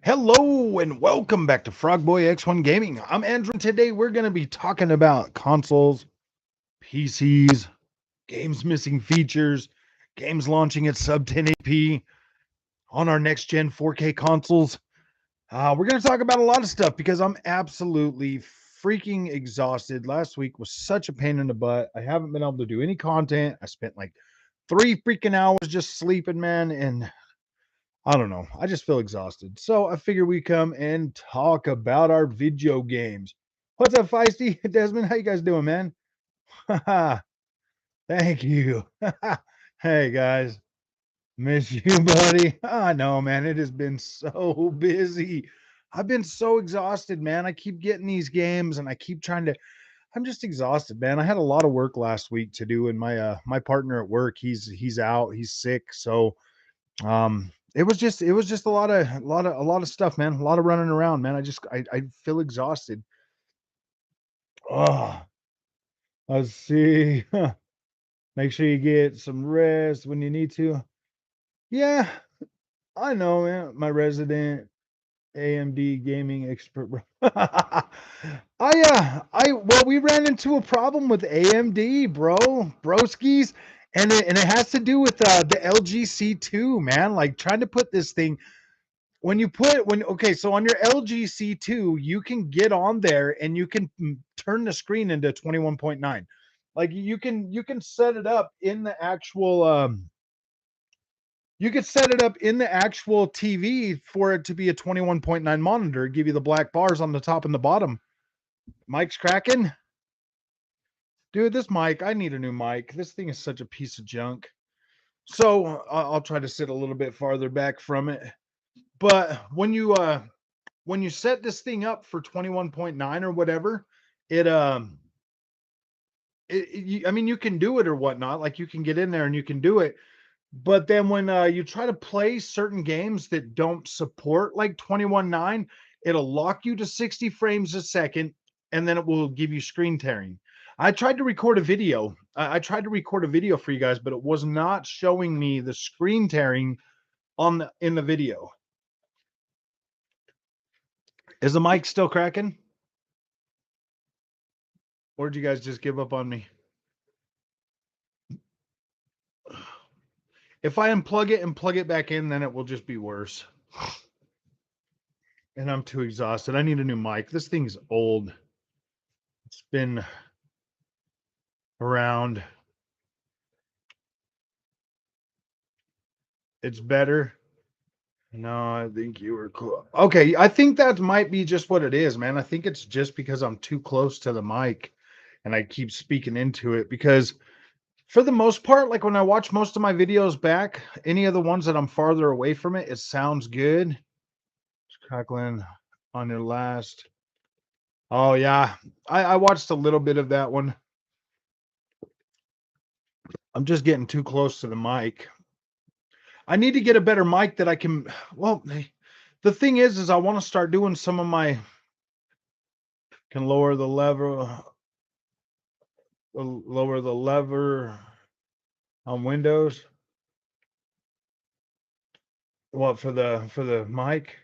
Hello and welcome back to Frogboy X1 Gaming. I'm Andrew, and today we're going to be talking about consoles, PCs, games missing features, games launching at sub 1080p on our next gen 4K consoles. We're going to talk about a lot of stuff because I'm absolutely freaking exhausted. Last week was such a pain in the butt. I haven't been able to do any content. I spent like 3 freaking hours just sleeping, man, and I don't know. I just feel exhausted. So I figure we come and talk about our video games. What's up, Feisty? Desmond, how you guys doing, man? Thank you. Hey, guys. Miss you, buddy. I know, man. It has been so busy. I've been so exhausted, man. I keep getting these games and I keep trying to I'm just exhausted, man. I had a lot of work last week to do and my partner at work, he's out, he's sick. So it was just a lot of stuff, man. A lot of running around, man. I feel exhausted. Oh, let's see. Make sure you get some rest when you need to. Yeah, I know, man. My resident AMD gaming expert. Bro. We ran into a problem with AMD, bro, broskies, and it has to do with the LG C2, man. Like trying to put this thing so on your LG C2, you can get on there and you can turn the screen into 21.9. Like you can set it up in the actual you could set it up in the actual TV for it to be a 21.9 monitor, give you the black bars on the top and the bottom. Mic's cracking. Dude, this mic, I need a new mic. This thing is such a piece of junk. So I'll try to sit a little bit farther back from it. But when you set this thing up for 21.9 or whatever, it I mean you can do it or whatnot. Like you can get in there and you can do it. But then when you try to play certain games that don't support like 21.9, it'll lock you to 60 frames a second and then it will give you screen tearing. I tried to record a video. I tried to record a video for you guys, but it was not showing me the screen tearing in the video. Is the mic still cracking? Or did you guys just give up on me? If I unplug it and plug it back in, then it will just be worse. And I'm too exhausted. I need a new mic. This thing's old. It's been around. It's better. No, I think you were cool. Okay, I think that might be just what it is, man. I think it's just because I'm too close to the mic and I keep speaking into it because for the most part, like when I watch most of my videos back, any of the ones that I'm farther away from it, it sounds good. It's crackling on your last. Oh yeah. I watched a little bit of that one. I'm just getting too close to the mic. I need to get a better mic that I can. Well, the thing is I want to start doing some of my. Can lower the lever on Windows. What for the mic?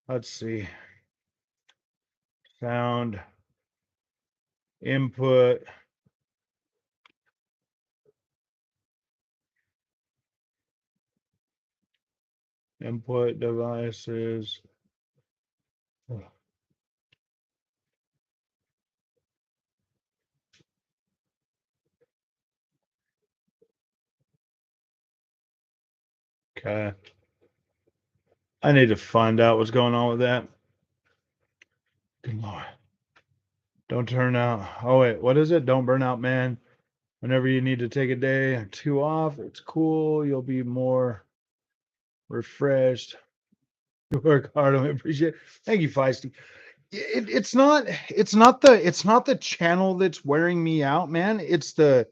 Let's see. Sound input. Input devices. Okay. I need to find out what's going on with that. Good Lord. Don't turn out. Oh, wait. What is it? Don't burn out, man. Whenever you need to take a day or two off, it's cool. You'll be more refreshed. You work hard. I appreciate it. Thank you, Feisty. It's not the channel that's wearing me out, man. It's the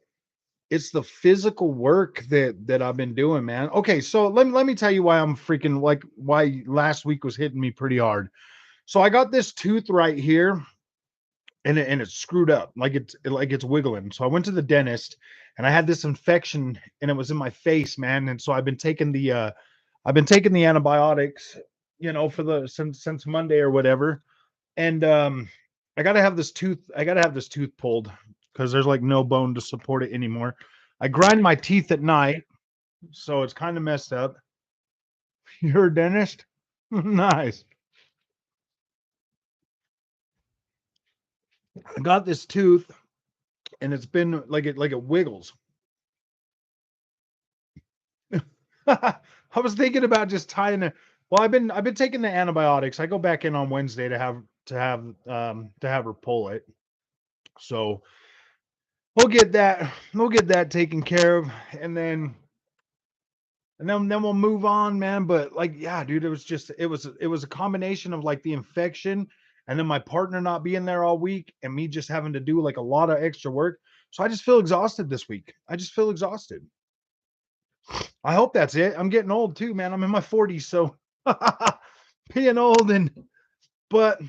physical work that I've been doing, man. Okay, so let me tell you why I'm freaking like why last week was hitting me pretty hard. So I got this tooth right here and it's screwed up, like it's wiggling. So I went to the dentist and I had this infection and it was in my face, man. And so I've been taking the antibiotics for the since Monday or whatever. And I gotta have this tooth pulled because there's like no bone to support it anymore. I grind my teeth at night, so it's kind of messed up. You're a dentist? Nice. I got this tooth and it's been like it wiggles. I was thinking about just tying it. Well, I've been taking the antibiotics. I go back in on Wednesday to have her pull it. So we'll get that taken care of, and then we'll move on, man. But like, yeah, dude, it was a combination of like the infection and then my partner not being there all week and me just having to do like a lot of extra work. So I just feel exhausted this week. I just feel exhausted. I hope that's it. I'm getting old too, man. I'm in my 40s, so being old and but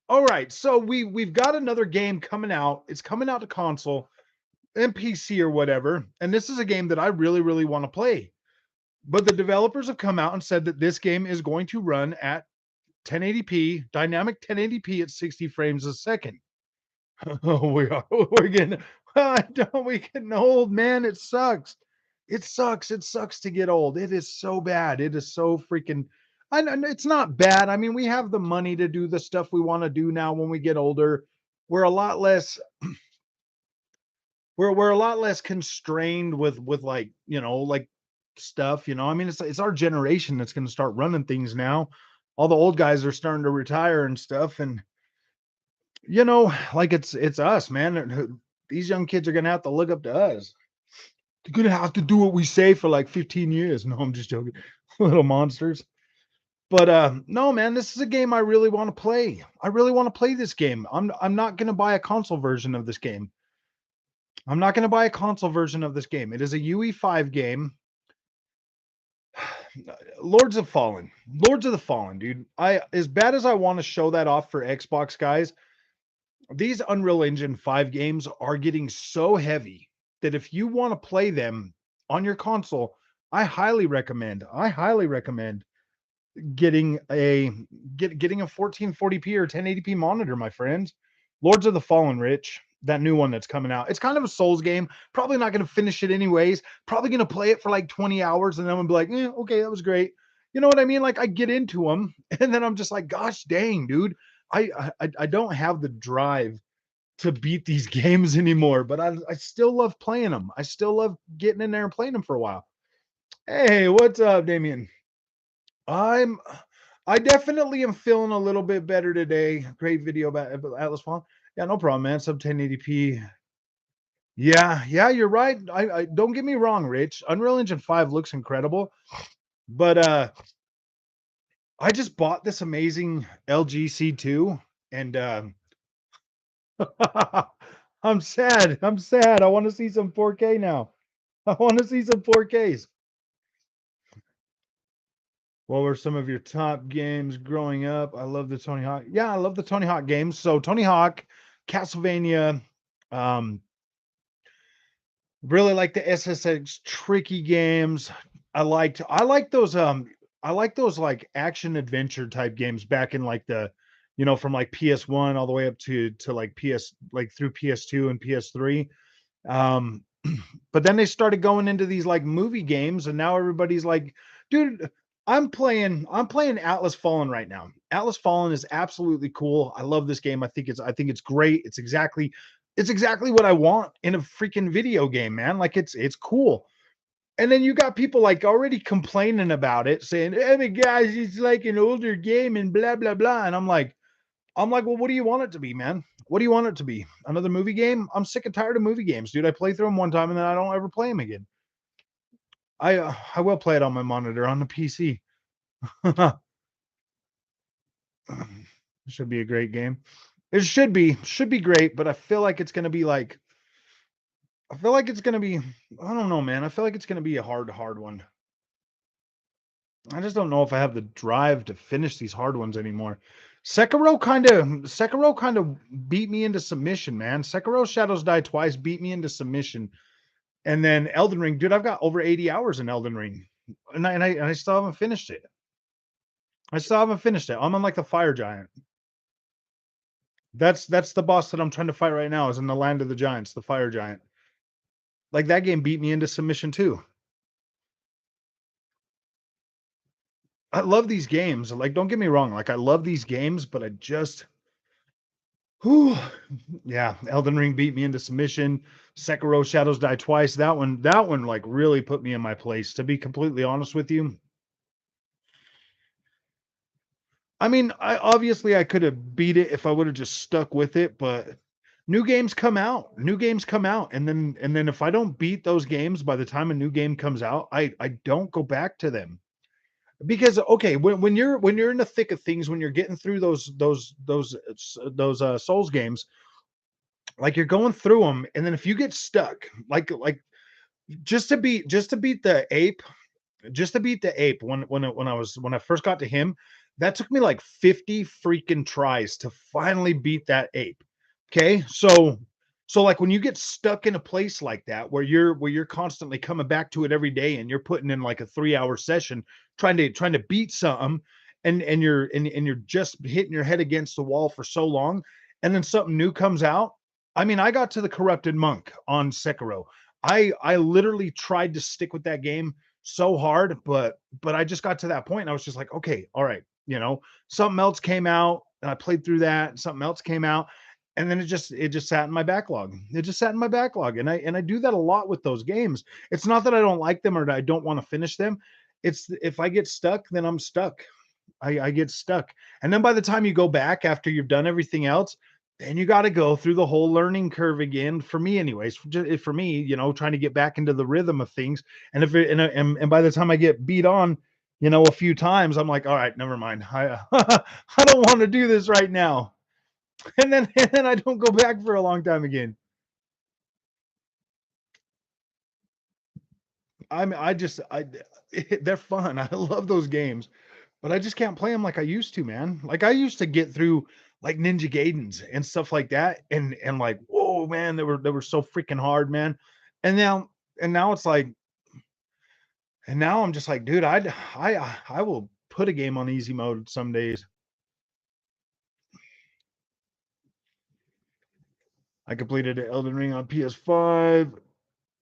all right. So we've got another game coming out. It's coming out to console and PC or whatever. And this is a game that I really, really want to play. But the developers have come out and said that this game is going to run at 1080p, dynamic 1080p at 60 frames a second. Oh, we're getting we getting old, man. It sucks. It sucks. It sucks to get old. It is so bad. It is so freaking it's not bad. I mean, we have the money to do the stuff we want to do now when we get older. We're a lot less we're a lot less constrained with like, like stuff, I mean, it's our generation that's going to start running things now. All the old guys are starting to retire and stuff, and like it's us, man. These young kids are going to have to look up to us. They're going to have to do what we say for like 15 years. No, I'm just joking. Little monsters. But no, man, this is a game I really want to play. I really want to play this game. I'm not going to buy a console version of this game. I'm not going to buy a console version of this game. It is a UE5 game. Lords of Fallen. Lords of the Fallen, dude. As bad as I want to show that off for Xbox guys, these Unreal Engine 5 games are getting so heavy that if you want to play them on your console, I highly recommend getting a 1440p or 1080p monitor, my friends. Lords of the Fallen, Rich, that new one that's coming out. It's kind of a Souls game. Probably not going to finish it anyways. Probably going to play it for like 20 hours and then I'm gonna be like, okay, that was great. You know what I mean? Like I get into them and then I'm just like, gosh dang, dude, I don't have the drive to beat these games anymore, but I still love playing them. I still love getting in there and playing them for a while. Hey, what's up, Damien? I'm I definitely am feeling a little bit better today. Great video about Atlas Fallen. Yeah, no problem, man. Sub 1080p. Yeah, you're right. I don't get me wrong, Rich. Unreal Engine 5 looks incredible, but I just bought this amazing LG C2 and I'm sad. I'm sad. I want to see some 4K now. I want to see some 4Ks. What were some of your top games growing up? I love the Tony Hawk. Yeah, I love the Tony Hawk games. So Tony Hawk, Castlevania, um, really like the SSX tricky games. I like those like action adventure type games back in like the from like PS1 all the way up to like PS like through PS2 and PS3. Um but then they started going into these like movie games and now everybody's like, dude, I'm playing Atlas Fallen right now. Atlas Fallen is absolutely cool. I love this game. I think it's great. It's exactly what I want in a freaking video game, man. Like it's cool. And then you got people like already complaining about it, saying, "Hey, but guys, it's like an older game and blah blah blah." And I'm like, well, what do you want it to be, man? What do you want it to be? Another movie game? I'm sick and tired of movie games, dude. I play through them one time and then I don't ever play them again. I will play it on my monitor on the PC. Should be a great game. It should be great, but I feel like it's gonna be like I feel like it's gonna be I don't know, man. I feel like it's gonna be a hard one. I just don't know if I have the drive to finish these hard ones anymore. Sekiro kind of beat me into submission, man. Sekiro Shadows Die Twice beat me into submission. And then Elden Ring, dude, I've got over 80 hours in Elden Ring. And I still haven't finished it. I still haven't finished it. I'm on like the fire giant. That's the boss that I'm trying to fight right now, is in the land of the giants, the fire giant. Like that game beat me into submission too. I love these games. Like, don't get me wrong. Like, I love these games, but I just, whew, yeah. Elden Ring beat me into submission. Sekiro Shadows Die Twice. That one, like really put me in my place. To be completely honest with you, I mean, I could have beat it if I would have just stuck with it, but new games come out, and then if I don't beat those games by the time a new game comes out, I don't go back to them. Because okay, when you're in the thick of things, when you're getting through those Souls games, like you're going through them, and then if you get stuck, like just to beat the ape, just to beat the ape when I first got to him, that took me like 50 freaking tries to finally beat that ape. Okay, so like when you get stuck in a place like that where you're constantly coming back to it every day, and you're putting in like a 3 hour session trying to beat something, and you're just hitting your head against the wall for so long, and then something new comes out. I mean, I got to the corrupted monk on Sekiro. I literally tried to stick with that game so hard, but I just got to that point and I was just like, okay, all right, something else came out and I played through that, and something else came out, and then it just sat in my backlog. It just sat in my backlog, and I do that a lot with those games. It's not that I don't like them or that I don't want to finish them. It's if I get stuck, then I'm stuck. I get stuck. And then by the time you go back after you've done everything else, then you got to go through the whole learning curve again. For me, anyways, for me, trying to get back into the rhythm of things. And if it, and by the time I get beat on, a few times, I'm like, all right, never mind. I don't want to do this right now. And then I don't go back for a long time again. I mean, they're fun. I love those games, but I just can't play them like I used to, man. Like I used to get through like Ninja Gaidens and stuff like that, and like, whoa, man, they were so freaking hard, man. And now it's like, and now I'm just like, dude, I will put a game on easy mode some days. I completed Elden Ring on PS5.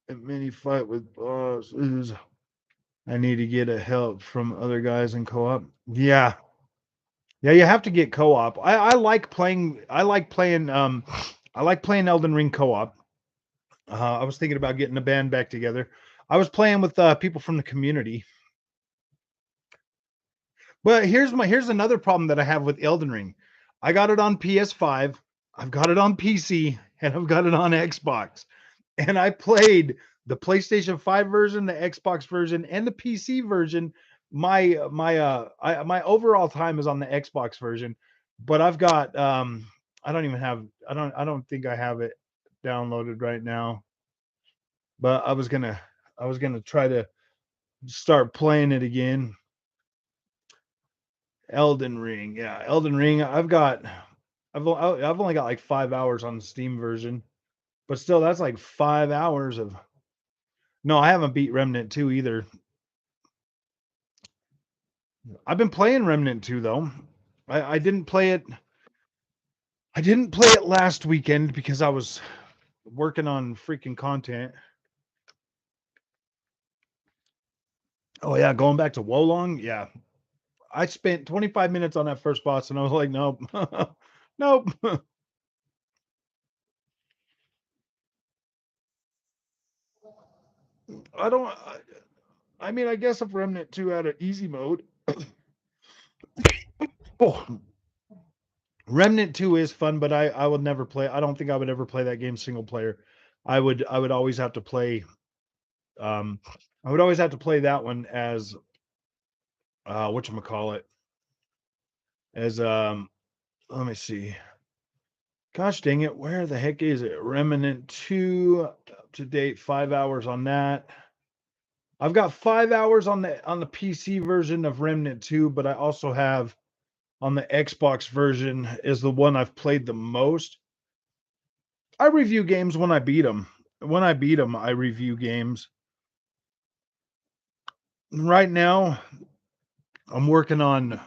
A mini fight with bosses. I need to get a help from other guys in co-op. Yeah, yeah, you have to get co-op. I like playing. I like playing Elden Ring co-op. I was thinking about getting a band back together. I was playing with people from the community. But here's another problem that I have with Elden Ring. I got it on PS5, I've got it on PC, and I've got it on Xbox. And I played the PlayStation 5 version, the Xbox version, and the PC version. My overall time is on the Xbox version, but I've got I don't even have I don't think I have it downloaded right now. But I was gonna try to start playing it again. Elden Ring, yeah, Elden Ring. I've only got like 5 hours on the Steam version, but still, that's like 5 hours of. No, I haven't beat Remnant 2 either. I've been playing Remnant 2 though. I didn't play it. I didn't play it last weekend because I was working on freaking content. Oh yeah, going back to Wolong. Yeah, I spent 25 minutes on that first boss, and I was like, nope, nope. I don't. I mean, I guess if Remnant 2 had an easy mode. Oh, Remnant 2 is fun, but I would never play. I don't think I would ever play that game single player. I would always have to play um I would always have to play that one as whatchamacallit, as let me see. Gosh dang it, where the heck is it? Remnant 2 up to date, 5 hours on that. I've got 5 hours on the PC version of Remnant 2, but I also have on the Xbox version is the one I've played the most. I review games when I beat them. When I beat them, I review games. Right now, I'm working on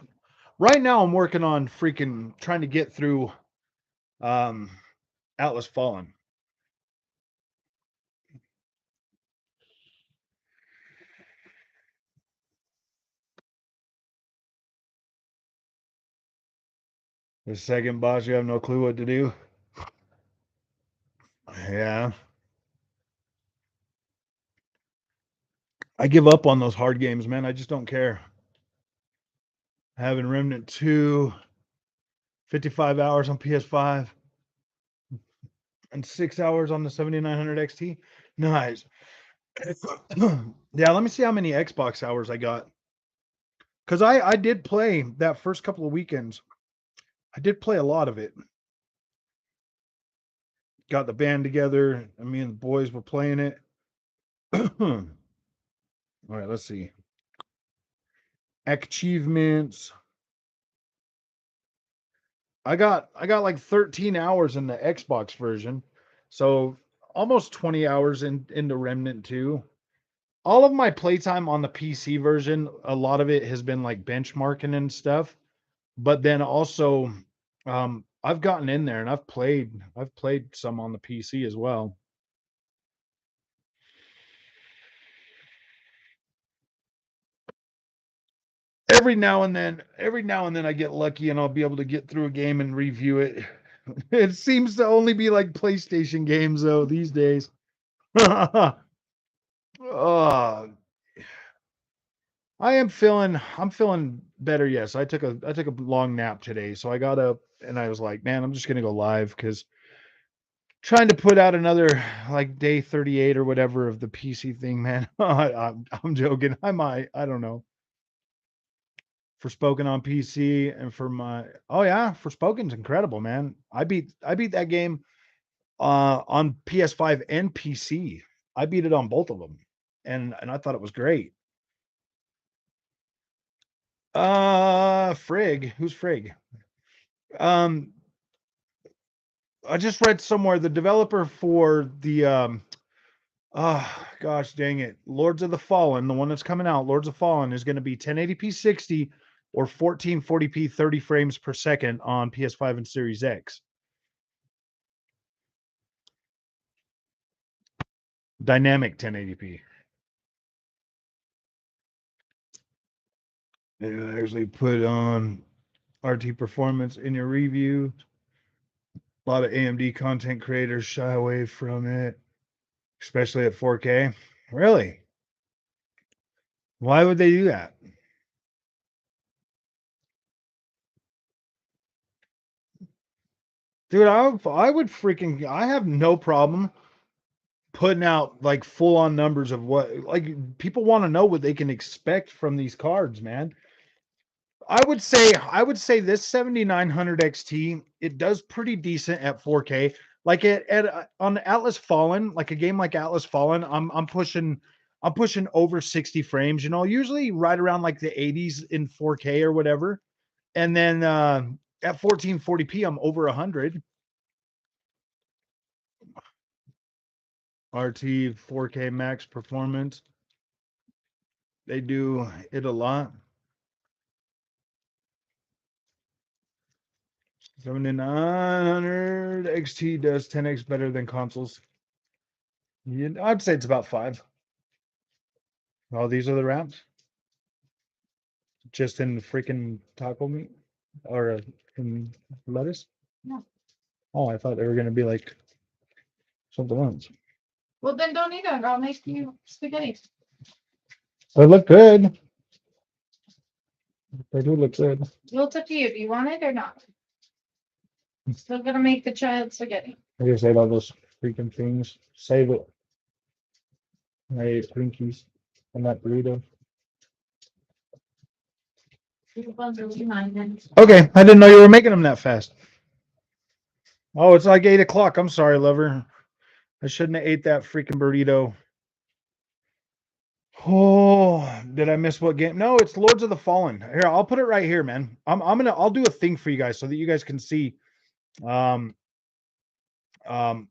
Right now, I'm working on freaking trying to get through Atlas Fallen. The second boss, you have no clue what to do. Yeah. I give up on those hard games, man. I just don't care. Having Remnant 2, 55 hours on PS5, and 6 hours on the 7900 XT. Nice. Yeah, let me see how many Xbox hours I got. Because I did play that first couple of weekends. I did play a lot of it. Got the band together, and me and the boys were playing it. All right, let's see. Achievements. I got like 13 hours in the Xbox version. So almost 20 hours into Remnant 2. All of my playtime on the PC version, a lot of it has been like benchmarking and stuff. But then also I've gotten in there and I've played some on the PC as well. Every now and then I get lucky and I'll be able to get through a game and review it. It seems to only be like PlayStation games though these days. Oh, I'm feeling better. Yes, I took a long nap today, so I got up and I was like, man, I'm just gonna go live because trying to put out another like day 38 or whatever of the PC thing, man. I'm joking. I don't know. Forspoken on PC and for my oh yeah, Forspoken's incredible, man. I beat that game on PS5 and PC. I beat it on both of them, and I thought it was great. Frig, who's Frig? Um, I just read somewhere the developer for the gosh dang it, Lords of the Fallen, the one that's coming out, Lords of Fallen is going to be 1080p 60 or 1440p 30 frames per second on PS5 and Series X. Dynamic 1080p. They actually put on RT performance in your review. A lot of AMD content creators shy away from it, especially at 4K. Really? Why would they do that? Dude, I would freaking I have no problem putting out like full on numbers of what like people want to know what they can expect from these cards, man. I would say this 7900 XT it does pretty decent at 4K. Like on Atlas Fallen, like a game like Atlas Fallen, I'm pushing over 60 frames, usually right around like the 80s in 4K or whatever. And then at 1440p I'm over 100. RT 4K max performance. They do it a lot. 7900 XT does 10x better than consoles. Yeah, I'd say it's about five. Oh, these are the wraps? Just in freaking taco meat or in lettuce? No. Oh, I thought they were going to be like something else. Well, then don't eat them. I'll make you spaghetti. They look good. They do look good. Well, it's up to you. Do you want it or not? Still gonna make the child spaghetti. I just ate all those freaking things. Save it. I ate Twinkies and that burrito. Okay, I didn't know you were making them that fast. Oh, it's like 8 o'clock. I'm sorry, lover. I shouldn't have ate that freaking burrito. Oh, did I miss what game? No, it's Lords of the Fallen. Here, I'll put it right here, man. I'll do a thing for you guys so that you guys can see. Um, um,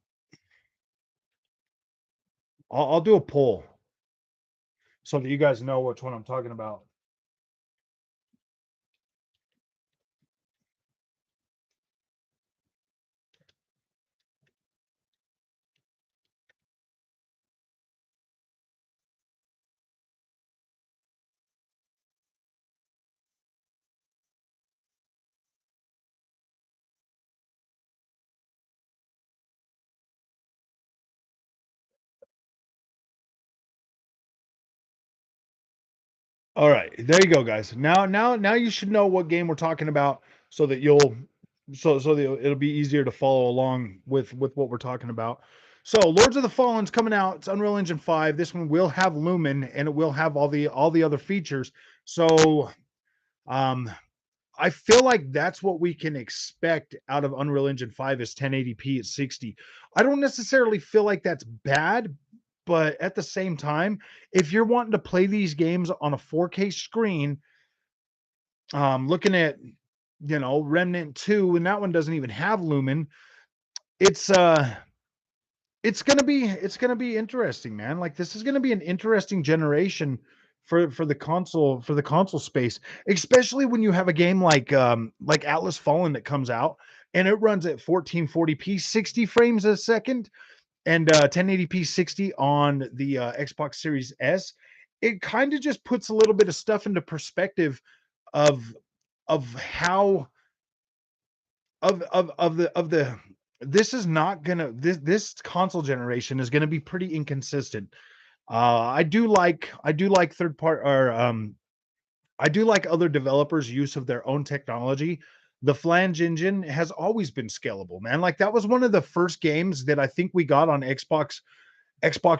I'll do a poll so that you guys know which one I'm talking about. All right, there you go, guys. Now you should know what game we're talking about, so that it'll be easier to follow along with what we're talking about. So, Lords of the Fallen's coming out. It's Unreal Engine 5. This one will have Lumen, and it will have all the other features. So, um, I feel like that's what we can expect out of Unreal Engine 5 is 1080p at 60. I don't necessarily feel like that's bad, but at the same time, if you're wanting to play these games on a 4K screen, looking at Remnant 2, and that one doesn't even have Lumen, it's it's gonna be interesting, man. Like, this is gonna be an interesting generation for the console space, especially when you have a game like Atlas Fallen that comes out and it runs at 1440p 60 frames a second, and 1080p 60 on the Xbox Series S. It kind of just puts a little bit of stuff into perspective of how of the this is not gonna this console generation is gonna be pretty inconsistent. I do like third part or I do like other developers' use of their own technology. The Flange engine has always been scalable, man. Like, that was one of the first games that I think we got on Xbox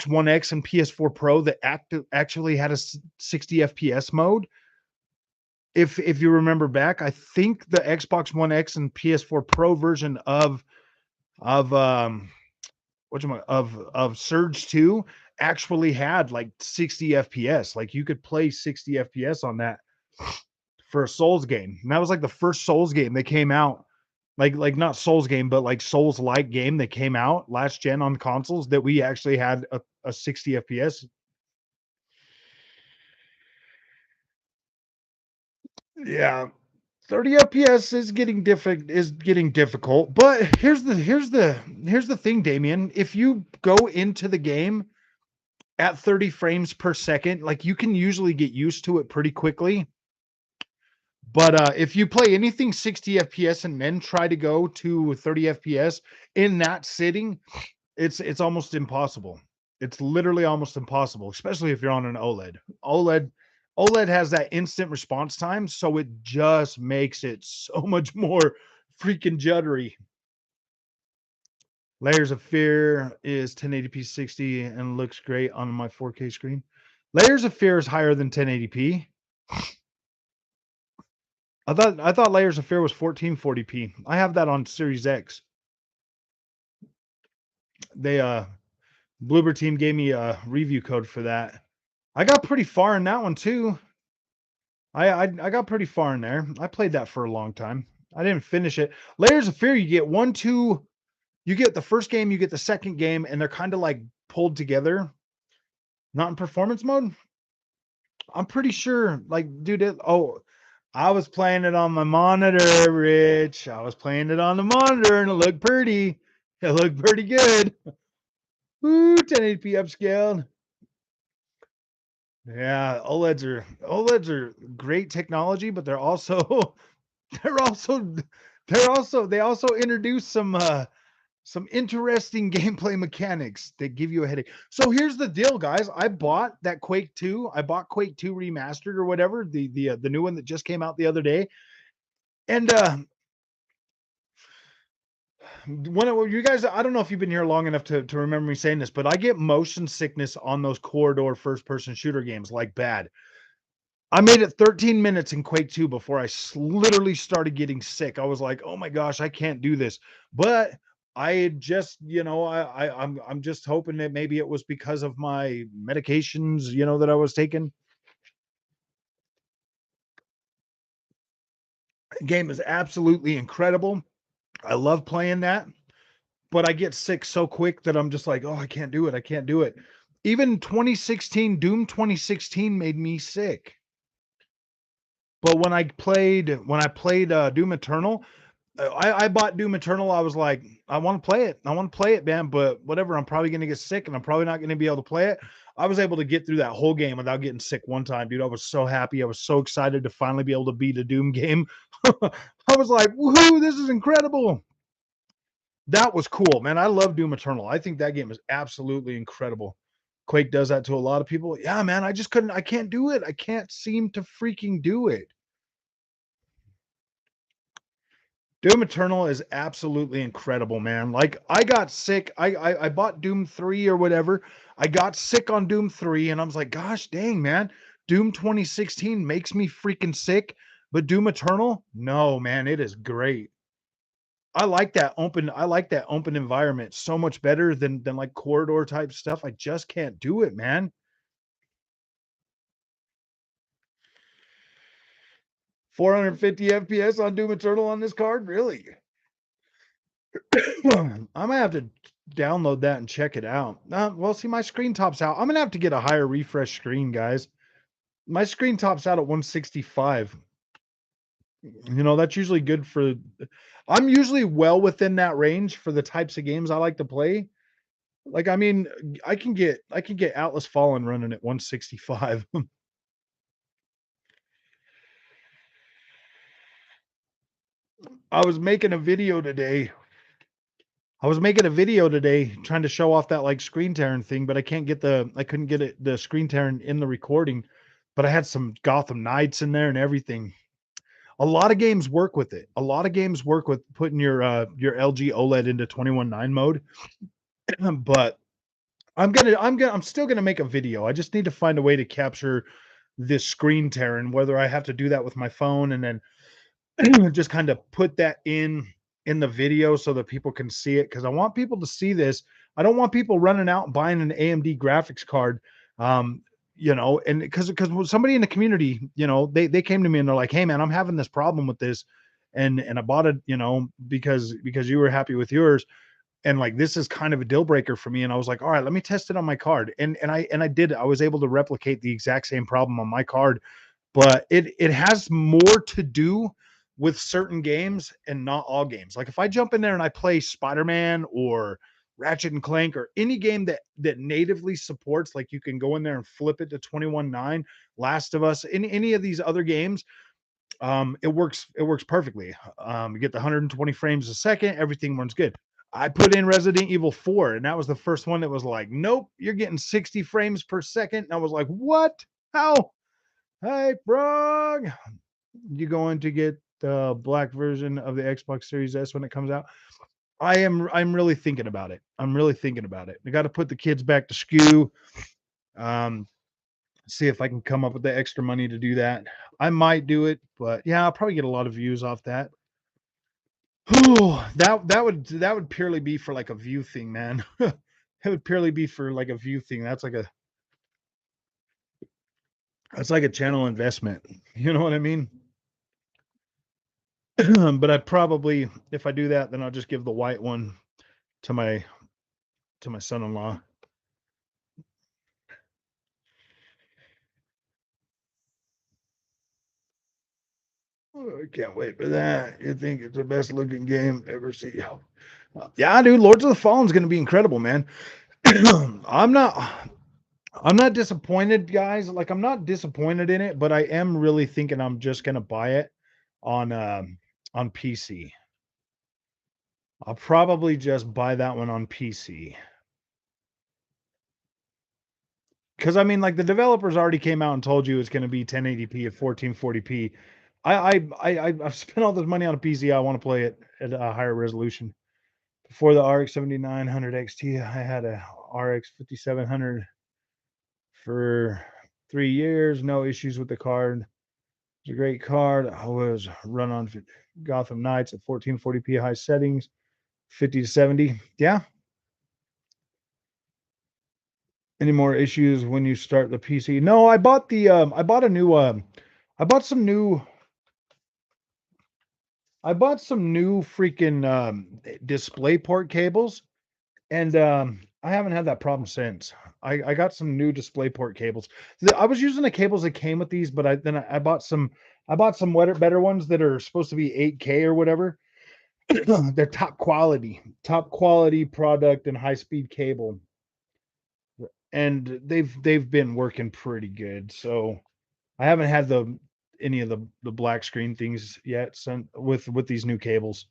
One X and PS4 Pro that actually had a 60 FPS mode. If you remember back, I think the Xbox One X and PS4 Pro version of of Surge 2 actually had like 60 FPS. Like, you could play 60 FPS on that for a Souls game. And that was like the first Souls game that came out. Like not Souls game, but like Souls like game that came out last gen on consoles that we actually had a 60 FPS. Yeah. 30 FPS is getting difficult. But here's the thing, Damien. If you go into the game at 30 frames per second, like, you can usually get used to it pretty quickly. But if you play anything 60 FPS and then try to go to 30 FPS in that sitting, it's almost impossible. It's literally almost impossible, especially if you're on an OLED. OLED has that instant response time, so it just makes it so much more freaking juddery. Layers of Fear is 1080p 60 and looks great on my 4K screen. Layers of Fear is higher than 1080p. I thought Layers of Fear was 1440p. I have that on Series X. They Bloober team gave me a review code for that. I got pretty far in that one too. I got pretty far in there. I played that for a long time. I didn't finish it. Layers of Fear, you get one, two, you get the first game, you get the second game, and they're kind of like pulled together. Not in performance mode. I'm pretty sure, like, dude, I was playing it on my monitor, Rich. I was playing it on the monitor and it looked pretty. It looked pretty good. Ooh, 1080p upscaled. Yeah, OLEDs are great technology, but they're also they also introduce some interesting gameplay mechanics that give you a headache. So here's the deal, guys. I bought that Quake 2. I bought Quake 2 remastered or whatever, the new one that just came out the other day. And you guys, I don't know if you've been here long enough to remember me saying this, but I get motion sickness on those corridor first person shooter games like bad. I made it 13 minutes in Quake 2 before I literally started getting sick. I was like, "Oh my gosh, I can't do this." But I just, I'm just hoping that maybe it was because of my medications, that I was taking. The game is absolutely incredible. I love playing that, but I get sick so quick that I'm just like, "Oh, I can't do it. I can't do it." Even 2016, Doom 2016 made me sick. But when I played Doom Eternal, I bought Doom Eternal. I was like, I want to play it. I want to play it, man. But whatever, I'm probably gonna get sick, and I'm probably not gonna be able to play it. I was able to get through that whole game without getting sick one time, dude. I was so happy. I was so excited to finally be able to beat a Doom game. I was like, woohoo, this is incredible. That was cool, man. I love Doom Eternal. I think that game is absolutely incredible. Quake does that to a lot of people. Yeah, man, I can't do it. I can't seem to freaking do it. Doom Eternal is absolutely incredible, man. Like I got sick. I bought Doom 3 or whatever. I got sick on Doom 3 and I was like, gosh dang, man. Doom 2016 makes me freaking sick, but Doom Eternal? No, man, it is great. I like that open environment so much better than like corridor type stuff. I just can't do it, man. 450 FPS on Doom Eternal on this card? Really? I'm gonna have to download that and check it out. Well, see, my screen tops out. I'm gonna have to get a higher refresh screen, guys. My screen tops out at 165. That's usually good for. I'm usually well within that range for the types of games I like to play. Like, I mean, I can get Atlas Fallen running at 165. I was making a video today. I was making a video today trying to show off that like screen tearing thing, but I couldn't get the screen tearing in the recording, but I had some Gotham Knights in there and everything. A lot of games work with it. A lot of games work with putting your LG OLED into 21:9 mode. But I'm still gonna make a video. I just need to find a way to capture this screen tearing, whether I have to do that with my phone and then just kind of put that in the video so that people can see it because I want people to see this. I don't want people running out and buying an AMD graphics card. Um, and because somebody in the community, they came to me and they're like, "Hey man, I'm having this problem with this." And I bought it, because you were happy with yours. And like this is kind of a deal breaker for me. And I was like, all right, let me test it on my card. And I did. I was able to replicate the exact same problem on my card, but it has more to do with certain games and not all games. Like if I jump in there and I play Spider-Man or Ratchet and Clank or any game that natively supports, like you can go in there and flip it to 21:9, Last of Us, any of these other games, it works perfectly. You get the 120 frames a second, everything runs good. I put in Resident Evil 4, and that was the first one that was like, nope, you're getting 60 frames per second. And I was like, what? How? Hey, Brog, you going to get the black version of the Xbox Series S when it comes out? I'm really thinking about it. I'm really thinking about it. I got to put the kids back to school. Um, see if I can come up with the extra money to do that. I might do it, but yeah, I'll probably get a lot of views off that. That would purely be for like a view thing, man. It would purely be for like a view thing. That's like a channel investment. You know what I mean? But I probably, if I do that, then I'll just give the white one to my son-in-law. Oh, I can't wait for that. You think it's the best looking game ever seen? Yeah, dude, Lords of the Fallen is going to be incredible, man. I'm not I'm not disappointed, guys. Like I'm not disappointed in it, but I am really thinking I'm just going to buy it on PC. I'll probably just buy that one on PC. Because I mean, like the developers already came out and told you it's going to be 1080p at 1440p. I've spent all this money on a PC. I want to play it at a higher resolution. Before the RX 7900 XT, I had a RX 5700 for 3 years. No issues with the card. It's a great card. I was run on Gotham Knights at 1440p high settings, 50 to 70. Yeah. Any more issues when you start the PC? No, I bought a new I bought some new I bought some new freaking display port cables, and I haven't had that problem since. I got some new display port cables. I was using the cables that came with these, but I bought some better ones that are supposed to be 8K or whatever. They're top quality product and high speed cable, and they've been working pretty good. So I haven't had any of the black screen things yet with these new cables.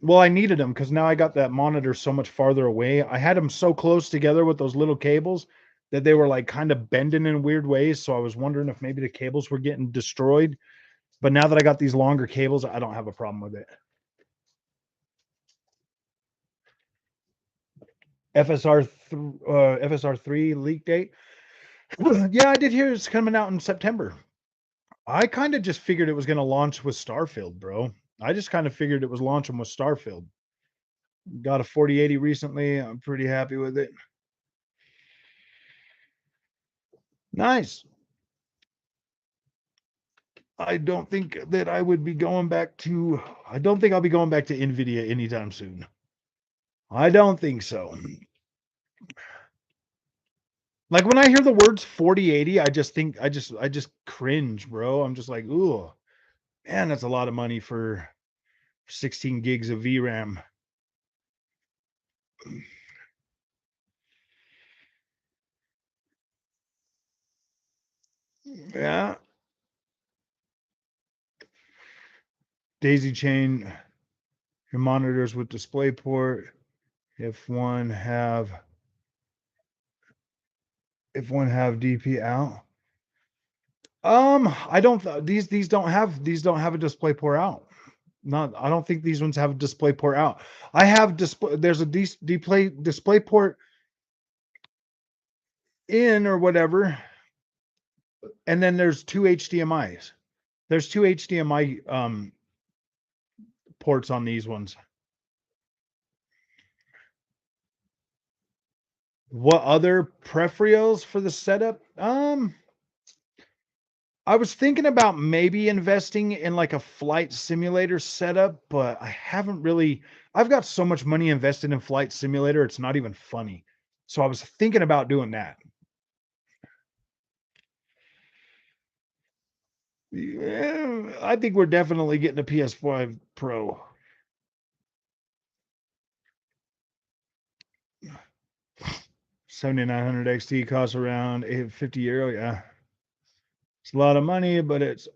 Well, I needed them because now I got that monitor so much farther away. I had them so close together with those little cables that they were like kind of bending in weird ways. So I was wondering if maybe the cables were getting destroyed. But now that I got these longer cables, I don't have a problem with it. FSR3 leak date. Yeah, I did hear it's coming out in September. I kind of just figured it was going to launch with Starfield, bro. I just kind of figured it was launching with Starfield. Got a 4080 recently. I'm pretty happy with it. Nice. I don't think that I would be going back to, I don't think I'll be going back to NVIDIA anytime soon. I don't think so. Like when I hear the words 4080, I just think, I just cringe, bro. I'm just like, ooh, man, that's a lot of money for 16 gigs of VRAM. Yeah. Daisy chain your monitors with DisplayPort. If one have DP out. I don't these don't have a DisplayPort out. Not I don't think these ones have a DisplayPort out. I have display there's a DisplayPort in or whatever, and then there's two HDMIs. There's two HDMI ports on these ones. What other peripherals for the setup? I was thinking about maybe investing in like a flight simulator setup, but I haven't really. I've got so much money invested in flight simulator, it's not even funny. So I was thinking about doing that. Yeah, I think we're definitely getting a PS5 Pro. 7900 XT costs around 850 euro. Yeah, it's a lot of money, but it's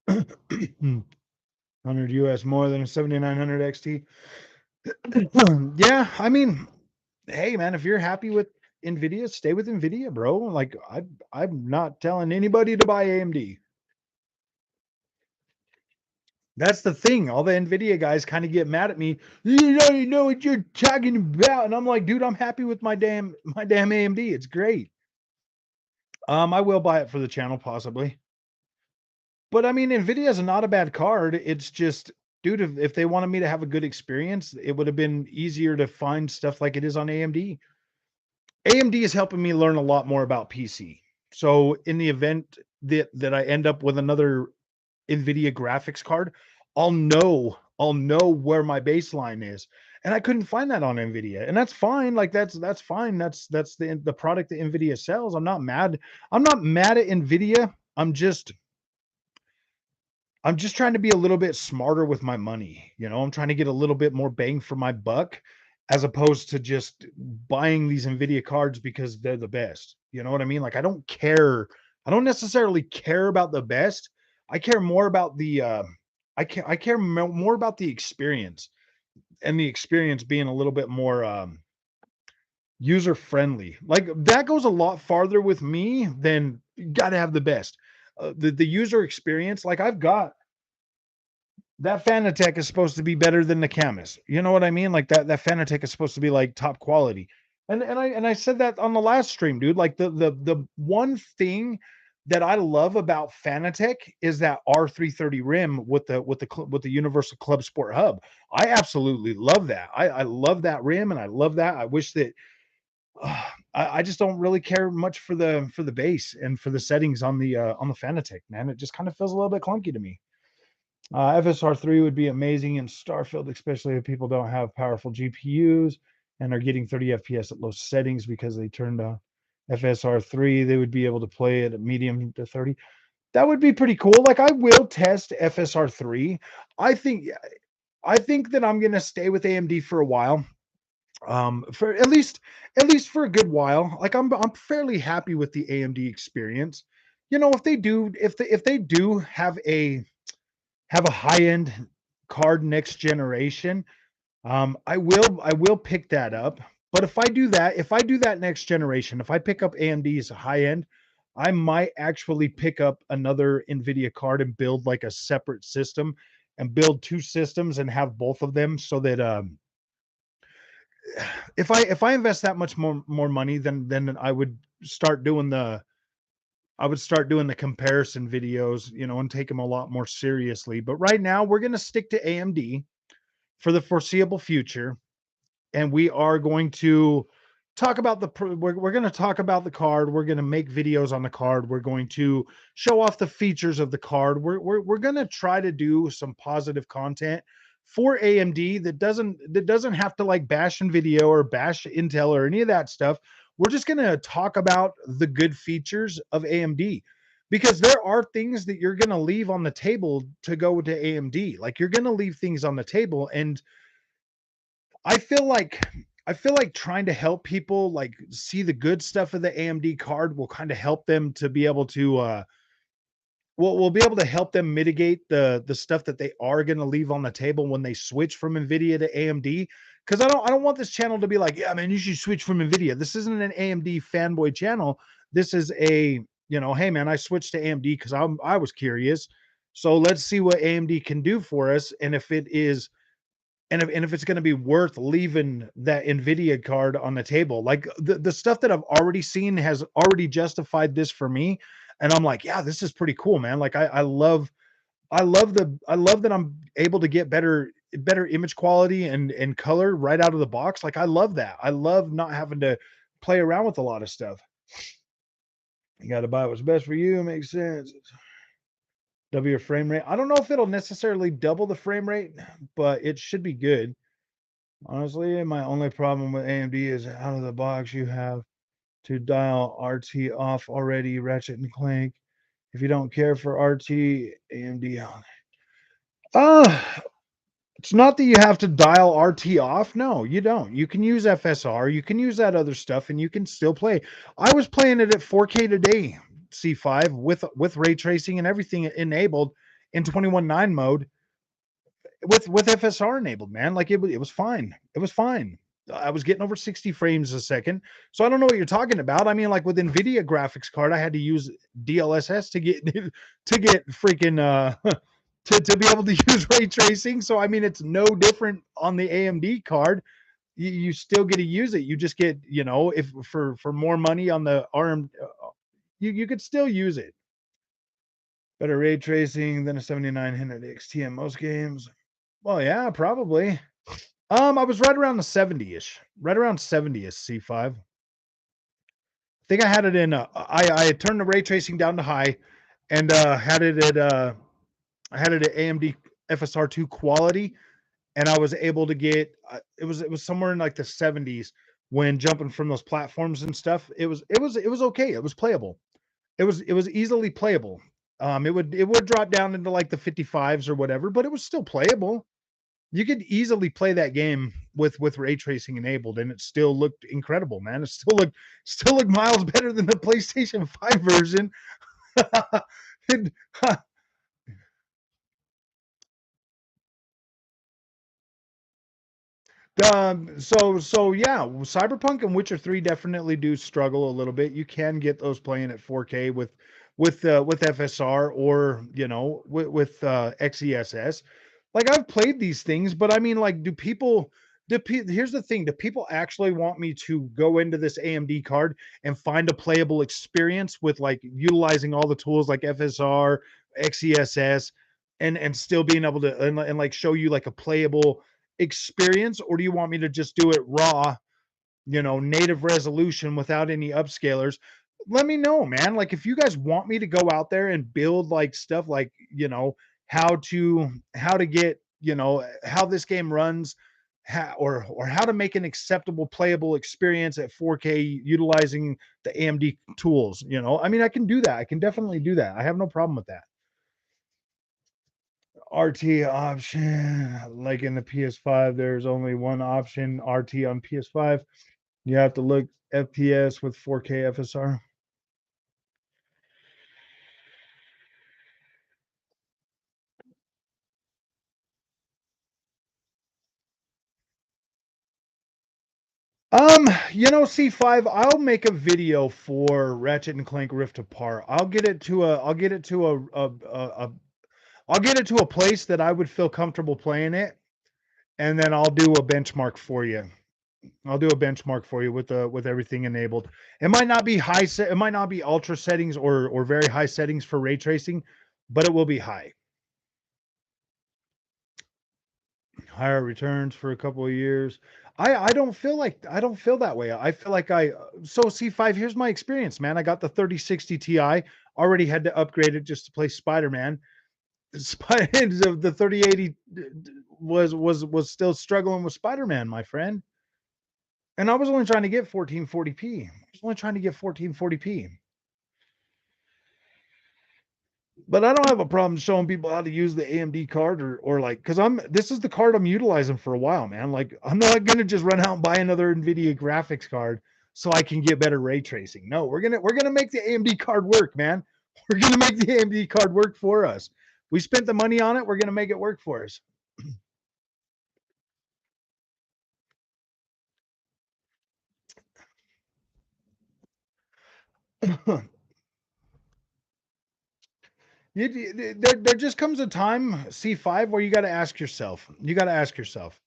100 US more than a 7900 XT. Yeah, I mean, hey man, if you're happy with Nvidia, stay with Nvidia, bro. Like I'm not telling anybody to buy AMD. That's the thing. All the Nvidia guys kind of get mad at me. You don't even know what you're talking about. And I'm like, dude, I'm happy with my damn AMD. It's great. I will buy it for the channel possibly. But I mean, Nvidia is not a bad card. It's just, dude, if they wanted me to have a good experience, it would have been easier to find stuff like it is on AMD. AMD is helping me learn a lot more about PC. So in the event that I end up with another NVIDIA graphics card, I'll know where my baseline is. And I couldn't find that on NVIDIA. And that's fine. Like that's fine. That's the product that NVIDIA sells. I'm not mad. I'm not mad at NVIDIA. I'm just trying to be a little bit smarter with my money. I'm trying to get a little bit more bang for my buck as opposed to just buying these Nvidia cards because they're the best. You know what I mean? Like I don't care. I don't necessarily care about the best. I care more about the more about the experience, and the experience being a little bit more user friendly. Like that goes a lot farther with me than you got to have the best. The user experience, like I've got that Fanatec is supposed to be better than the Camus. You know what I mean? Like that Fanatec is supposed to be like top quality. And I said that on the last stream, dude. Like the one thing that I love about Fanatec is that R330 rim with the Universal Club Sport hub. I absolutely love that. I love that rim, and I love that. I wish that I just don't really care much for the base and for the settings on the Fanatec, man. It just kind of feels a little bit clunky to me. FSR3 would be amazing in Starfield, especially if people don't have powerful GPUs and are getting 30 FPS at low settings because they turned on FSR3. They would be able to play it at medium to 30. That would be pretty cool. Like I will test FSR3. I think I think that I'm gonna stay with AMD for a while. For at least for a good while. Like I'm fairly happy with the AMD experience. If they do have a high end card next generation, I will pick that up. But if I do that next generation, if I pick up AMD's high end, I might actually pick up another NVIDIA card and build like a separate system and build two systems and have both of them so that if I invest that much more money, then I would start doing the comparison videos, and take them a lot more seriously. But right now, we're going to stick to AMD for the foreseeable future, and we are going to talk about we're going to talk about the card. We're going to make videos on the card. We're going to show off the features of the card. We're going to try to do some positive content for AMD that doesn't have to like bash NVIDIA or bash Intel or any of that stuff. We're just going to talk about the good features of AMD, because there are things that you're going to leave on the table to go to AMD. Like, you're going to leave things on the table, and I feel like I feel like trying to help people like see the good stuff of the AMD card will kind of help them to be able to we'll be able to help them mitigate the stuff that they are going to leave on the table when they switch from Nvidia to AMD. Because I don't want this channel to be like, yeah, man, you should switch from Nvidia. This isn't an AMD fanboy channel. This is hey man, I switched to AMD because I was curious. So let's see what AMD can do for us, and if it is and if it's going to be worth leaving that Nvidia card on the table. Like, the stuff that I've already seen has already justified this for me, and I'm like, yeah, this is pretty cool, man. Like, I love that I'm able to get better image quality and color right out of the box. Like, I love that. I love not having to play around with a lot of stuff. You got to buy what's best for you. Makes sense. Double your frame rate. I don't know if it'll necessarily double the frame rate, but it should be good. Honestly, my only problem with AMD is out of the box you have to dial RT off already, Ratchet and Clank. If you don't care for RT, AMD on. Uh, it's not that you have to dial RT off. No, you don't. You can use FSR, you can use that other stuff, and you can still play. I was playing it at 4K today, C5 with ray tracing and everything enabled in 21.9 mode with FSR enabled, man. Like, it was fine. It was fine. I was getting over 60 frames a second. So I don't know what you're talking about. I mean, like, with NVIDIA graphics card, I had to use DLSS to get freaking to be able to use ray tracing. So I mean, it's no different on the AMD card. You still get to use it. You just get, if for more money on the ARM, you could still use it. Better ray tracing than a 7900 XT in most games. Well, yeah, probably. I was right around the 70-ish, right around 70ish C5. I think I had it in I had turned the ray tracing down to high, and I had it at AMD FSR2 quality, and I was able to get it was somewhere in like the 70s when jumping from those platforms and stuff. It was okay. It was playable. It was easily playable. It would drop down into like the 55s or whatever, but it was still playable. You could easily play that game with ray tracing enabled, and it still looked incredible, man. It still looked miles better than the PlayStation 5 version. it, so yeah, Cyberpunk and Witcher 3 definitely do struggle a little bit. You can get those playing at 4K with FSR, or with XESS. Like, I've played these things, but I mean, like, here's the thing: do people actually want me to go into this AMD card and find a playable experience with, like, utilizing all the tools like FSR, XESS, and still being able to and like show you like a playable experience? Or do you want me to just do it raw, native resolution without any upscalers? Let me know, man. Like, if you guys want me to go out there and build like stuff like, how to get, how this game runs, or how to make an acceptable playable experience at 4K utilizing the AMD tools, I mean, I can do that. I can definitely do that. I have no problem with that. RT option, like in the PS5, there's only one option, RT on PS5. You have to look FPS with 4K FSR. C5, I'll make a video for Ratchet and Clank Rift Apart. I'll get it to I'll get it to a place that I would feel comfortable playing it, and then I'll do a benchmark for you. I'll do a benchmark for you with everything enabled. It might not be it might not be ultra settings or very high settings for ray tracing, but it will be high. Higher returns for a couple of years. I don't feel that way. I feel like so C5, here's my experience, man. I got the 3060 Ti, already had to upgrade it just to play Spider-Man. The 3080 was still struggling with Spider-Man, my friend. And I was only trying to get 1440p. I was only trying to get 1440p. But I don't have a problem showing people how to use the AMD card or like, because this is the card I'm utilizing for a while, man. Like, I'm not gonna just run out and buy another NVIDIA graphics card so I can get better ray tracing. No, we're gonna make the AMD card work, man. We're gonna make the AMD card work for us. We spent the money on it. We're gonna make it work for us. There just comes a time, C5, where you got to ask yourself. You got to ask yourself: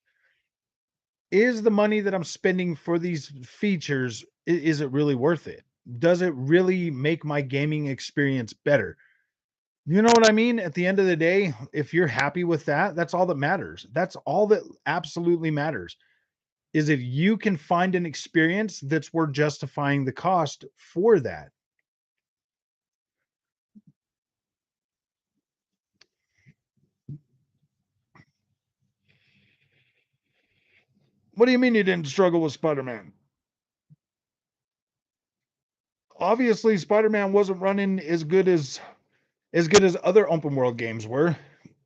is the money that I'm spending for these features, is it really worth it? Does it really make my gaming experience better? You know what I mean? At the end of the day, if you're happy with that, that's all that matters. That's all that absolutely matters. Is if you can find an experience that's worth justifying the cost for that. What do you mean you didn't struggle with Spider-Man? Obviously, Spider-Man wasn't running as good as other open world games were.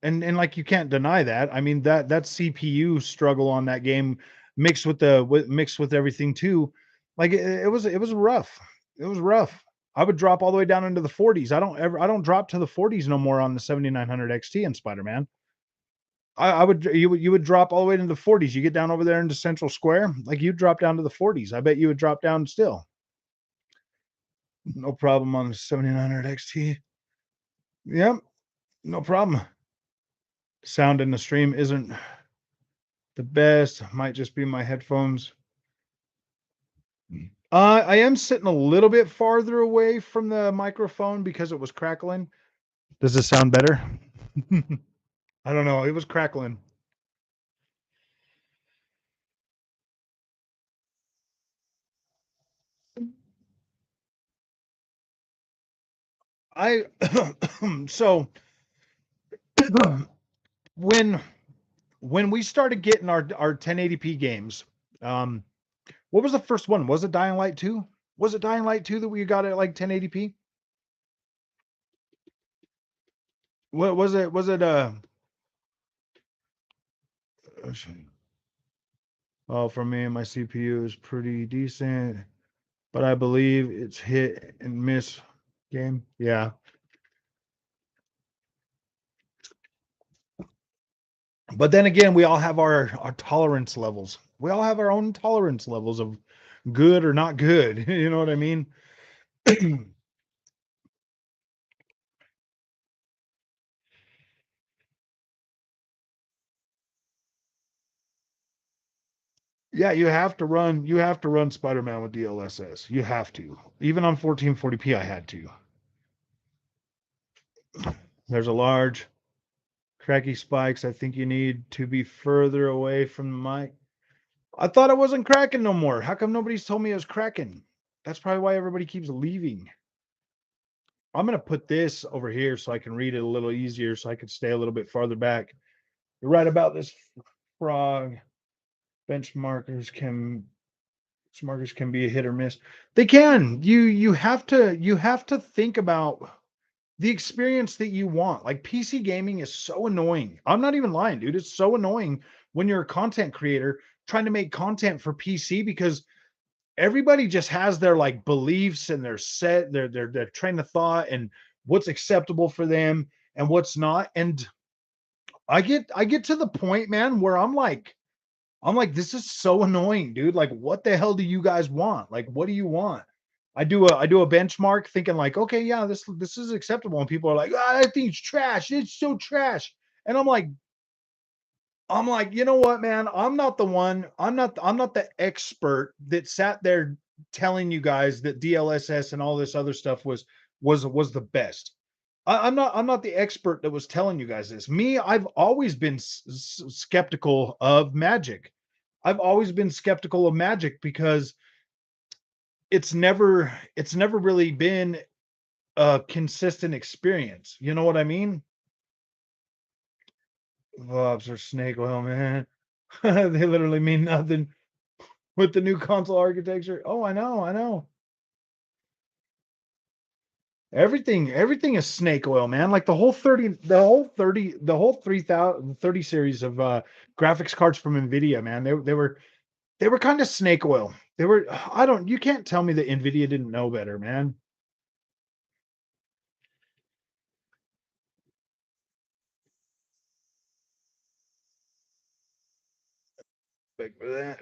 And like, you can't deny that. I mean, that CPU struggle on that game mixed with everything too. Like, it was rough. It was rough. I would drop all the way down into the 40s. I don't drop to the 40s no more on the 7900 XT in Spider-Man. I would you would drop all the way into the 40s. You get down over there into Central Square, like, you drop down to the 40s. I bet you would drop down still. No problem on the 7900 XT. Yep, no problem. Sound in the stream isn't the best. Might just be my headphones. I am sitting a little bit farther away from the microphone because it was crackling. Does this sound better? I don't know. It was crackling. I so when we started getting our 1080p games, um, what was the first one? Was it Dying Light 2? Was it Dying Light 2 that we got at like 1080p? What was it? Was it oh, for me, my CPU is pretty decent, but I believe it's hit and miss game. Yeah. But then again, we all have our tolerance levels. We all have our own tolerance levels of good or not good. You know what I mean? Yeah, you have to run Spider-Man with DLSS. You have to. Even on 1440p I had to. There's a large cracky spikes. I think you need to be further away from the mic. I thought it wasn't cracking no more. How come nobody's told me it was cracking? That's probably why everybody keeps leaving. I'm going to put this over here so I can read it a little easier, so I can stay a little bit farther back. You're right about this frog. Benchmarkers can be a hit or miss. They can. You have to think about the experience that you want. Like, PC gaming is so annoying. I'm not even lying, dude. It's so annoying when you're a content creator trying to make content for PC, because everybody just has their like beliefs and their train of thought and what's acceptable for them and what's not. And I get to the point, man, where I'm like, I'm like, this is so annoying, dude. Like, what the hell do you guys want? Like, what do you want? I do a benchmark thinking like, okay, yeah, this is acceptable. And people are like, I think it's trash. It's so trash. And I'm like, you know what, man? I'm not the one. I'm not the expert that sat there telling you guys that DLSS and all this other stuff was the best. I'm not the expert that was telling you guys this. Me, I've always been skeptical of Magic. I've always been skeptical of Magic because it's never really been a consistent experience. You know what I mean? Vobs are snake oil, man. They literally mean nothing with the new console architecture. Oh, I know, I know. Everything is snake oil, man. Like the whole 3030 series of graphics cards from Nvidia, man. They were kind of snake oil. They were I don't you can't tell me that Nvidia didn't know better, man. Like that.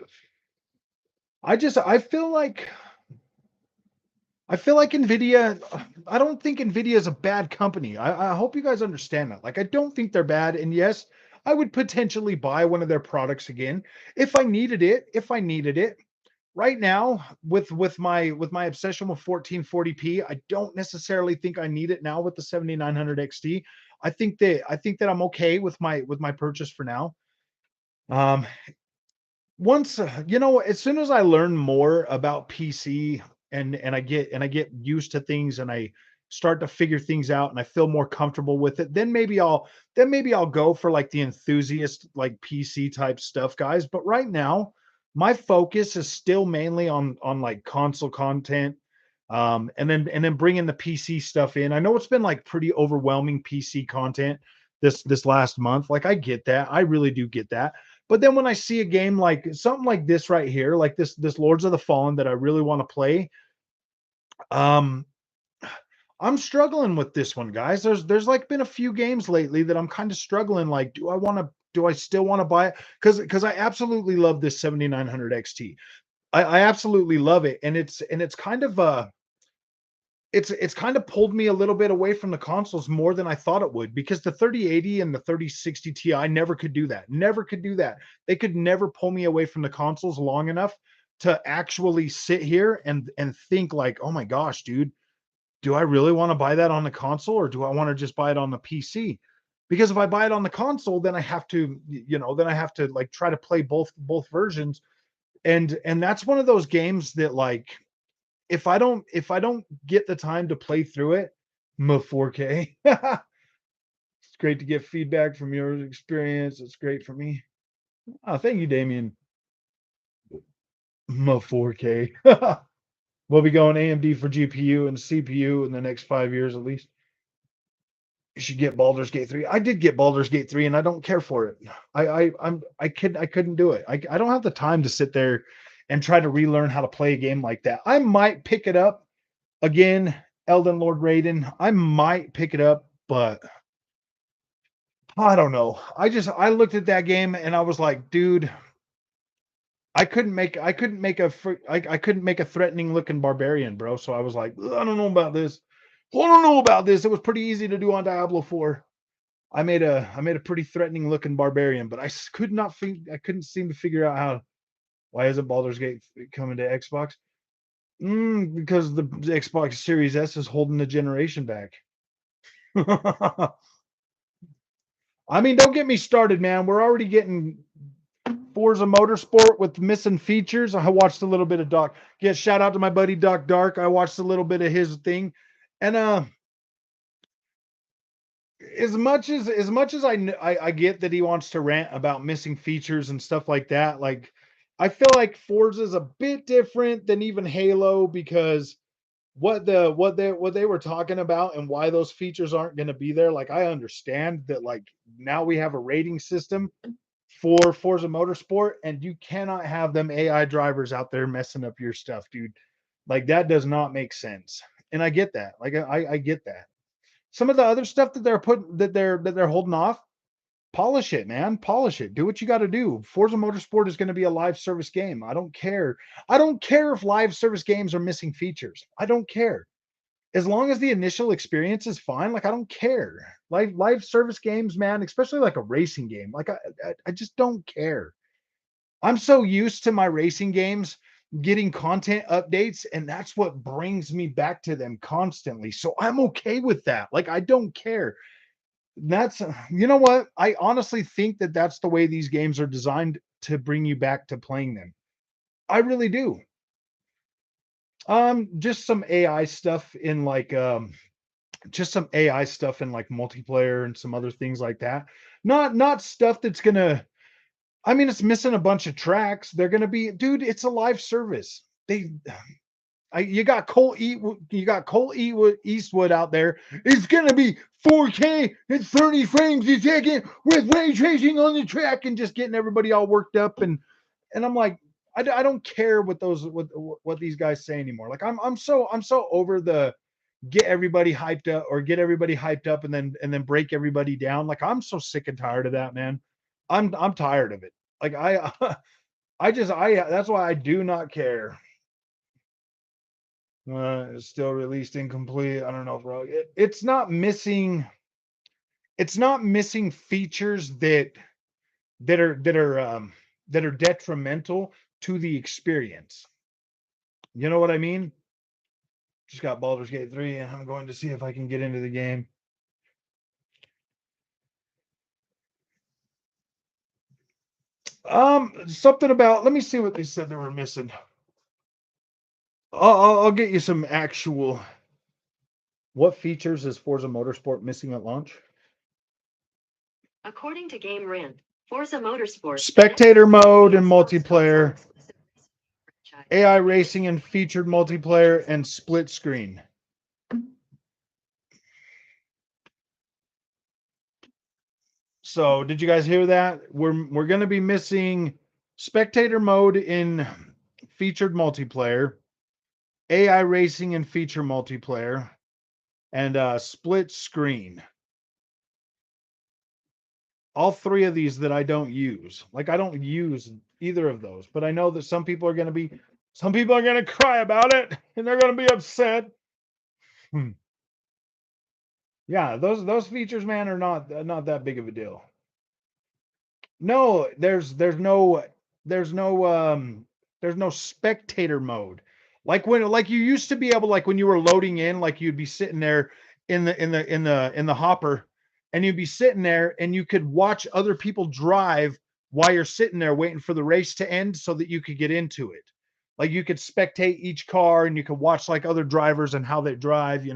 I feel like Nvidia. I don't think Nvidia is a bad company. I hope you guys understand that. Like, I don't think they're bad. And yes, I would potentially buy one of their products again if I needed it. If I needed it right now, with my obsession with 1440p, I don't necessarily think I need it now with the 7900 XT. I think that I'm okay with my purchase for now. Um, once as soon as I learn more about PC and I get used to things and I start to figure things out and I feel more comfortable with it, then maybe I'll go for like the enthusiast like PC type stuff, guys. But right now, my focus is still mainly on like console content, and then bringing the PC stuff in. I know it's been like pretty overwhelming PC content this last month. Like, I get that, I really do get that. But then when I see a game like something like this right here, like this Lords of the Fallen that I really want to play, um, I'm struggling with this one, guys. There's like been a few games lately that I'm kind of struggling. Like, do I still want to buy it? Because I absolutely love this 7900 XT. I absolutely love it, and it's it's kind of pulled me a little bit away from the consoles more than I thought it would, because the 3080 and the 3060 Ti never could do that. Never could do that. They could never pull me away from the consoles long enough to actually sit here and think like, "Oh my gosh, dude, do I really want to buy that on the console, or do I want to just buy it on the PC?" Because if I buy it on the console, then I have to like try to play both versions, and that's one of those games that, like, if I don't get the time to play through it, 4K. It's great to get feedback from your experience. It's great for me. Oh, thank you, Damien. 4K. We'll be going AMD for GPU and CPU in the next 5 years at least. You should get Baldur's Gate 3. I did get Baldur's Gate 3 and I don't care for it. I couldn't do it. I don't have the time to sit there and try to relearn how to play a game like that. I might pick it up again, Elden Lord Raiden. I might pick it up, but I don't know. I looked at that game and I was like, dude, I couldn't make a threatening looking barbarian, bro. So I was like, I don't know about this. I don't know about this. It was pretty easy to do on Diablo 4. I made a pretty threatening looking barbarian, but I couldn't seem to figure out how. Why isn't Baldur's Gate coming to Xbox? Because the Xbox Series S is holding the generation back. I mean, don't get me started, man. We're already getting Forza Motorsport with missing features. I watched a little bit of Doc. Yeah, shout out to my buddy Doc Dark. I watched a little bit of his thing, and as much as I get that he wants to rant about missing features and stuff like that, like, I feel like Forza is a bit different than even Halo, because what they were talking about and why those features aren't going to be there. Like, I understand that, like, now we have a rating system for Forza Motorsport, and you cannot have them AI drivers out there messing up your stuff, dude. Like, that does not make sense. And I get that. Like, I get that. Some of the other stuff that they're holding off, polish it, man. Polish it. Do what you got to do. Forza Motorsport is going to be a live service game. I don't care. I don't care if live service games are missing features. I don't care. As long as the initial experience is fine, like I don't care. Live service games, man, especially like a racing game. Like I just don't care. I'm so used to my racing games getting content updates, and that's what brings me back to them constantly. So I'm okay with that. Like I don't care. That's you know what? I honestly think that that's the way these games are designed to bring you back to playing them. I really do. Just some AI stuff in like just some AI stuff in like multiplayer and some other things like that. Not stuff that's gonna I mean, it's missing a bunch of tracks. They're gonna be, dude. It's a live service. You got Eastwood out there. It's gonna be 4K and 30 frames a second with ray tracing on the track and just getting everybody all worked up and I'm like, I don't care what these guys say anymore. Like I'm so over the get everybody hyped up or get everybody hyped up and then break everybody down. Like I'm so sick and tired of that, man. I'm tired of it. Like I that's why I do not care. It's still released incomplete. I don't know, bro. It's not missing. It's not missing features that are detrimental to the experience. You know what I mean? Just got Baldur's Gate 3, and I'm going to see if I can get into the game. Something about. Let me see what they said they were missing. I'll get you some actual. What features is Forza Motorsport missing at launch? According to Game Rant, Forza Motorsport Spectator mode and multiplayer, AI racing and featured multiplayer, and split screen. So, did you guys hear that? We're going to be missing spectator mode in featured multiplayer, AI racing and feature multiplayer, and split screen. All three of these that I don't use. Like I don't use either of those, but I know that some people are going to cry about it and they're going to be upset. Yeah, those features, man, are not that big of a deal. No, there's no spectator mode. Like you used to be able, like when you were loading in, like you'd be sitting there in the hopper and you'd be sitting there and you could watch other people drive while you're sitting there waiting for the race to end so that you could get into it. Like you could spectate each car and you could watch like other drivers and how they drive,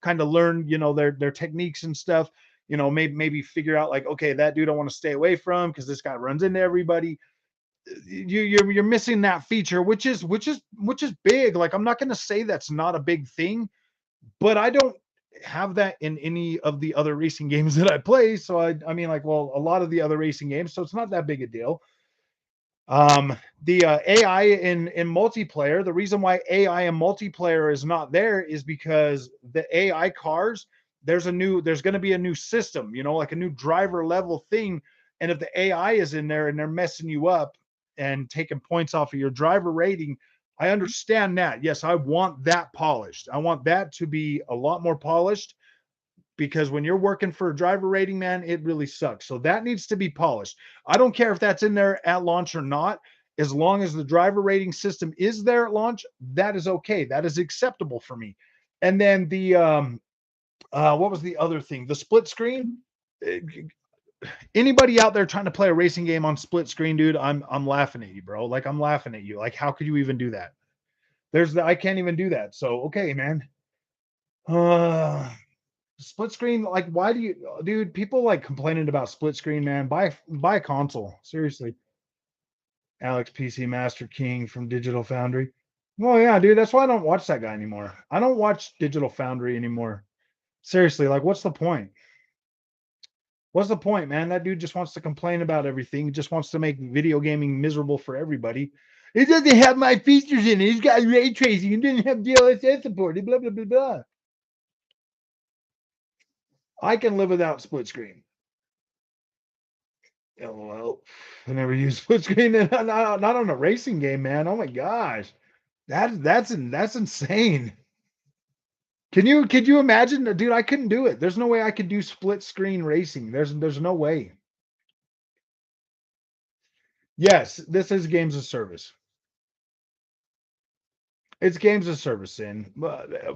kind of learn, their techniques and stuff. Maybe figure out like, okay, that dude I want to stay away from because this guy runs into everybody. You're missing that feature, which is big. Like I'm not going to say that's not a big thing, but I don't have that in any of the other racing games that I play. So I mean, like, well, a lot of the other racing games, so it's not that big a deal. The AI in multiplayer, the reason why AI in multiplayer is not there is because the AI cars, there's going to be a new system, like a new driver level thing. And if the AI is in there and they're messing you up and taking points off of your driver rating, I understand that. Yes, I want that polished. I want that to be a lot more polished because when you're working for a driver rating, man, it really sucks. So that needs to be polished. I don't care if that's in there at launch or not. As long as the driver rating system is there at launch, that is okay. That is acceptable for me. And then the what was the other thing? The split screen. Anybody out there trying to play a racing game on split screen, dude, I'm laughing at you, bro. Like I'm laughing at you. Like how could you even do that? I can't even do that. So okay, man. Split screen, like why do you, dude, people like complaining about split screen, man. Buy a console, seriously. Alex PC Master King from Digital Foundry. Well, yeah, dude, that's why I don't watch that guy anymore. I don't watch Digital Foundry anymore. Seriously, like what's the point? What's the point, man? That dude just wants to complain about everything. He just wants to make video gaming miserable for everybody. It doesn't have my features in it. It's got ray tracing. It didn't have DLSS support. Blah blah blah blah. I can live without split screen. LOL. I never used split screen, not on a racing game, man. Oh my gosh, that's insane. Could you imagine, dude? I couldn't do it. There's no way I could do split screen racing. There's no way. Yes, this is games of service. It's games of service, in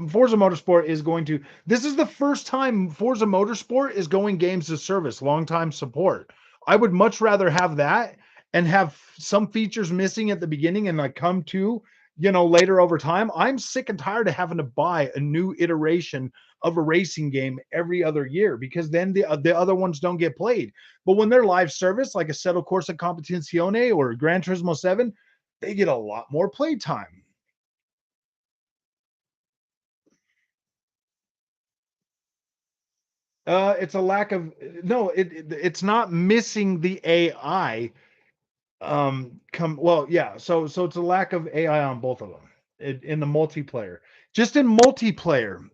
Forza Motorsport is going to. This is the first time Forza Motorsport is going games of service, long time support. I would much rather have that and have some features missing at the beginning and like come to, later over time. I'm sick and tired of having to buy a new iteration of a racing game every other year because then the other ones don't get played. But when they're live service, like a Assetto Corsa Competizione or Gran Turismo 7, they get a lot more play time. It's a lack of no. It's not missing the AI. Yeah. So it's a lack of AI on both of them in the multiplayer. Just in multiplayer,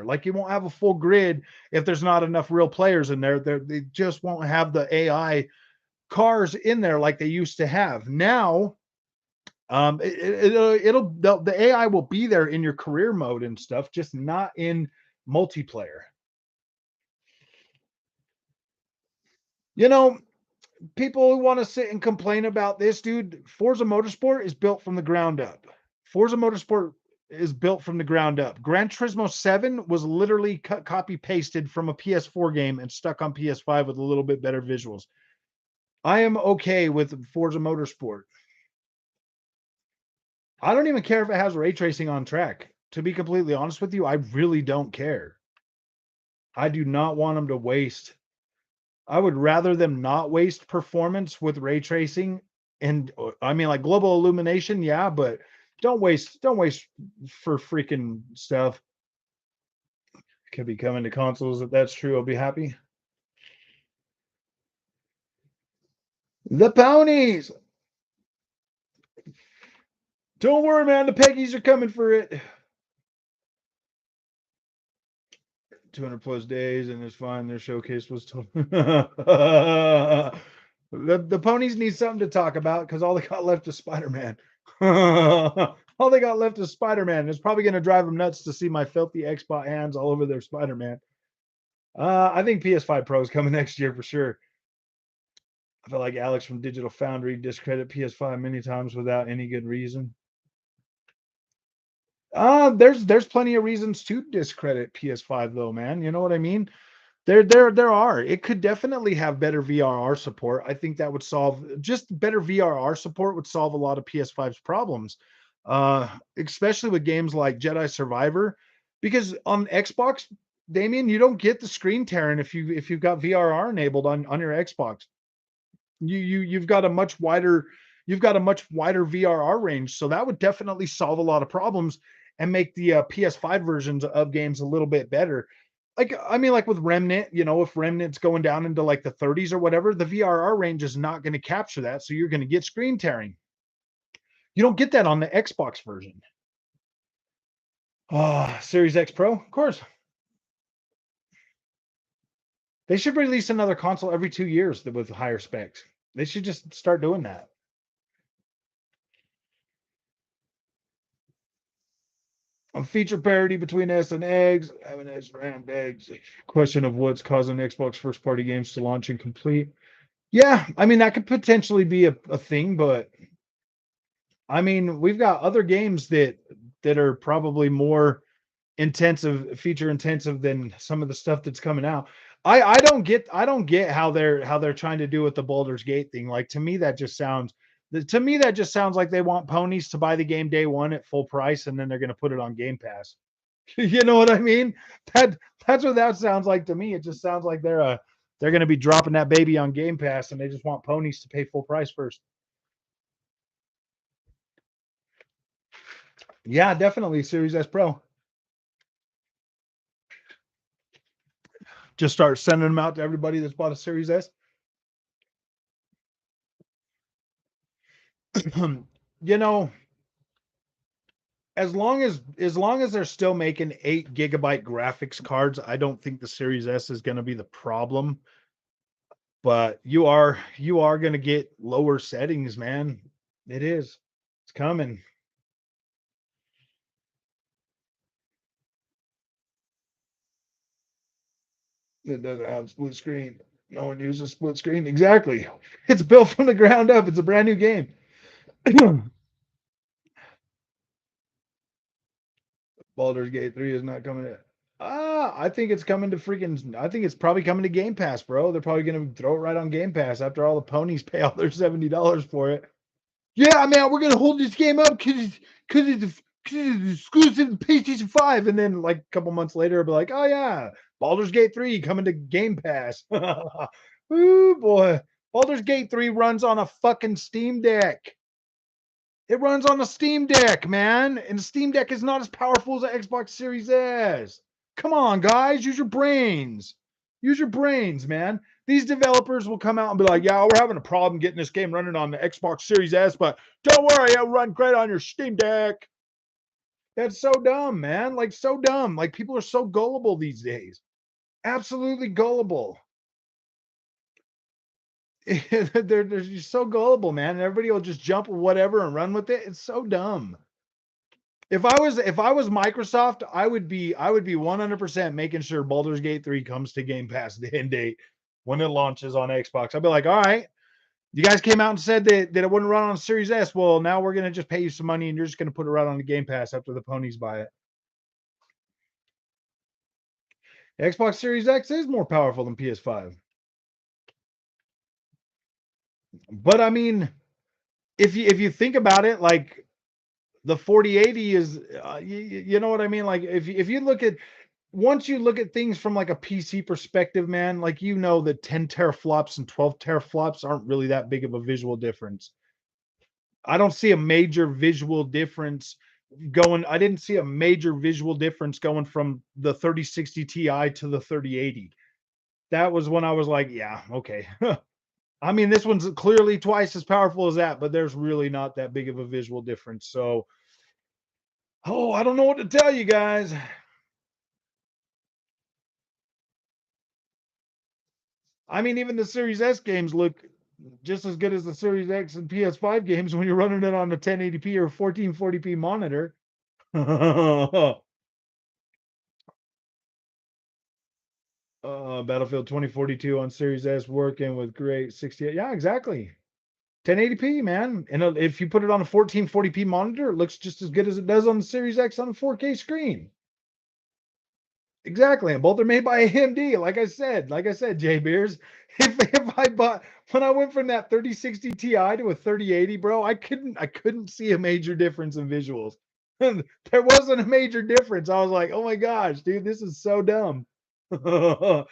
like you won't have a full grid if there's not enough real players in there. They just won't have the AI cars in there like they used to have. Now, the AI will be there in your career mode and stuff, just not in multiplayer. You know, people who want to sit and complain about this, dude, Forza Motorsport is built from the ground up. Forza Motorsport is built from the ground up. Gran Turismo 7 was literally copy pasted from a PS4 game and stuck on PS5 with a little bit better visuals. I am okay with Forza Motorsport. I don't even care if it has ray tracing on track. To be completely honest with you, I really don't care. I do not want them to waste. I would rather them not waste performance with ray tracing. And I mean, like global illumination, yeah, but don't waste for freaking stuff. Could be coming to consoles. If that's true, I'll be happy. The ponies. Don't worry, man. The Peggies are coming for it. 200 plus days, and it's fine. Their showcase was told. The ponies need something to talk about because all they got left is Spider Man. All they got left is Spider Man. It's probably going to drive them nuts to see my filthy Xbox hands all over their Spider Man. I think PS5 Pro is coming next year for sure. I feel like Alex from Digital Foundry discredit PS5 many times without any good reason. There's plenty of reasons to discredit PS5 though, man. You know what I mean? There are. It could definitely have better VRR support. I think that would solve just better VRR support would solve a lot of PS5's problems. Especially with games like Jedi Survivor, because on Xbox, Damien, you don't get the screen tearing if you've got VRR enabled on your Xbox. You've got a much wider VRR range, so that would definitely solve a lot of problems and make the PS5 versions of games a little bit better. Like I mean, like with Remnant, if Remnant's going down into like the 30s or whatever, the VRR range is not going to capture that, so you're going to get screen tearing. You don't get that on the Xbox version. Series X Pro, of course. They should release another console every 2 years with higher specs. They should just start doing that. A feature parity between S and eggs. Having S rammed eggs. Question of what's causing Xbox first party games to launch incomplete. Yeah, I mean that could potentially be a thing, but I mean we've got other games that are probably more feature intensive than some of the stuff that's coming out. I don't get how they're trying to do with the Baldur's Gate thing. Like to me that just sounds like they want ponies to buy the game day one at full price and then they're going to put it on Game Pass. You know what I mean? That's what that sounds like to me. It just sounds like they're going to be dropping that baby on Game Pass and they just want ponies to pay full price first. Yeah, definitely Series S Pro. Just start sending them out to everybody that's bought a Series S. you know, as long as they're still making 8 GB graphics cards, I don't think the Series S is going to be the problem. but you are going to get lower settings, man. It is. It's coming. It doesn't have split screen. No one uses split screen. Exactly. It's built from the ground up. It's a brand new game. Baldur's Gate 3 is not coming to. I think it's coming to freaking. I think it's probably coming to Game Pass, bro. They're probably going to throw it right on Game Pass after all the ponies pay all their $70 for it. Yeah, man, we're gonna hold this game up because it's exclusive to PlayStation 5, and then like a couple months later, it'll be like, oh yeah, Baldur's Gate 3 coming to Game Pass. Ooh boy, Baldur's Gate 3 runs on a fucking Steam Deck. It runs on a Steam Deck, man, and the Steam Deck is not as powerful as the Xbox Series S. Come on, guys, use your brains. Use your brains, man. These developers will come out and be like, yeah, we're having a problem getting this game running on the Xbox Series S, but don't worry, it'll run great on your Steam Deck. That's so dumb, man. Like, so dumb. Like, people are so gullible these days. Absolutely gullible. they're just so gullible, man. And everybody will just jump or whatever and run with it. It's so dumb. If I was Microsoft, I would be 100% making sure Baldur's Gate 3 comes to Game Pass day and date when it launches on Xbox. I'd be like, all right, you guys came out and said that it wouldn't run on Series S. Well, now we're gonna just pay you some money and you're just gonna put it right on the Game Pass after the ponies buy it. Xbox Series X is more powerful than PS5. But I mean, if you think about it, like the 4080 is, you know what I mean? Like if you look at once you look at things from like a PC perspective, man, like the 10 teraflops and 12 teraflops aren't really that big of a visual difference. I don't see a major visual difference going. I didn't see a major visual difference going from the 3060 Ti to the 3080. That was when I was like, yeah, okay. I mean, this one's clearly twice as powerful as that, but there's really not that big of a visual difference. So, oh, I don't know what to tell you guys. I mean, even the Series S games look just as good as the Series X and PS5 games when you're running it on a 1080p or 1440p monitor. Battlefield 2042 on Series S working with great 68. Yeah, exactly. 1080p, man. And if you put it on a 1440p monitor, it looks just as good as it does on the Series X on a 4K screen. Exactly. And both are made by AMD. Like I said, Jay Beers. If I bought when I went from that 3060 Ti to a 3080, bro, I couldn't see a major difference in visuals. There wasn't a major difference. I was like, oh my gosh, dude, this is so dumb. No,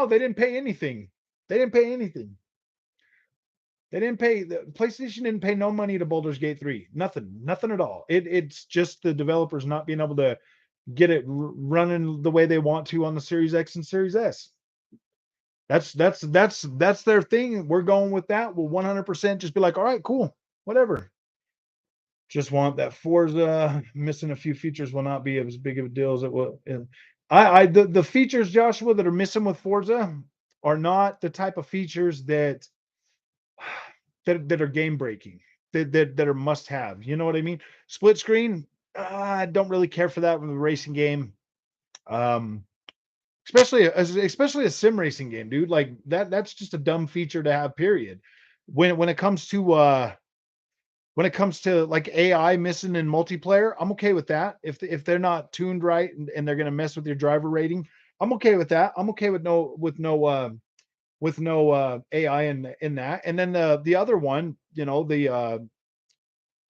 they didn't pay anything. They didn't pay anything. They didn't pay the PlayStation didn't pay no money to Baldur's Gate 3. Nothing at all. It's just the developers not being able to get it running the way they want to on the Series X and Series S. That's their thing. We're going with that. We'll 100% just be like, all right, cool, whatever. Just want that Forza. Missing a few features will not be as big of a deal as it will. The features, Joshua, that are missing with Forza are not the type of features that are game breaking, that are must have. You know what I mean? Split screen. I don't really care for that with a racing game. Um, especially a sim racing game, dude. Like that's just a dumb feature to have. Period. When it comes to like AI missing in multiplayer, I'm okay with that. If they're not tuned right and they're gonna mess with your driver rating, I'm okay with that. I'm okay with no AI in that. And then the other one,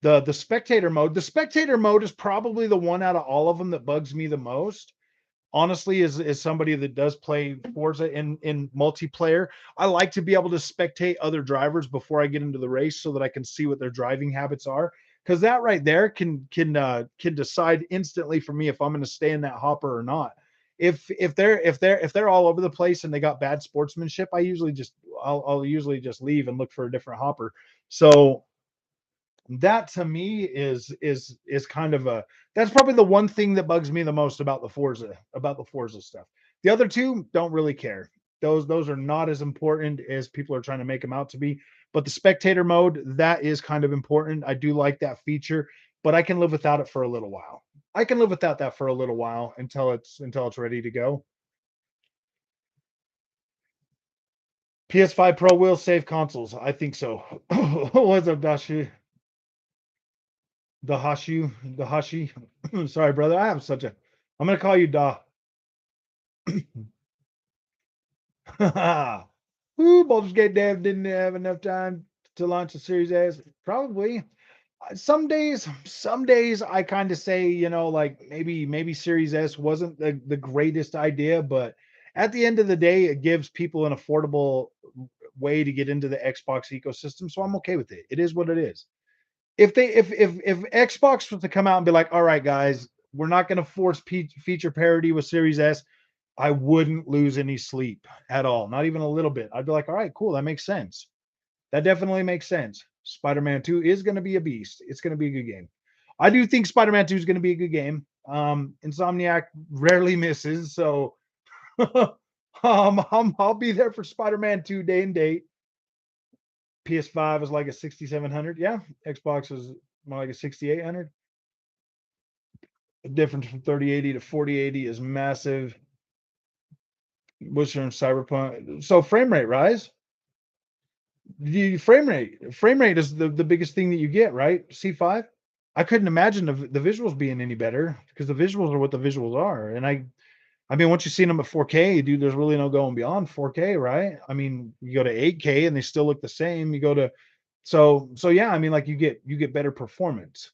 the spectator mode. The spectator mode is probably the one out of all of them that bugs me the most. Honestly, is somebody that does play Forza in multiplayer. I like to be able to spectate other drivers before I get into the race so that I can see what their driving habits are. Because that right there can decide instantly for me if I'm going to stay in that hopper or not. If they're all over the place and they got bad sportsmanship, I'll usually just leave and look for a different hopper. So that to me is kind of that's probably the one thing that bugs me the most about the Forza stuff. The other two don't really care. those are not as important as people are trying to make them out to be. But the spectator mode, that is kind of important. I do like that feature, but I can live without it for a little while. I can live without that for a little while until it's ready to go. PS5 Pro will save consoles. I think so. What's up, Dashi? Dahashi. Sorry, brother. I have such a. I'm gonna call you Da. Ooh, Baldur's Gate Dev didn't have enough time to launch the Series S. Probably. Some days I kind of say, like maybe Series S wasn't the greatest idea, but at the end of the day, it gives people an affordable way to get into the Xbox ecosystem. So I'm okay with it. It is what it is. If Xbox was to come out and be like, all right, guys, we're not going to force feature parity with Series S, I wouldn't lose any sleep at all, not even a little bit. I'd be like, all right, cool, that makes sense. That definitely makes sense. Spider-Man 2 is going to be a beast. It's going to be a good game. I do think Spider-Man 2 is going to be a good game. Insomniac rarely misses, so I'll be there for Spider-Man 2 day and date. PS5 is like a 6700. Yeah, Xbox is more like a 6800. The difference from 3080 to 4080 is massive. What's your Cyberpunk? So frame rate rise. The frame rate is the biggest thing that you get, right? C5. I couldn't imagine the visuals being any better because the visuals are what the visuals are. And I mean, once you've seen them at 4K, dude, there's really no going beyond 4K, right? I mean, you go to 8K and they still look the same. You go to so yeah, I mean, like you get better performance.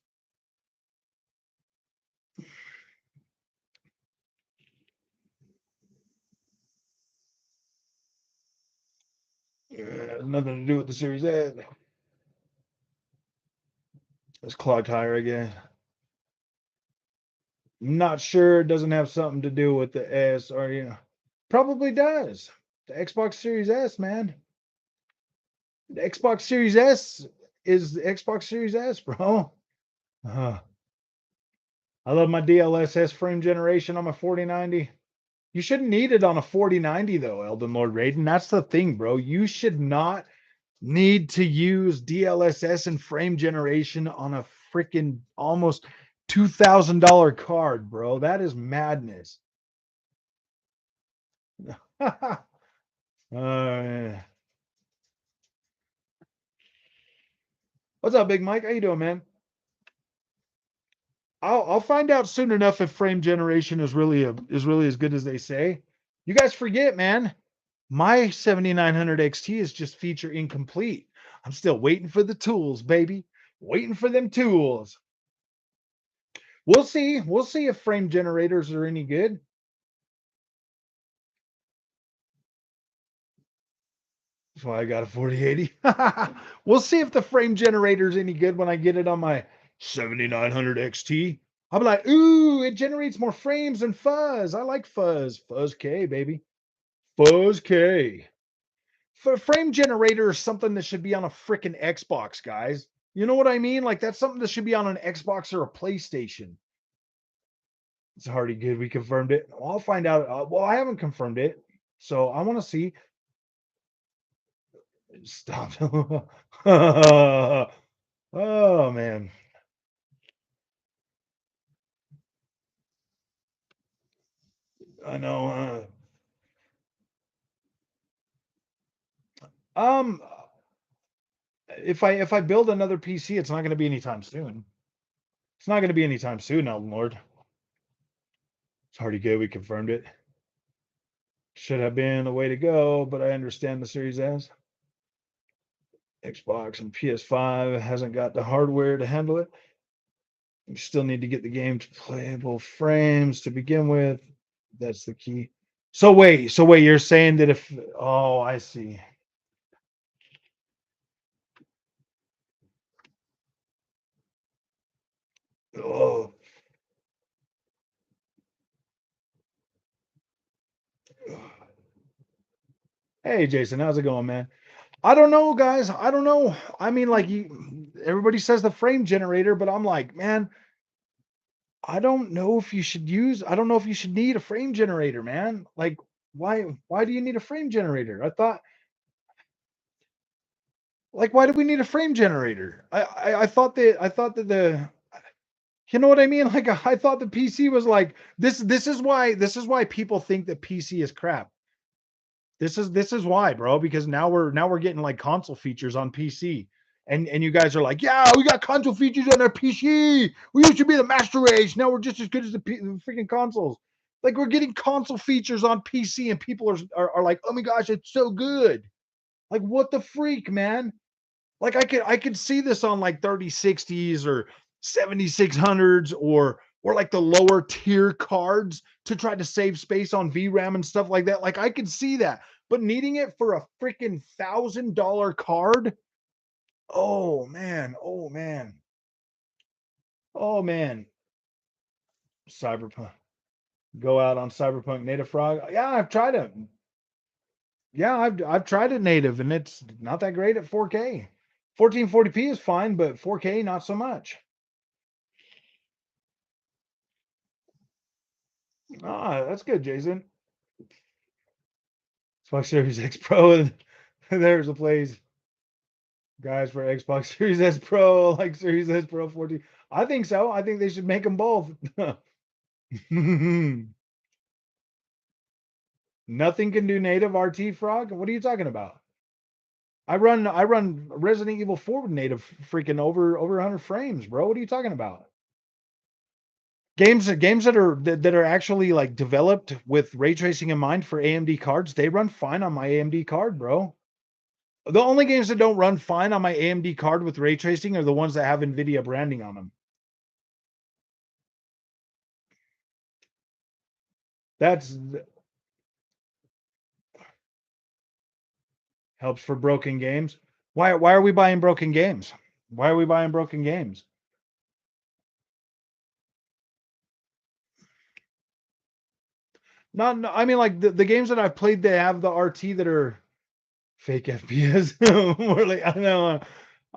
Nothing to do with the Series S. It's clogged tire again. Not sure. It doesn't have something to do with the S or probably does. The Xbox Series S, man. The Xbox Series S is the Xbox Series S, bro. Uh, I love my DLSS frame generation on my 4090. You shouldn't need it on a 4090 though, Elden Lord Raiden. That's the thing, bro. You should not need to use DLSS and frame generation on a freaking almost $2,000 card, bro. That is madness. uh, what's up, Big Mike? How you doing, man? I'll find out soon enough if frame generation is really as good as they say. You guys forget, man. My 7900 XT is just feature incomplete. I'm still waiting for the tools, baby. Waiting for them tools. We'll see. We'll see if frame generators are any good. That's why I got a 4080. We'll see if the frame generator is any good when I get it on my 7900 XT. I'll be like, ooh, it generates more frames than fuzz. I like fuzz. Fuzz K, baby. Fuzz K. For frame generator is something that should be on a freaking Xbox, guys. You know what I mean? Like that's something that should be on an Xbox or a PlayStation. It's already good. We confirmed it. Well, I'll find out. Well, I haven't confirmed it, so I want to see. Stop. Oh man. I know. Um, if I build another PC, it's not going to be anytime soon. It's not going to be anytime soon, Elden Lord. It's already good. We confirmed it. Should have been the way to go, but I understand the Series S. Xbox and PS5 hasn't got the hardware to handle it. You still need to get the game to playable frames to begin with. That's the key. So wait, you're saying that if oh, I see. Oh, hey Jason, how's it going, man? I don't know, guys. I don't know. I mean, like everybody says the frame generator, but I'm like, man, I don't know if you should need a frame generator, man. Like, Why do you need a frame generator? I thought, like, why do we need a frame generator? I thought that the you know what I mean? Like, I thought the PC was like this. This is why people think that PC is crap. This is why, bro. Because now we're getting like console features on PC, and you guys are like, yeah, we got console features on our PC. We used to be the master race. Now we're just as good as the freaking consoles. Like, we're getting console features on PC, and people are like, oh my gosh, it's so good. Like, what the freak, man? Like, I could see this on like 3060s or 7600s or like the lower tier cards to try to save space on VRAM and stuff like that. Like, I could see that. But needing it for a freaking $1,000 card, oh man, oh man, oh man. Cyberpunk. Go out on Cyberpunk Native Frog. Yeah, I've tried it. Yeah, I've tried it native, and it's not that great at 4K. 1440p is fine, but 4K not so much. Ah, that's good, Jason. Xbox Series X Pro, and there's a place, guys, for Xbox Series S Pro, like Series S Pro 14. I think so. I think they should make them both. Nothing can do native RT Frog. What are you talking about? I run Resident Evil 4 with native freaking over 100 frames, bro. What are you talking about? Games that are actually like developed with ray tracing in mind for AMD cards, they run fine on my AMD card, bro. The only games that don't run fine on my AMD card with ray tracing are the ones that have NVIDIA branding on them. That's helps for broken games. Why are we buying broken games? Why are we buying broken games? Not no, I mean, like, the games that I've played, they have the RT that are fake FPS. More like, I don't know.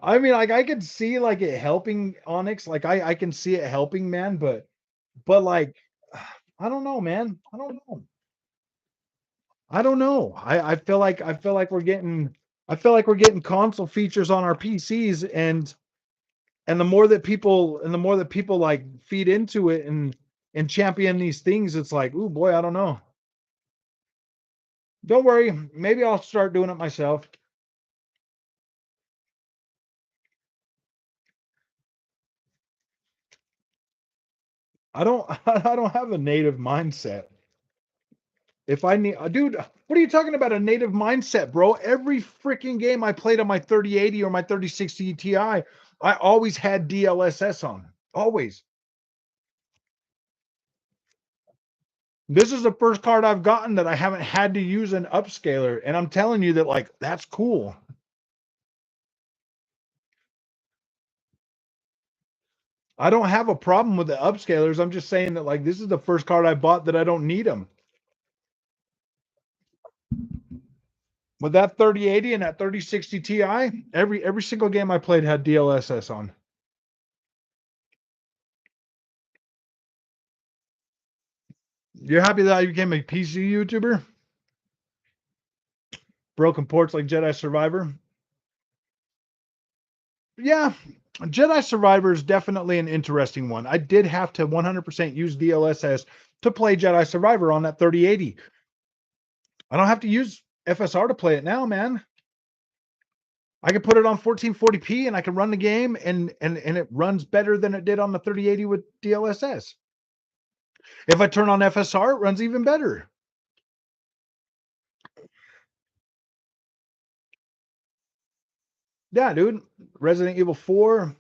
I mean, like, I could see like it helping Onyx. Like, I can see it helping, man, but like, I don't know, man. I don't know. I don't know. I feel like we're getting console features on our PCs, and the more that people like feed into it and champion these things, it's like, oh boy, I don't know. Don't worry, maybe I'll start doing it myself. I don't I don't have a native mindset. If I need, dude, what are you talking about? A native mindset, bro? Every freaking game I played on my 3080 or my 3060 Ti, I always had DLSS on. Always. This is the first card I've gotten that I haven't had to use an upscaler, and I'm telling you that, like, that's cool. I don't have a problem with the upscalers. I'm just saying that, like, this is the first card I bought that I don't need them. With that 3080 and that 3060 Ti, every single game I played had DLSS on. You're happy that I became a PC YouTuber? Broken ports like Jedi Survivor. Yeah, Jedi Survivor is definitely an interesting one. I did have to 100% use DLSS to play Jedi Survivor on that 3080. I don't have to use FSR to play it now, man. I can put it on 1440p and I can run the game, and it runs better than it did on the 3080 with DLSS. If I turn on FSR, it runs even better. Yeah, dude. Resident Evil 4.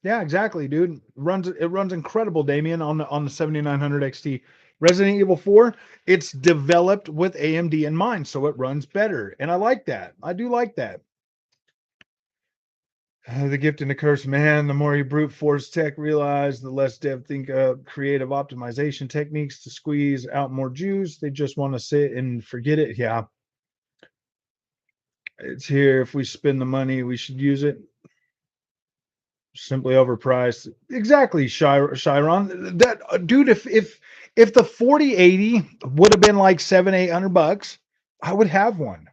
Yeah, exactly, dude. It runs incredible, Damien, on the 7900 XT. Resident Evil 4, it's developed with AMD in mind, so it runs better. And I like that. I do like that. The gift and the curse, man. The more you brute force tech realize, the less dev think of creative optimization techniques to squeeze out more juice. They just want to sit and forget it. Yeah, it's here. If we spend the money, we should use it. Simply overpriced. Exactly, Chiron. That dude, if the 4080 would have been like 700-800 bucks, I would have one.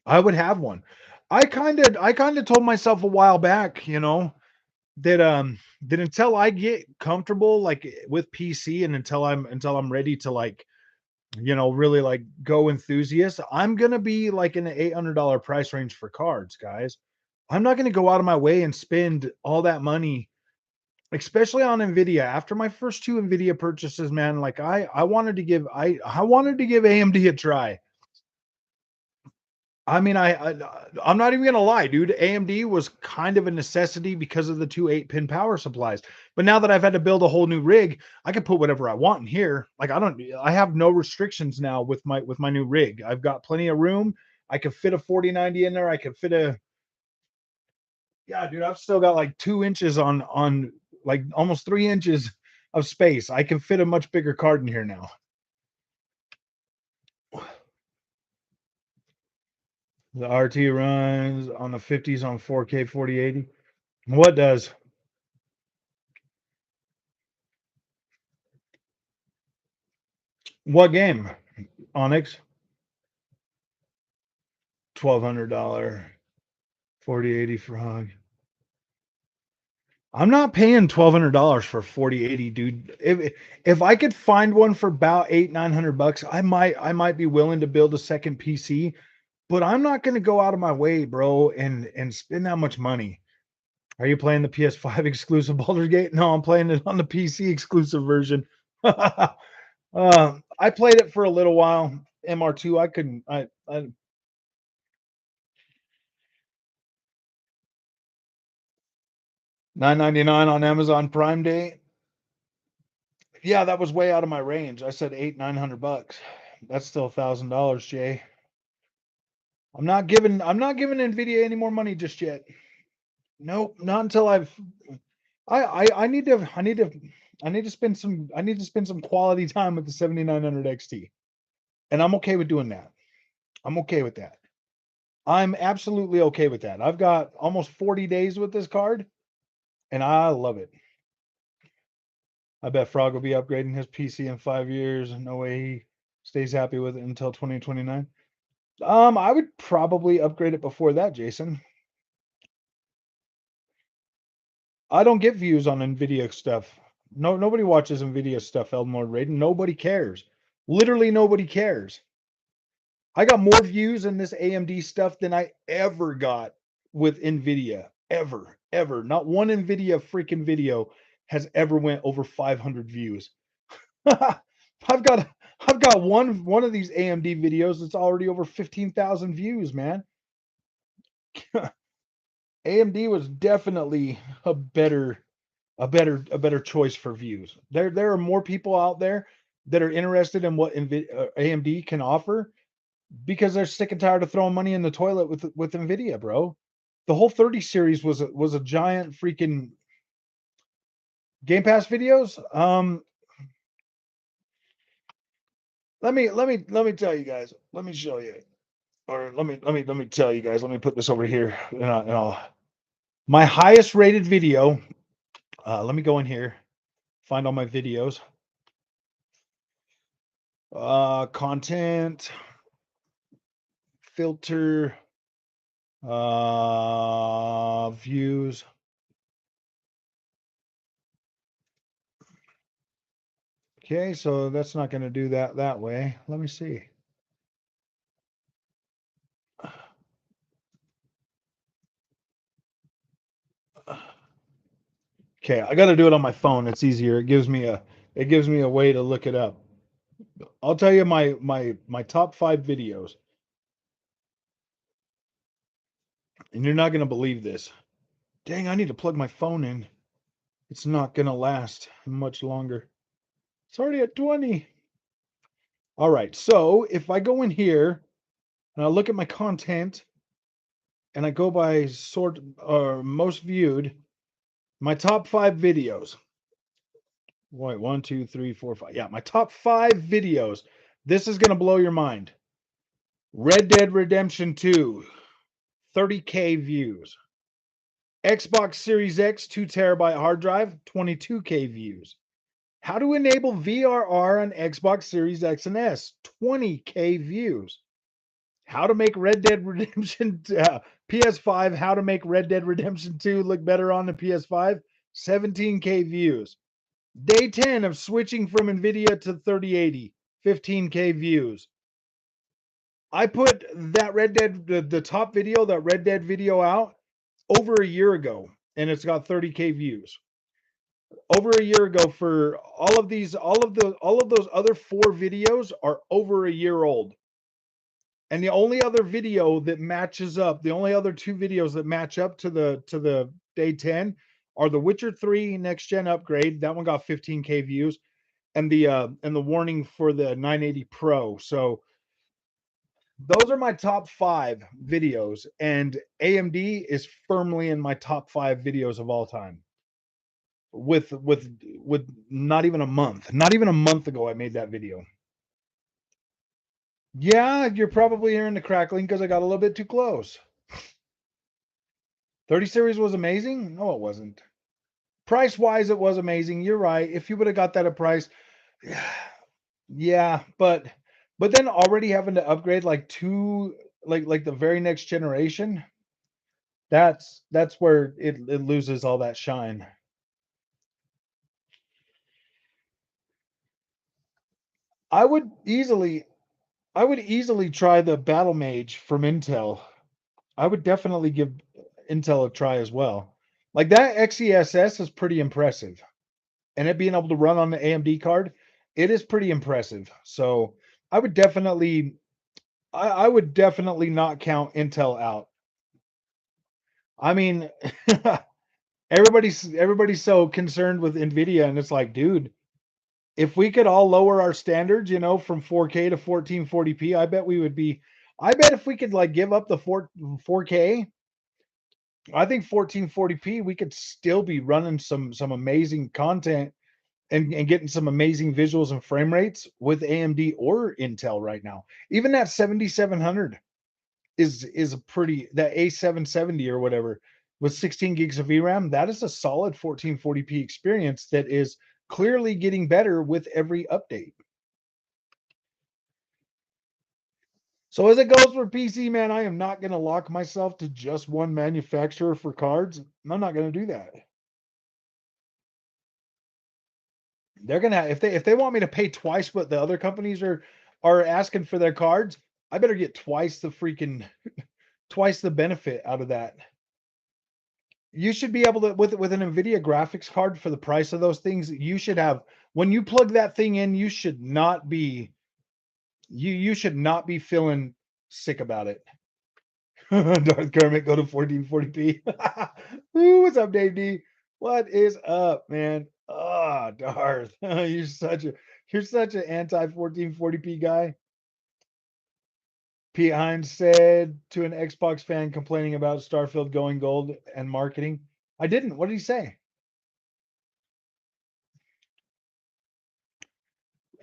I would have one. I kind of told myself a while back, that until I get comfortable like with PC and until I'm ready to like, really like go enthusiast, I'm gonna be like in the $800 price range for cards, guys. I'm not gonna go out of my way and spend all that money, especially on Nvidia. After my first two Nvidia purchases, man, like I wanted to give AMD a try. I mean, I'm not even gonna lie, dude. AMD was kind of a necessity because of the two 8-pin power supplies. But now that I've had to build a whole new rig, I can put whatever I want in here. Like I have no restrictions now with my new rig. I've got plenty of room. I can fit a 4090 in there. I can fit a Yeah, dude. I've still got like 2 inches on like almost 3 inches of space. I can fit a much bigger card in here now. The RT runs on the 50s on 4K 4080. What does? What game? Onyx, $1,200 4080 frog. I'm not paying $1,200 for 4080, dude. If I could find one for about 800-900 bucks, I might be willing to build a second PC, but I'm not gonna go out of my way, bro, and spend that much money. Are you playing the PS5 exclusive Baldur's Gate? No, I'm playing it on the PC exclusive version. I played it for a little while. MR2, I couldn't. I 9.99 on Amazon Prime Day. Yeah, that was way out of my range. I said 800-900 bucks. That's still $1,000, Jay. I'm not giving Nvidia any more money just yet. Nope, not until I need to spend some quality time with the 7900 XT. And I'm okay with doing that. I'm okay with that. I'm absolutely okay with that. I've got almost 40 days with this card and I love it. I bet Frog will be upgrading his PC in 5 years. No way he stays happy with it until 2029. I would probably upgrade it before that, Jason. I don't get views on Nvidia stuff. No, nobody watches Nvidia stuff, Elmore Raiden. Nobody cares. Literally nobody cares. I got more views in this AMD stuff than I ever got with Nvidia. Ever. Not one Nvidia freaking video has ever went over 500 views. I've got I've got one of these AMD videos that's already over 15,000 views, man. AMD was definitely a better choice for views. There are more people out there that are interested in what AMD can offer because they're sick and tired of throwing money in the toilet with Nvidia, bro. The whole 30 series was a giant freaking Game Pass videos. Let me tell you guys. Let me show you, or let me tell you guys. Let me put this over here, my highest rated video. Let me go in here, find all my videos. Content filter, views. Okay, so that's not going to do that way. Let me see. Okay, I got to do it on my phone. It's easier. It gives me a way to look it up. I'll tell you my top 5 videos, and you're not going to believe this. Dang, I need to plug my phone in. It's not going to last much longer. It's already at 20. All right. So, if I go in here and I look at my content and I go by sort or most viewed, my top 5 videos. Wait, 1, 2, 3, 4, 5. Yeah, my top 5 videos. This is gonna blow your mind. Red Dead Redemption 2, 30K views. Xbox Series X 2 terabyte hard drive, 22K views. How to enable VRR on Xbox Series X and S, 20K views. How to make Red Dead Redemption PS5, how to make Red Dead Redemption 2 look better on the PS5, 17K views. Day 10 of switching from Nvidia to 3080, 15K views. I put that Red Dead, the top video, that Red Dead video out over a year ago, and it's got 30K views. Over a year ago for all of these, all of those other four videos are over a year old. And the only other video that matches up, the only other two videos that match up to the day 10 are the Witcher 3 next gen upgrade. That one got 15K views, and the warning for the 980 Pro. So those are my top 5 videos, and AMD is firmly in my top 5 videos of all time. With not even a month. Not even a month ago I made that video. Yeah, you're probably hearing the crackling because I got a little bit too close. 30 series was amazing? No, it wasn't. Price wise, it was amazing. You're right. If you would have got that at price, yeah, but then already having to upgrade like two like the very next generation, that's where it loses all that shine. I would easily I would easily try the Battle Mage from Intel. I would definitely give Intel a try as well. Like that XESS is pretty impressive. And it being able to run on the AMD card, it is pretty impressive. So I would definitely I would definitely not count Intel out. I mean, everybody's so concerned with Nvidia, and it's like, dude, if we could all lower our standards, from 4K to 1440p, I bet we would be. I bet if we could like give up the 4K, I think 1440p, we could still be running some amazing content and getting some amazing visuals and frame rates with AMD or Intel right now. Even that 7700 is a pretty, that A770 or whatever with 16 gigs of VRAM. That is a solid 1440p experience that is clearly getting better with every update. So as it goes for PC, man, I am not going to lock myself to just one manufacturer for cards. I'm not going to do that. They're gonna, if they want me to pay twice what the other companies are asking for their cards, I better get twice the freaking twice the benefit out of that. You should be able to, with an Nvidia graphics card for the price of those things, you should have, when you plug that thing in, you should not be feeling sick about it. Darth Kermit, go to 1440p. Ooh, what's up, Dave D? What is up, man? Oh, Darth, you're such an anti 1440p guy. Pete Hines said to an Xbox fan complaining about Starfield going gold and marketing. I didn't. What did he say?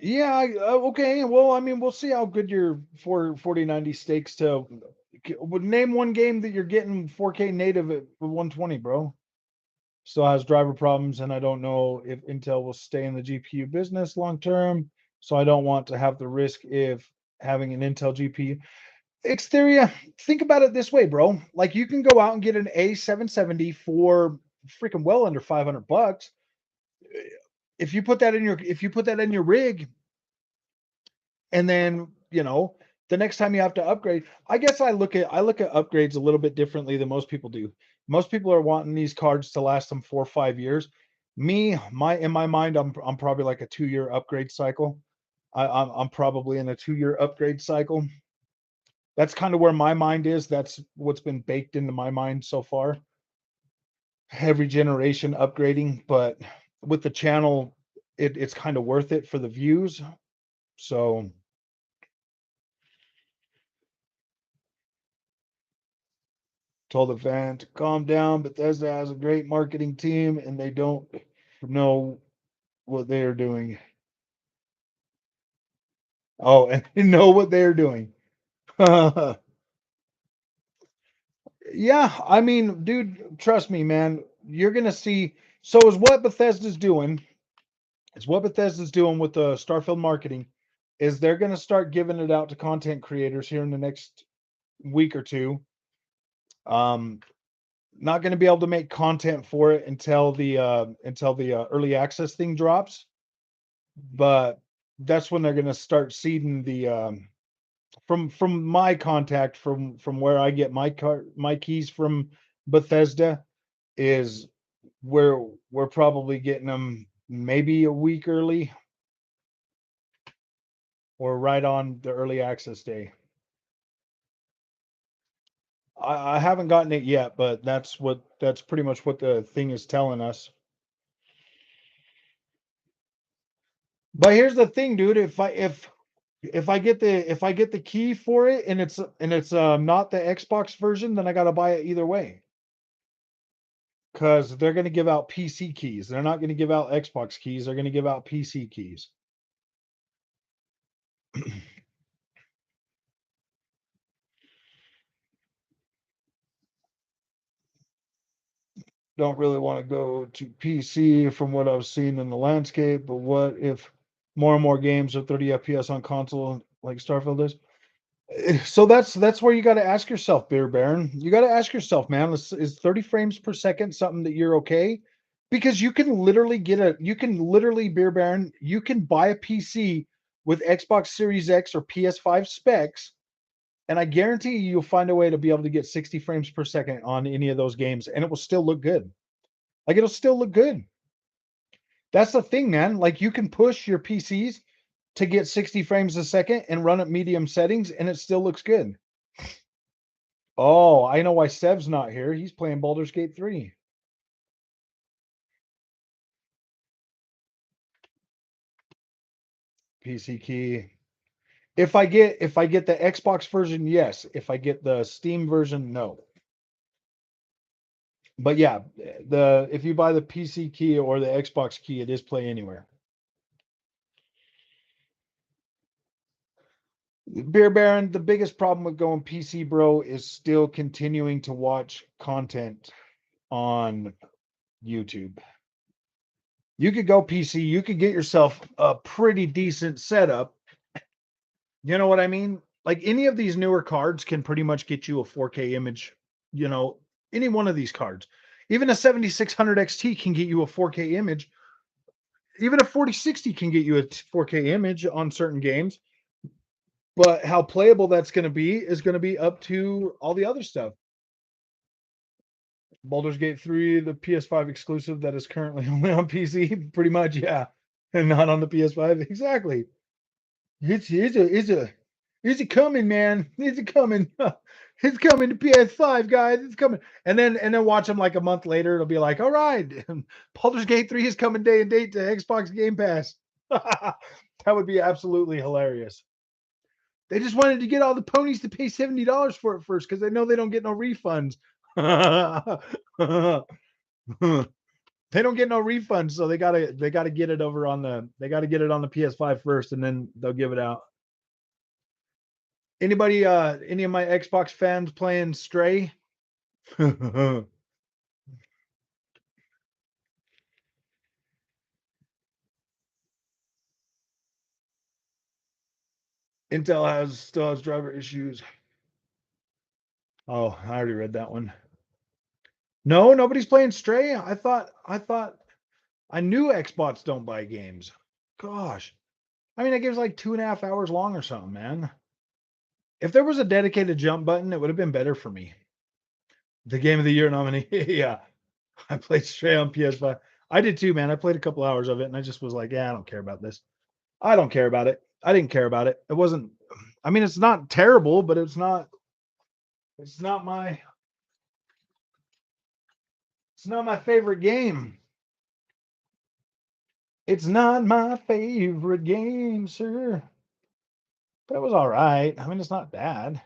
Yeah, okay. Well, I mean, we'll see how good your 4090 stakes to. Would name one game that you're getting 4K native at 120, bro. Still has driver problems, and I don't know if Intel will stay in the GPU business long term. So I don't want to have the risk if having an Intel GPU. Xteria, think about it this way, bro. Like you can go out and get an A770 for freaking well under $500. If you put that in your rig, and then the next time you have to upgrade, I guess I look at upgrades a little bit differently than most people do. Most people are wanting these cards to last them 4 or 5 years. In my mind, I'm probably like a 2 year upgrade cycle. I'm probably in a 2 year upgrade cycle. That's kind of where my mind is. That's what's been baked into my mind so far. Every generation upgrading, but with the channel, it's kind of worth it for the views. So told the fan to calm down. Bethesda has a great marketing team and they don't know what they are doing. Oh, and they know what they're doing. Yeah, I mean, dude, trust me, man. You're gonna see. So is what Bethesda's doing. It's what Bethesda's doing with the Starfield marketing. Is they're gonna start giving it out to content creators here in the next week or two. Um, not gonna be able to make content for it until the early access thing drops, but that's when they're gonna start seeding the from my contact from where I get my keys from Bethesda is we're probably getting them maybe a week early or right on the early access day. I haven't gotten it yet, but that's pretty much what the thing is telling us. But here's the thing, dude. If I get the key for it and it's not the Xbox version, then I gotta buy it either way. Because they're gonna give out PC keys. They're not gonna give out Xbox keys, they're gonna give out PC keys. Don't really want to go to PC from what I've seen in the landscape, but what if more and more games are 30 FPS on console like Starfield is? So that's where you got to ask yourself, Beer Baron. You got to ask yourself, man, is 30 frames per second something that you're okay? Because you can literally, Beer Baron, you can buy a PC with Xbox Series X or PS5 specs, and I guarantee you'll find a way to be able to get 60 frames per second on any of those games, and it will still look good. Like it'll still look good. That's the thing, man. Like you can push your PCs to get 60 frames a second and run at medium settings, and it still looks good. Oh, I know why Sev's not here. He's playing Baldur's Gate 3. PC key. If I get the Xbox version, yes. If I get the Steam version, no. But yeah, the if you buy the PC key or the Xbox key, it is play anywhere. Beer Baron, the biggest problem with going PC, bro, is still continuing to watch content on YouTube. You could go PC, you could get yourself a pretty decent setup. You know what I mean? Like any of these newer cards can pretty much get you a 4K image, you know, any one of these cards. Even a 7600 XT can get you a 4K image. Even a 4060 can get you a 4K image on certain games. But how playable that's going to be is going to be up to all the other stuff. Baldur's Gate 3, the PS5 exclusive that is currently only on PC, pretty much, yeah. And not on the PS5. Exactly. It's a coming, man. It's a coming. It's coming to PS5, guys. It's coming. And then watch them like a month later. It'll be like, all right, Baldur's Gate 3 is coming day and date to Xbox Game Pass. That would be absolutely hilarious. They just wanted to get all the ponies to pay $70 for it first because they know they don't get no refunds. They don't get no refunds, so they gotta get it over on the they gotta get it on the PS5 first, and then they'll give it out. Anybody any of my Xbox fans playing Stray? Intel has still has driver issues. Oh, I already read that one. No, nobody's playing Stray. I thought I knew Xbox don't buy games. Gosh. I mean, that game's like 2.5 hours long or something, man. If there was a dedicated jump button, it would have been better for me. The game of the year nominee. Yeah. I played Stray on PS5. I did too, man. I played a couple hours of it and I just was like, yeah, I don't care about this. I don't care about it. I didn't care about it. It wasn't, I mean, it's not terrible, but it's not it's not my favorite game. It's not my favorite game, sir. But it was all right. I mean, it's not bad.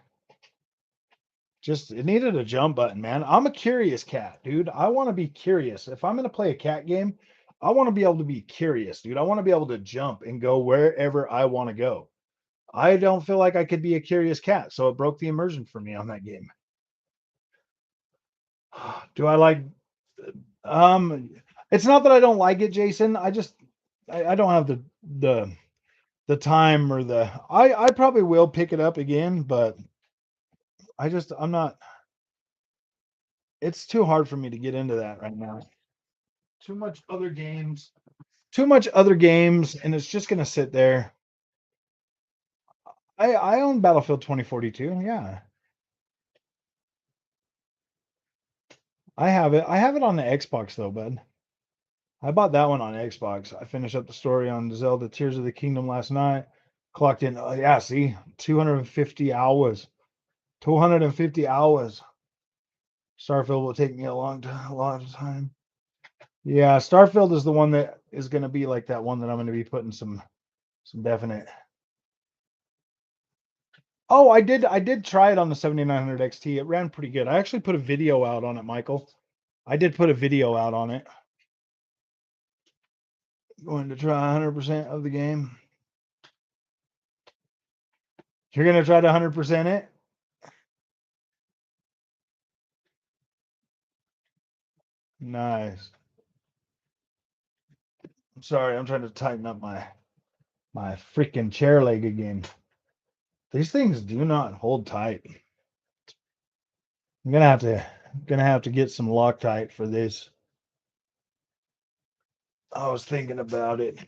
Just it needed a jump button, man. I'm a curious cat, dude. I want to be curious. If I'm going to play a cat game, I want to be able to be curious, dude. I want to be able to jump and go wherever I want to go. I don't feel like I could be a curious cat, so it broke the immersion for me on that game. Do I like? It's not that I don't like it, Jason. I don't have the time or the. I probably will pick it up again, but I'm not. It's too hard for me to get into that right now. Too much other games. Too much other games, and it's just gonna sit there. I own Battlefield 2042. Yeah, I have it. I have it on the Xbox though, bud. I bought that one on Xbox. I finished up the story on Zelda Tears of the Kingdom last night. Clocked in. Yeah, see, 250 hours. 250 hours. Starfield will take me a lot of time. Yeah, Starfield is the one that is going to be like that one that I'm going to be putting some definite. Oh, I did try it on the 7900 XT. It ran pretty good. I actually put a video out on it, Michael. I did put a video out on it. Going to try 100% of the game. You're going to try to 100% it? Nice. I'm sorry, I'm trying to tighten up my freaking chair leg again. These things do not hold tight. I'm gonna have to get some Loctite for this. I was thinking about it.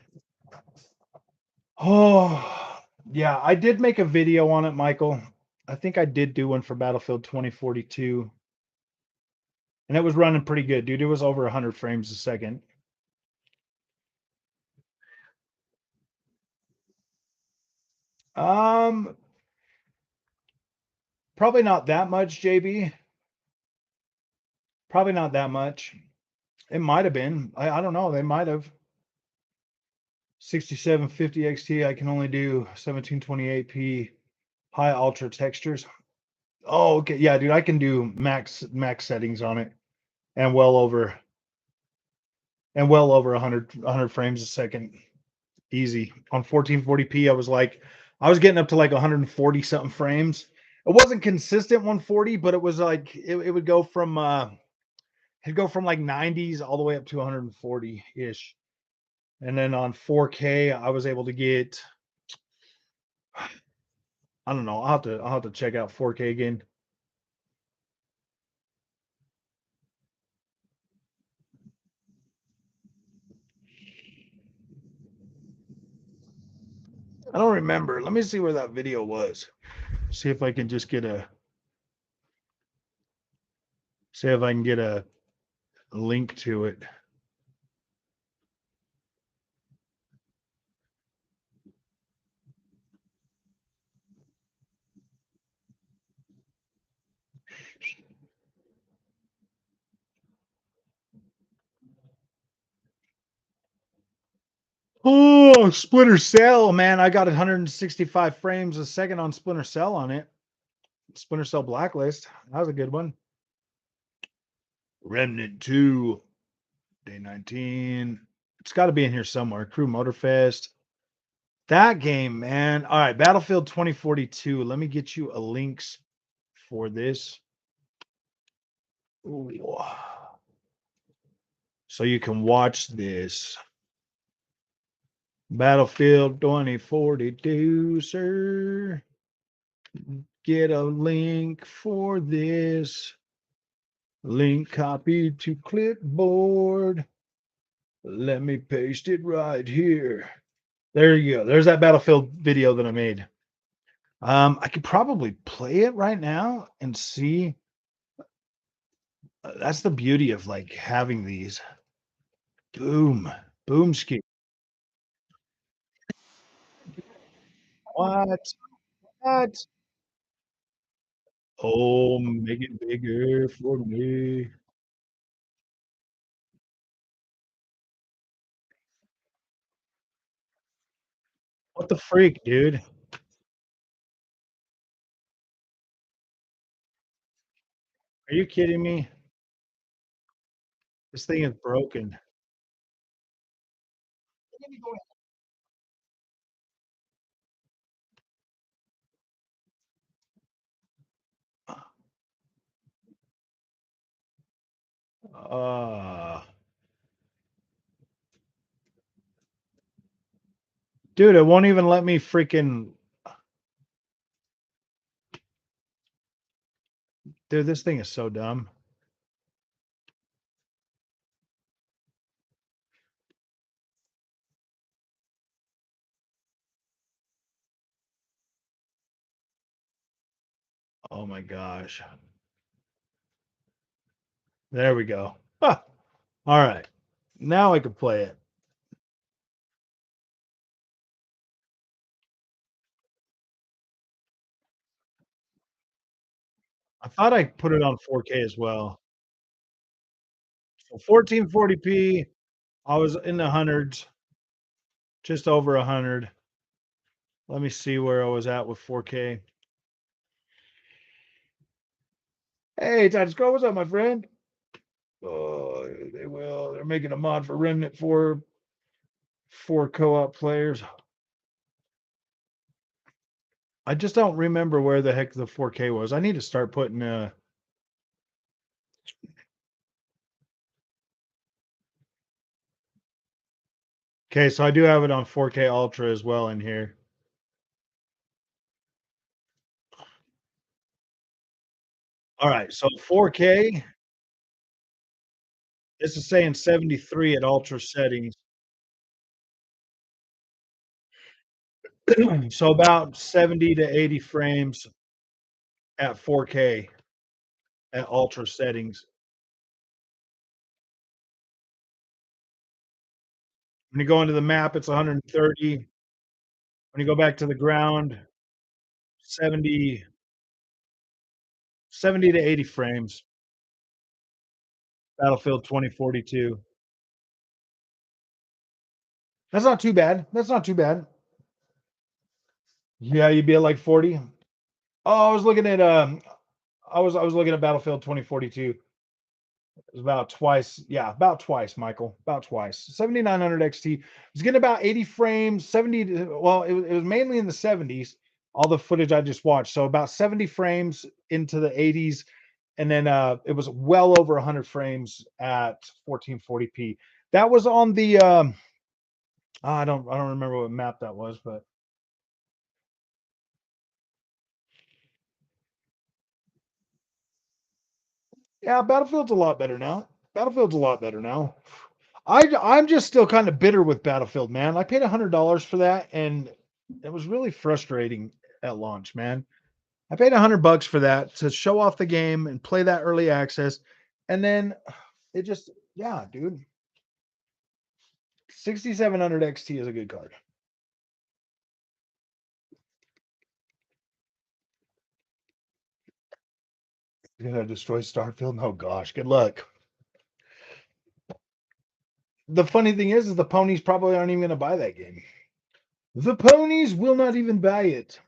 Oh, yeah, I did make a video on it, Michael. I think I did do one for Battlefield 2042, and it was running pretty good, dude. It was over 100 frames a second. Um, Probably not that much, JB. Probably not that much. It might have been. I don't know. They might have. 6750 XT. I can only do 1728p high ultra textures. Oh, okay. Yeah, dude, I can do max settings on it and well over 100 frames a second. Easy. On 1440p, I was getting up to like 140 something frames. It wasn't consistent 140, but it was like it would go from it'd go from like 90s all the way up to 140-ish. And then on 4K, I was able to get, I don't know, I'll have to check out 4K again. I don't remember. Let me see where that video was. See if I can just get a see if I can get a link to it. Oh, Splinter Cell, man. I got 165 frames a second on Splinter Cell on it. Splinter Cell Blacklist. That was a good one. Remnant 2, day 19. It's got to be in here somewhere. Crew Motorfest. That game, man. All right, Battlefield 2042. Let me get you a links for this. Ooh. So you can watch this. Battlefield 2042, sir. Get a link for this. Link copy to clipboard. Let me paste it right here. There you go. There's that Battlefield video that I made. I could probably play it right now and see. That's the beauty of like having these. Boom, boom, ski. What? What? Oh, make it bigger for me. What the freak, dude? Are you kidding me? This thing is broken. Dude, it won't even let me freaking. Dude, this thing is so dumb. Oh my gosh. There we go. Ah, all right. Now I can play it. I thought I put it on 4K as well. So 1440p. I was in the hundreds, just over 100. Let me see where I was at with 4K. Hey, Titus Scroll, what's up, my friend? Oh, they will. They're making a mod for Remnant for co-op players. I just don't remember where the heck the 4K was. I need to start putting okay, so I do have it on 4K Ultra as well in here. All right, so 4K, this is saying 73 at ultra settings. So about 70 to 80 frames at 4K at ultra settings. When you go into the map, it's 130. When you go back to the ground, 70, 70 to 80 frames. Battlefield 2042. That's not too bad. That's not too bad. Yeah, you'd be at like 40. Oh, I was looking at Battlefield 2042. It was about twice. Yeah, about twice, Michael. About twice. 7900 XT. It's getting about 80 frames, 70 well, it was mainly in the 70s, all the footage I just watched. So about 70 frames into the 80s. And then it was well over 100 frames at 1440p. That was on the I don't remember what map that was, but yeah, Battlefield's a lot better now. Battlefield's a lot better now. I'm just still kind of bitter with Battlefield, man. I paid $100 for that, and it was really frustrating at launch, man. I paid $100 for that to show off the game and play that early access, and then it just, yeah, dude. 6700 XT is a good card. You're gonna destroy Starfield? Oh gosh, good luck. The funny thing is the ponies probably aren't even gonna buy that game. The ponies will not even buy it.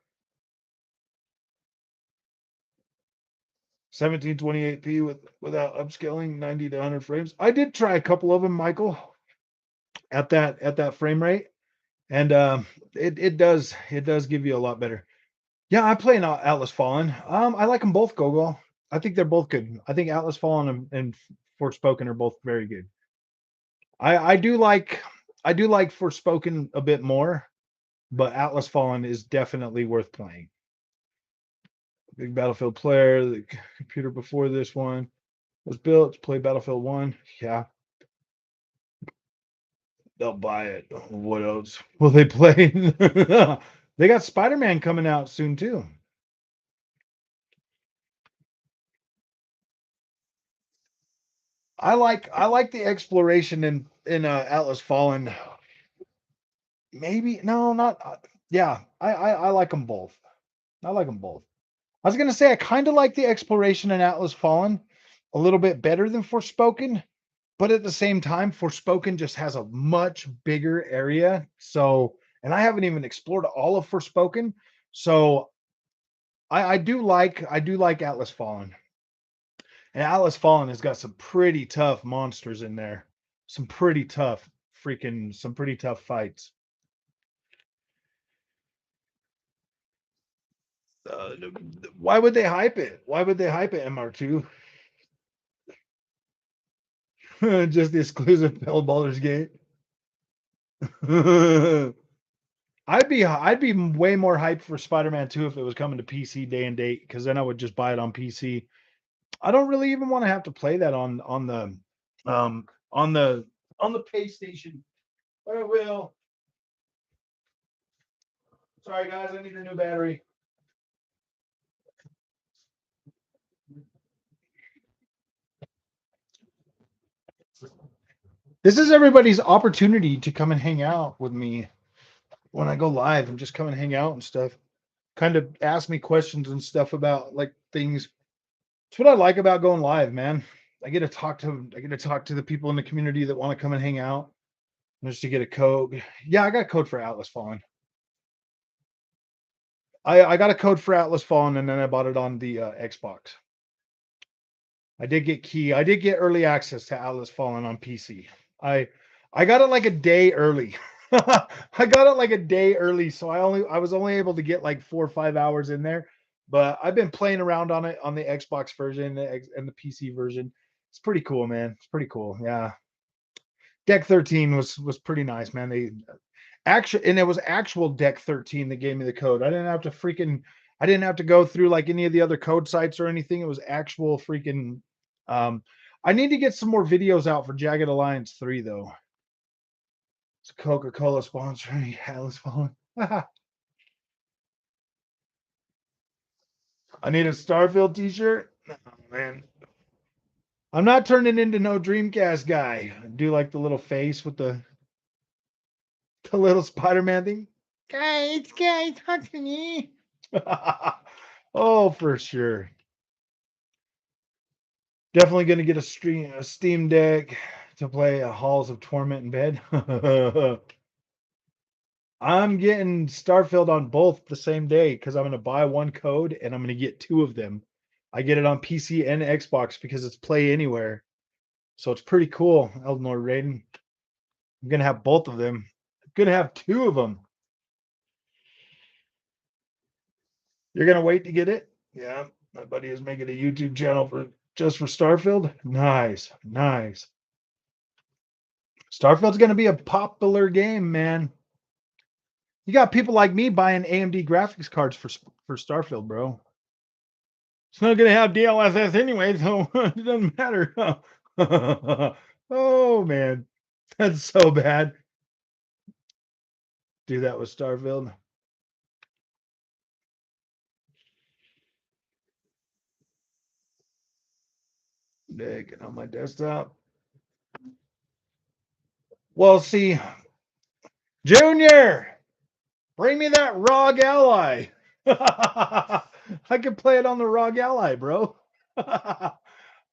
1728p without upscaling, 90 to 100 frames. I did try a couple of them, Michael, at that frame rate, and it does give you a lot better. Yeah, I play in Atlas Fallen. I like them both, Gogol. I think they're both good. I think Atlas Fallen and Forspoken are both very good. I do like Forspoken a bit more, but Atlas Fallen is definitely worth playing. Big Battlefield player. The computer before this one was built to play Battlefield 1. Yeah, they'll buy it. What else will they play? They got Spider-Man coming out soon too. I like the exploration in Atlas Fallen. Maybe no, not yeah. I like them both. I like them both. I was gonna say I kind of like the exploration in Atlas Fallen a little bit better than Forspoken, but at the same time, Forspoken just has a much bigger area. So, and I haven't even explored all of Forspoken. So I do like Atlas Fallen. And Atlas Fallen has got some pretty tough monsters in there. Some pretty tough fights. Uh, why would they hype it? Why would they hype it, MR2? Just the exclusive Baldur's Gate. I'd be way more hyped for Spider-Man 2 if it was coming to PC day and date, because then I would just buy it on PC. I don't really even want to have to play that um on the on the PlayStation. But I will. Sorry guys, I need a new battery. This is everybody's opportunity to come and hang out with me when I go live and just come and hang out and stuff. Kind of ask me questions and stuff about like things. It's what I like about going live, man. I get to talk to the people in the community that want to come and hang out. Just to get a code. Yeah, I got a code for Atlas Fallen. I got a code for Atlas Fallen, and then I bought it on the Xbox. I did get key. I did get early access to Atlas Fallen on PC. I I got it like a day early. I got it like a day early, so I was only able to get like 4 or 5 hours in there. But I've been playing around on it on the Xbox version and the PC version. It's pretty cool, man. It's pretty cool. Yeah. Deck 13 was pretty nice, man. They actually, and it was actual Deck 13 that gave me the code. I didn't have to go through like any of the other code sites or anything. It was actual freaking um I need to get some more videos out for Jagged Alliance 3 though. It's Coca-Cola sponsoring Atlas Fallen. I need a Starfield t-shirt. Oh, man. I'm not turning into no Dreamcast guy. I do like the little face with the little Spider-Man thing. Guys, talk to me. Oh, for sure. Definitely going to get a Steam Deck to play Halls of Torment in bed. I'm getting Starfield on both the same day because I'm going to buy one code and I'm going to get two of them. I get it on PC and Xbox because it's Play Anywhere. So it's pretty cool, Eldenor Raiden. I'm going to have both of them. I'm going to have two of them. You're going to wait to get it? Yeah. My buddy is making a YouTube channel just for Starfield. Nice. Nice. Starfield's going to be a popular game, man. You got people like me buying AMD graphics cards for Starfield, bro. It's not going to have DLSS anyway, so it doesn't matter. Oh man, that's so bad. Do that with Starfield. Get on my desktop. Well, see, Junior, bring me that ROG Ally. I can play it on the ROG Ally, bro.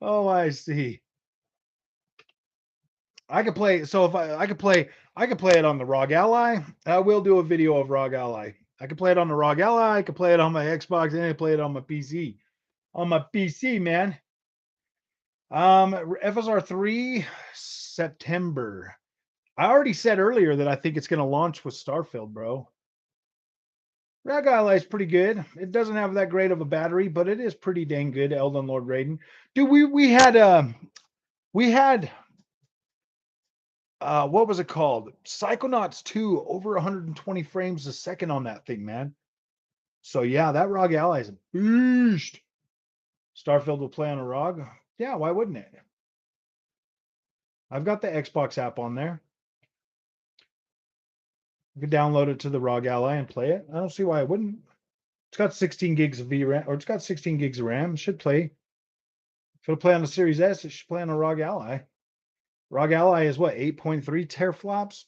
Oh, I see. I could play. So if I could play it on the ROG Ally. I will do a video of ROG Ally. I could play it on the ROG Ally. I could play it on my Xbox, and I play it on my PC. On my PC, man. FSR 3 September. I already said earlier that I think it's going to launch with Starfield, bro. ROG Ally is pretty good. It doesn't have that great of a battery, but it is pretty dang good. Elden Lord Raiden, dude. We had what was it called? Psychonauts 2, over 120 frames a second on that thing, man. So yeah, that ROG Ally is a beast. Starfield will play on a ROG. Yeah, why wouldn't it? I've got the Xbox app on there. You can download it to the ROG Ally and play it. I don't see why I wouldn't. It's got 16 gigs of VRAM, or it's got 16 gigs of RAM. It should play. If it'll play on the Series S, it should play on a ROG Ally. ROG Ally is what, 8.3 teraflops?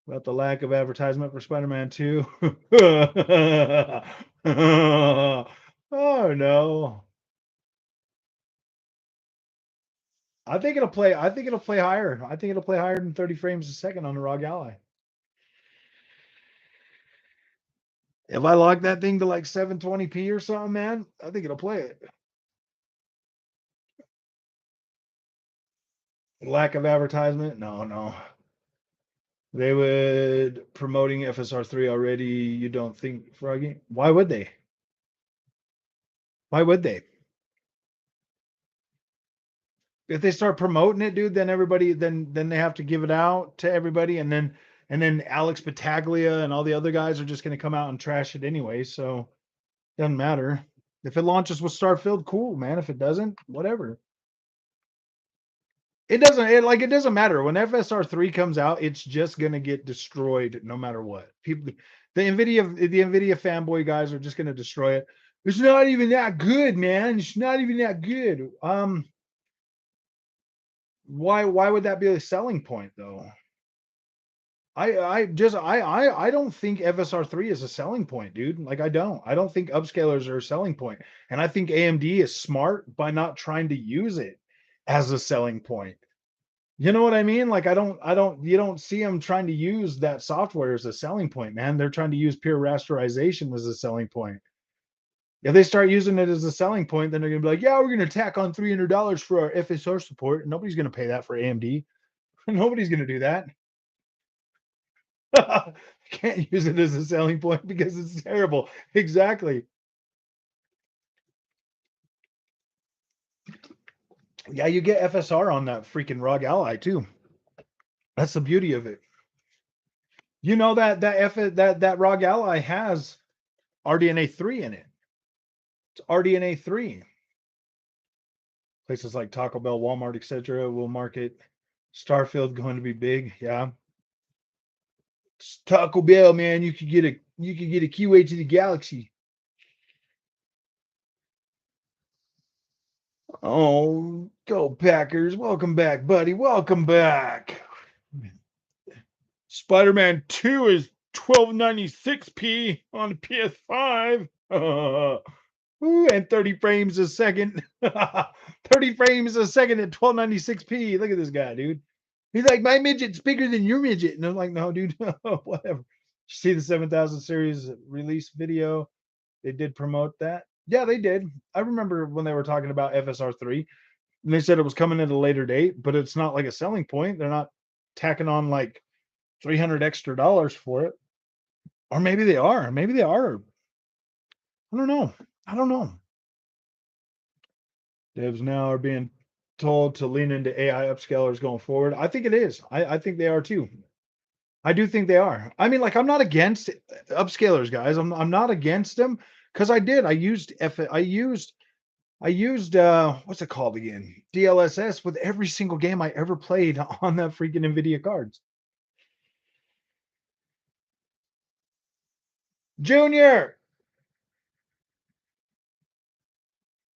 About the lack of advertisement for Spider-Man 2. Oh no. I think it'll play higher. I think it'll play higher than 30 frames a second on the ROG Ally. If I lock that thing to like 720p or something, man, I think it'll play it. Lack of advertisement? No, no. They would promoting FSR3 already. You don't think, Froggy? Why would they? Why would they? if they start promoting it, dude, then everybody then they have to give it out to everybody, and then Alex Battaglia and all the other guys are just going to come out and trash it anyway. So doesn't matter if it launches with Starfield, cool, man. If it doesn't, whatever. It doesn't matter when FSR3 comes out. It's just going to get destroyed no matter what. People, the Nvidia fanboy guys are just going to destroy it. It's not even that good, man. It's not even that good. Why would that be a selling point though? I don't think FSR3 is a selling point, dude. Like I don't think upscalers are a selling point. And I think AMD is smart by not trying to use it as a selling point. You know what I mean? Like you don't see them trying to use that software as a selling point, man. They're trying to use pure rasterization as a selling point. If they start using it as a selling point, then they're gonna be like, yeah, we're gonna tack on $300 for our FSR support. Nobody's gonna pay that for AMD. Nobody's gonna do that. Can't use it as a selling point because it's terrible. Exactly. Yeah, you get FSR on that freaking ROG Ally too. That's the beauty of it. You know that ROG Ally has RDNA 3 in it. It's RDNA 3. Places like Taco Bell, Walmart, etc. will market Starfield going to be big. Yeah. It's Taco Bell, man. You could get a keyway to the galaxy. Oh, go Packers. Welcome back, buddy. Welcome back. Spider-Man 2 is 1296p on PS5. Ooh, and 30 frames a second. 30 frames a second at 1296p. Look at this guy, dude. He's like, my midget's bigger than your midget. And I'm like, no, dude, whatever. See the 7000 series release video? They did promote that. Yeah, they did. I remember when they were talking about FSR3 and they said it was coming at a later date, but it's not like a selling point. They're not tacking on like 300 extra dollars for it. Or maybe they are. Maybe they are. I don't know. I don't know. Devs now are being told to lean into AI upscalers going forward. I think it is. I think they are too. I do think they are. I mean, like, I'm not against upscalers, guys. I'm not against them because I used what's it called again? DLSS with every single game I ever played on that freaking NVIDIA cards. Junior,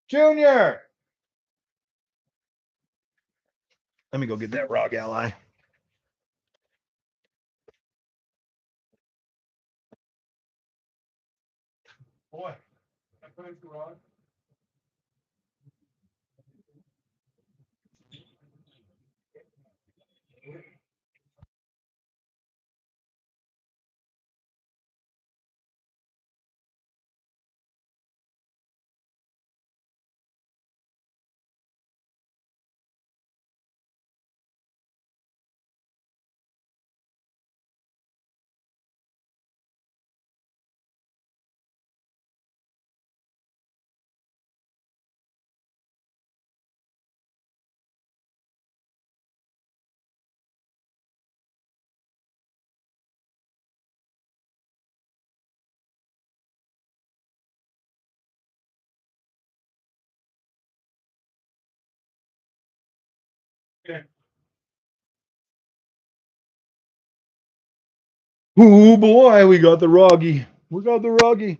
Junior. Let me go get that ROG Ally. Boy, I put it to ROG. Okay. Oh boy, we got the Roggy. We got the Roggy.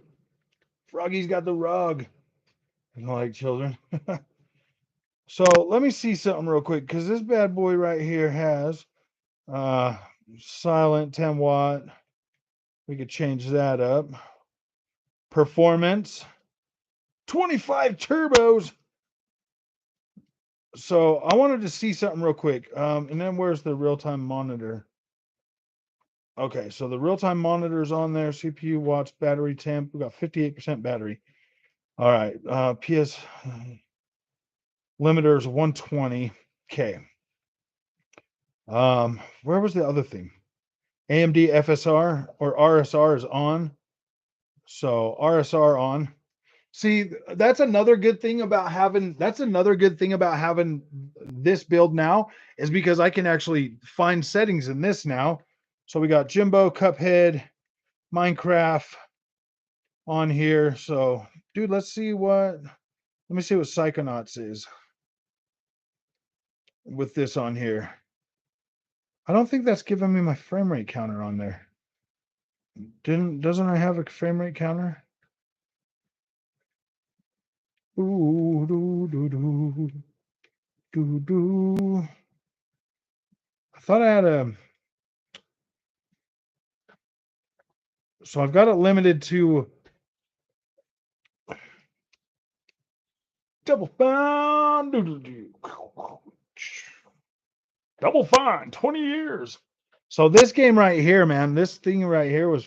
Froggy's got the Rog. I don't like children. So let me see something real quick because this bad boy right here has uh silent 10 watt. We could change that up. Performance 25 turbos. So I wanted to see something real quick. And then where's the real-time monitor? Okay, so the real-time monitor is on there. CPU watts, battery temp. We got 58% battery. All right. PS limiter is 120. Okay. Where was the other thing? AMD FSR or RSR is on. So RSR on. See, that's another good thing about having this build now is because I can actually find settings in this now. So we got Jimbo, Cuphead, Minecraft on here. So, dude, let me see what Psychonauts is with this on here. I don't think that's giving me my frame rate counter on there. Doesn't I have a frame rate counter? Ooh, doo, doo, doo, doo, doo. I thought I had a. So I've got it limited to double fine. Double fine, 20 years. So this game right here, man, this thing was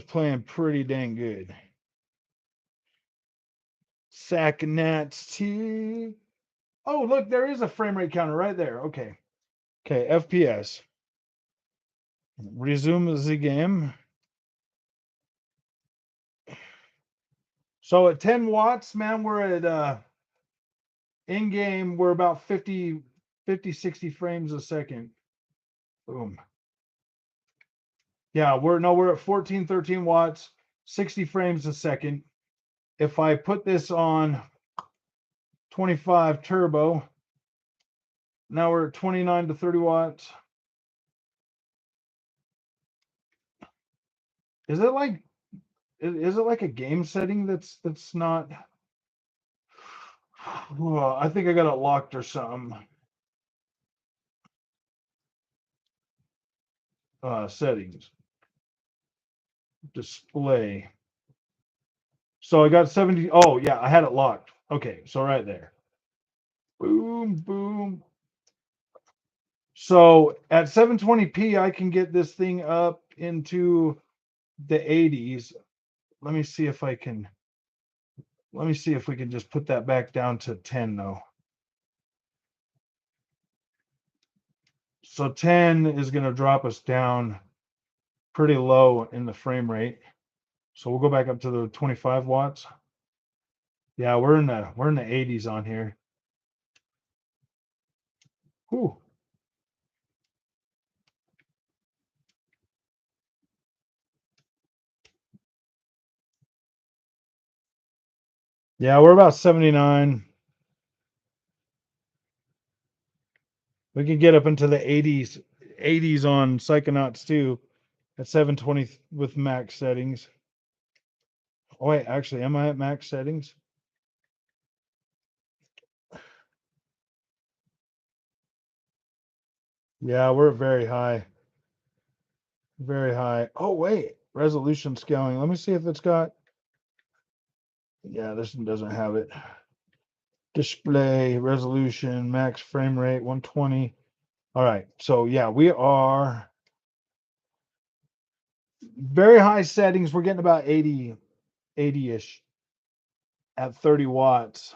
playing pretty dang good. Sacknats T. Oh, look, there is a frame rate counter right there. Okay. Okay, FPS. Resume the game. So at 10 watts, man, we're at in game, we're about 50, 60 frames a second. Boom. Yeah, we're at 14, 13 watts, 60 frames a second. If I put this on 25 turbo, now we're at 29 to 30 watts. Is it like a game setting that's not? Well, I think I got it locked or something. Settings, display. So I got 70. Oh yeah, I had it locked. Okay, so right there. Boom, boom. So at 720p, I can get this thing up into the 80s. Let me see if we can just put that back down to 10 though. So 10 is going to drop us down pretty low in the frame rate. So we'll go back up to the 25 watts. Yeah, we're in the 80s on here. Whew. Yeah, we're about 79. We can get up into the 80s on Psychonauts 2 at 720 with max settings. Oh wait, actually, am I at max settings? Yeah, we're very high. Very high. Oh wait, resolution scaling. Let me see if it's got. Yeah, this one doesn't have it. Display resolution, max frame rate, 120. All right. So yeah, we are very high settings. We're getting about 80-ish at 30 watts.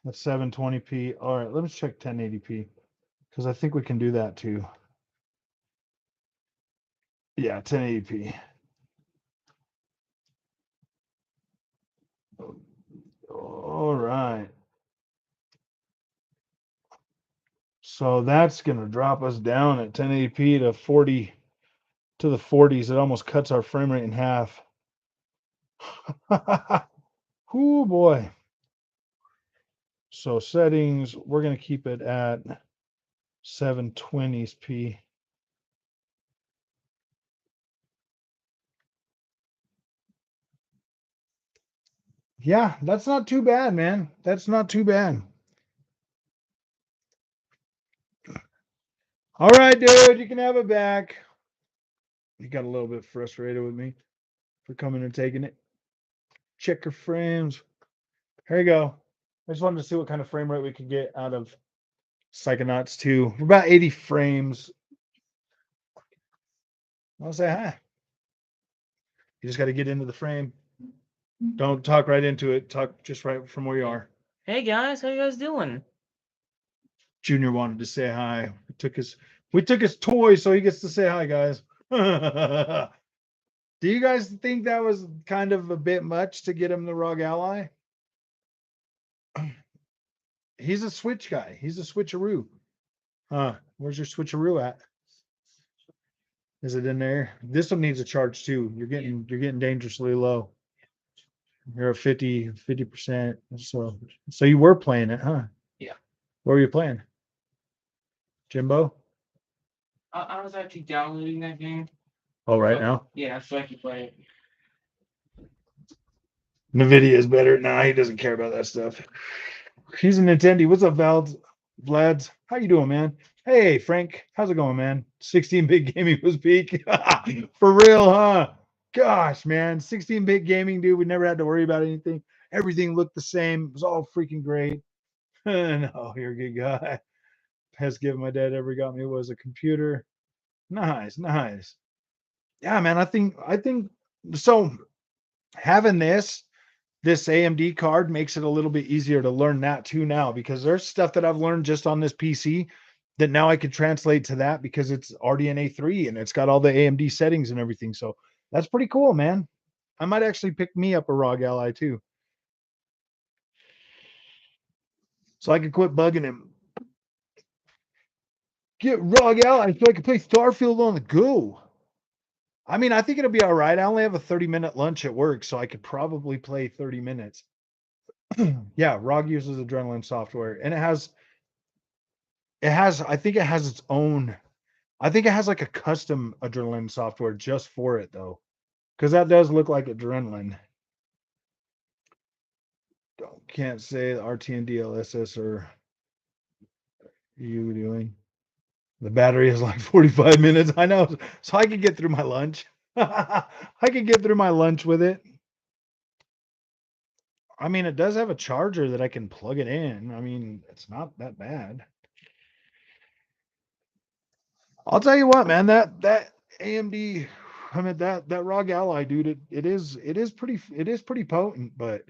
At 720p. All right, let me check 1080p because I think we can do that too. Yeah, 1080p. All right. So that's going to drop us down at 1080p to 40 to the 40s. It almost cuts our frame rate in half. Oh boy. So settings, we're going to keep it at 720p. Yeah, that's not too bad, man. That's not too bad. All right, dude, you can have it back. He got a little bit frustrated with me for coming and taking it. Checker frames. Here you go. I just wanted to see what kind of frame rate we could get out of Psychonauts 2. We're about 80 frames. I'll say hi. You just got to get into the frame. Don't talk right into it. Talk just right from where you are. Hey guys, how you guys doing? Junior wanted to say hi. We took his toy, so he gets to say hi, guys. Do you guys think that was kind of a bit much to get him the ROG Ally? He's a switch guy. He's a switcheroo. Where's your switcheroo at? Is it in there? This one needs a charge too. You're getting dangerously low. You're at 50%. So you were playing it, huh? Yeah. What were you playing? Jimbo? I was actually downloading that game. Oh, right now? Yeah, so I can play it. NVIDIA is better. Nah, he doesn't care about that stuff. He's a Nintendo. What's up, Vlads? How you doing, man? Hey, Frank. How's it going, man? 16-bit gaming was peak. For real, huh? Gosh, man. 16-bit gaming, dude. We never had to worry about anything. Everything looked the same. It was all freaking great. No, you're a good guy. Best gift my dad ever got me was a computer. Nice, nice. Yeah, man. I think so. Having this AMD card makes it a little bit easier to learn that too now, because there's stuff that I've learned just on this PC that now I could translate to that because it's RDNA 3 and it's got all the AMD settings and everything. So that's pretty cool, man. I might actually pick me up a ROG Ally too, so I can quit bugging him. Get ROG Ally so I can play Starfield on the go. I mean, I think it'll be all right. I only have a 30-minute lunch at work, so I could probably play 30 minutes. Yeah, ROG uses Adrenaline software, and I think it has its own. I think it has like a custom Adrenaline software just for it though, because that does look like Adrenaline. Can't say the RT and DLSS are you doing. The battery is like 45 minutes. I know, so I could get through my lunch. I could get through my lunch with it. I mean, it does have a charger that I can plug it in. I mean, it's not that bad. I'll tell you what, man, that AMD, I mean that ROG Ally, dude, it is pretty potent, but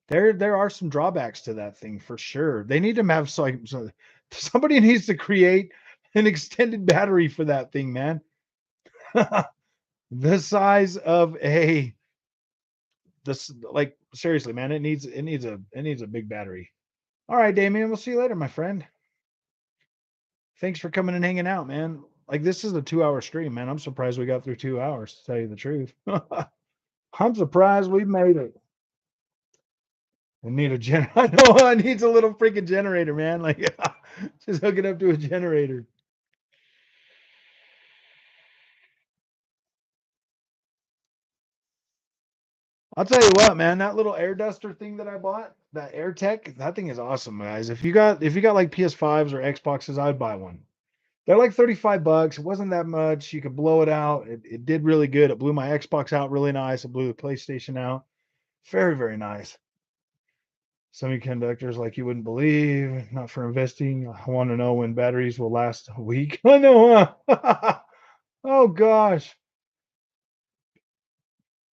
there are some drawbacks to that thing for sure. They need to have somebody needs to create an extended battery for that thing, man. The size of this, like, seriously, man, it needs a big battery. All right, Damien, we'll see you later, my friend. Thanks for coming and hanging out, man. Like, this is a 2-hour stream, man. I'm surprised we got through 2 hours, to tell you the truth. I'm surprised we made it. I need a I know I needs a little freaking generator, man. Like, just hook it up to a generator. I'll tell you what, man, that little air duster thing that I bought, that Air Tech, that thing is awesome, guys. If you got like PS5s or Xboxes, I'd buy one. They're like $35. It wasn't that much. You could blow it out. It did really good. It blew my Xbox out really nice. It blew the PlayStation out. Very, very nice. Semiconductors like you wouldn't believe. Not for investing. I want to know when batteries will last a week. I know, huh? Oh gosh.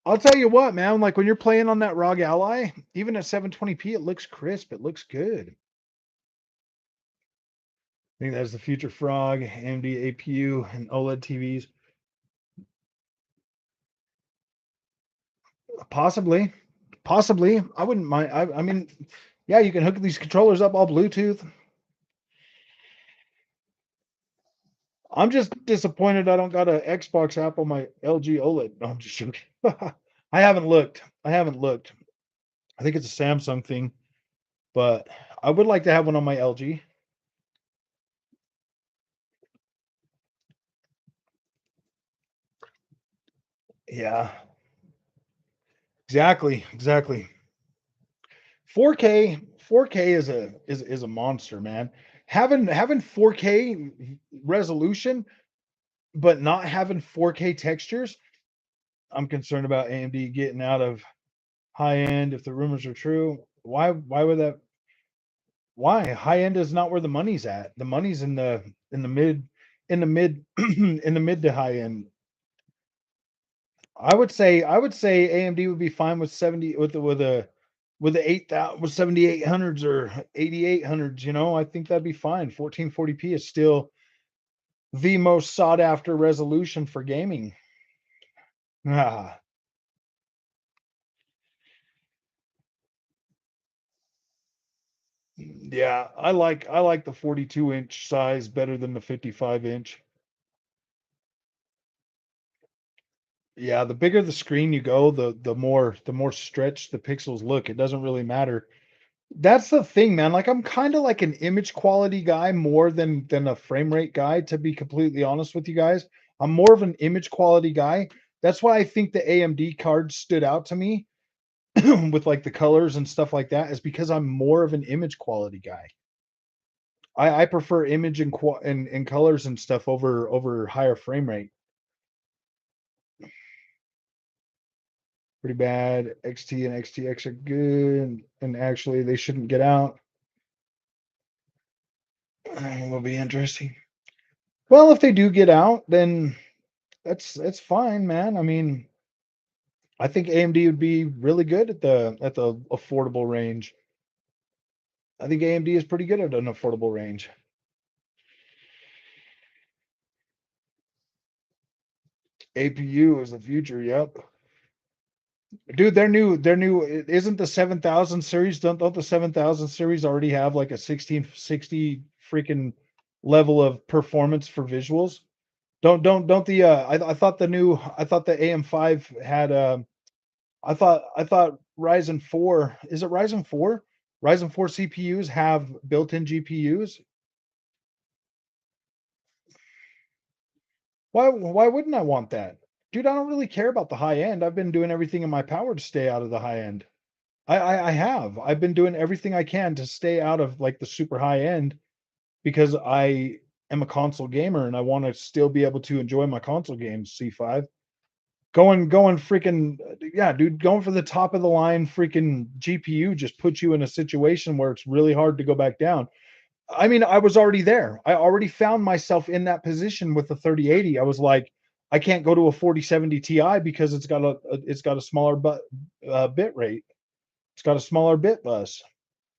I'll tell you what, man. Like when you're playing on that ROG Ally, even at 720p, it looks crisp. It looks good. I think that's the future Frog, AMD APU, and OLED TVs. Possibly. I wouldn't mind. I mean, yeah, you can hook these controllers up all Bluetooth. I'm just disappointed I don't got an Xbox app on my LG OLED. No, I'm just joking. I haven't looked. I think it's a Samsung thing, but I would like to have one on my LG. Yeah, exactly. 4K is a monster, man. Having 4K resolution, but not having 4K textures, I'm concerned about AMD getting out of high end if the rumors are true. Why would that why? High end is not where the money's at. The money's in the mid in the mid to high end. I would say AMD would be fine with 70 with the 8,000 with 7800s or 8800s, I think that'd be fine. 1440p is still the most sought after resolution for gaming. Ah, yeah, I like the 42-inch size better than the 55-inch. Yeah, the bigger the screen you go, the more stretched the pixels look. It doesn't really matter. That's the thing, man. Like I'm kind of like an image quality guy more than a frame rate guy, to be completely honest with you guys. I'm more of an image quality guy. That's why I think the AMD cards stood out to me with like the colors and stuff like that, is because I'm more of an image quality guy. I prefer image and colors and stuff over higher frame rate. Pretty bad. XT and XTX are good, and actually they shouldn't get out. Will be interesting. Well, if they do get out, then that's fine, man. I mean, I think AMD would be really good at the affordable range. I think AMD is pretty good at an affordable range. APU is the future. Yep. Dude, their new isn't the 7000 series, don't the 7000 series already have like a 1660 freaking level of performance for visuals? Don't the I thought the AM5 had I thought Ryzen 4, is it Ryzen 4? Ryzen 4 CPUs have built-in GPUs. Why wouldn't I want that? Dude, I don't really care about the high end. I've been doing everything in my power to stay out of the high end. I have. I've been doing everything I can to stay out of like the super high end because I am a console gamer and I want to still be able to enjoy my console games, C5. Going freaking yeah, dude, going for the top of the line freaking GPU just puts you in a situation where it's really hard to go back down. I mean, I was already there. I already found myself in that position with the 3080. I was like, I can't go to a 4070 Ti because it's got a smaller bit rate. It's got a smaller bit bus.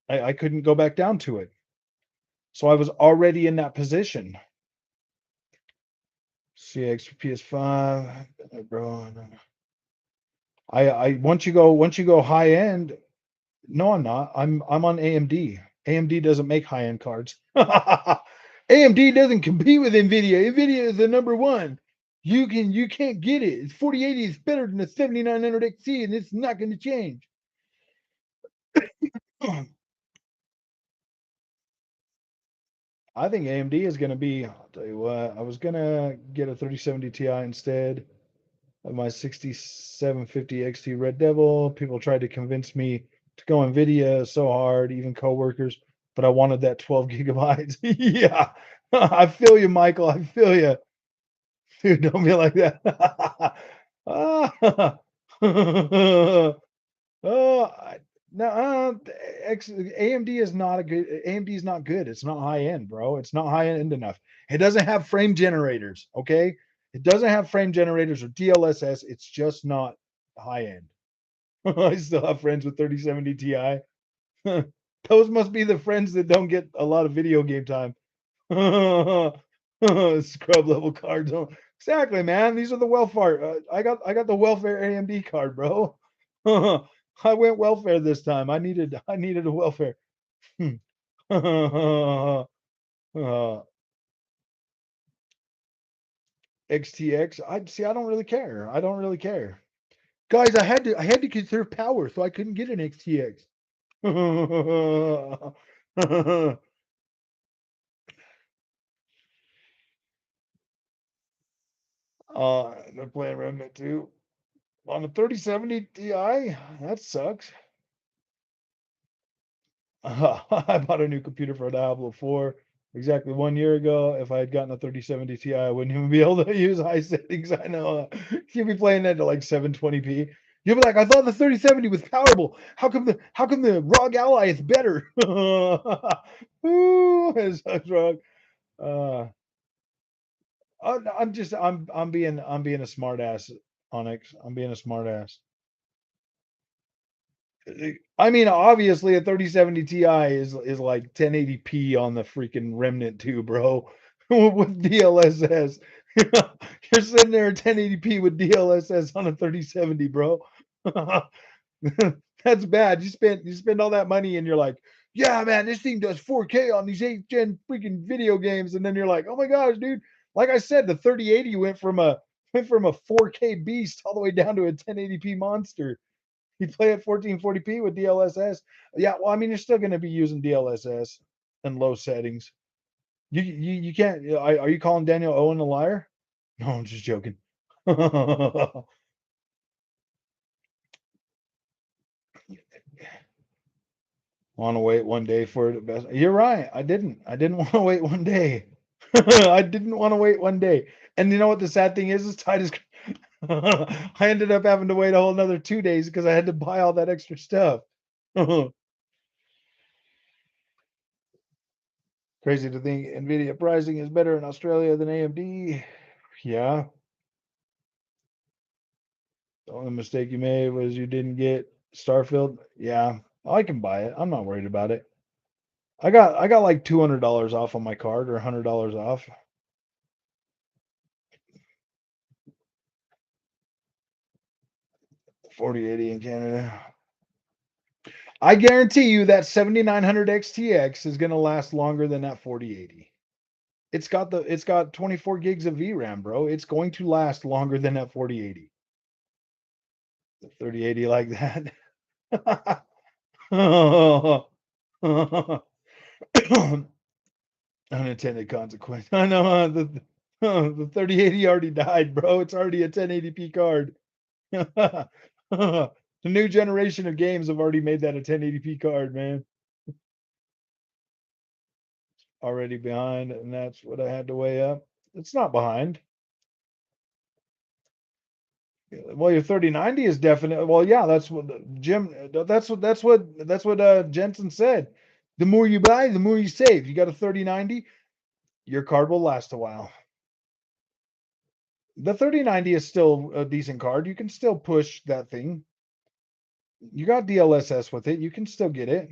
I couldn't go back down to it. So I was already in that position. CX for PS5, bro. I once you go high end. No, I'm not. I'm on AMD. AMD doesn't make high end cards. AMD doesn't compete with Nvidia. Nvidia is the number one. You can't get it. It's 4080 is better than the 7900 XT, and it's not going to change. I think AMD is going to be. I'll tell you what. I was going to get a 3070 Ti instead of my 6750 XT Red Devil. People tried to convince me to go Nvidia so hard, even coworkers, but I wanted that 12 gigabytes. Yeah, I feel you, Michael. I feel you. Dude, don't be like that. Ah. Oh, no, AMD is not a good. AMD is not good. It's not high end, bro. It's not high end enough. It doesn't have frame generators. Okay, it doesn't have frame generators or DLSS. It's just not high end. I still have friends with 3070 Ti. Those must be the friends that don't get a lot of video game time. Scrub level cards. Exactly, man. These are the welfare. I got the welfare AMD card, bro. I went welfare this time. I needed a welfare. XTX. I see. I don't really care. I don't really care, guys. I had to conserve power, so I couldn't get an XTX. They're playing Remnant 2 on the 3070 Ti. That sucks. I bought a new computer for Diablo 4 exactly 1 year ago. If I had gotten a 3070 Ti, I wouldn't even be able to use high settings. I know. You'll be playing that to like 720p. You'll be like, I thought the 3070 was powerful. How come the ROG Ally is better? Ooh, it sucks, ROG. Uh, I'm being a smart ass, Onyx. I'm being a smart ass. I mean, obviously a 3070 Ti is like 1080p on the freaking Remnant 2, bro. with DLSS. You're sitting there at 1080p with DLSS on a 3070, bro. That's bad. You spend all that money and you're like, yeah, man, this thing does 4K on these 8th gen freaking video games, and then you're like, oh my gosh, dude. Like I said, the 3080 went from a 4K beast all the way down to a 1080p monster. You play at 1440p with DLSS. Yeah, well, I mean, you're still going to be using DLSS and low settings. You can't. Are you calling Daniel Owen a liar? No, I'm just joking. Want to wait one day for the best? You're right. I didn't. I didn't want to wait one day. I didn't want to wait one day. And you know what the sad thing is? Titus. I ended up having to wait a whole another 2 days because I had to buy all that extra stuff. Crazy to think Nvidia pricing is better in Australia than AMD. Yeah. The only mistake you made was you didn't get Starfield. Yeah. I can buy it. I'm not worried about it. I got like $200 off on my card or $100 off. 4080 in Canada. I guarantee you that 7900 XTX is going to last longer than that 4080. It's got 24 gigs of VRAM, bro. It's going to last longer than that 4080. The 3080 like that. Unintended consequence. I know the 3080 already died, bro. It's already a 1080p card. The new generation of games have already made that a 1080p card, man. Already behind, and that's what I had to weigh up. It's not behind. Well, your 3090 is definite. Well, yeah, that's what Jim. That's what Jensen said. The more you buy, the more you save. You got a 3090, your card will last a while. The 3090 is still a decent card. You can still push that thing. You got DLSS with it. You can still get it.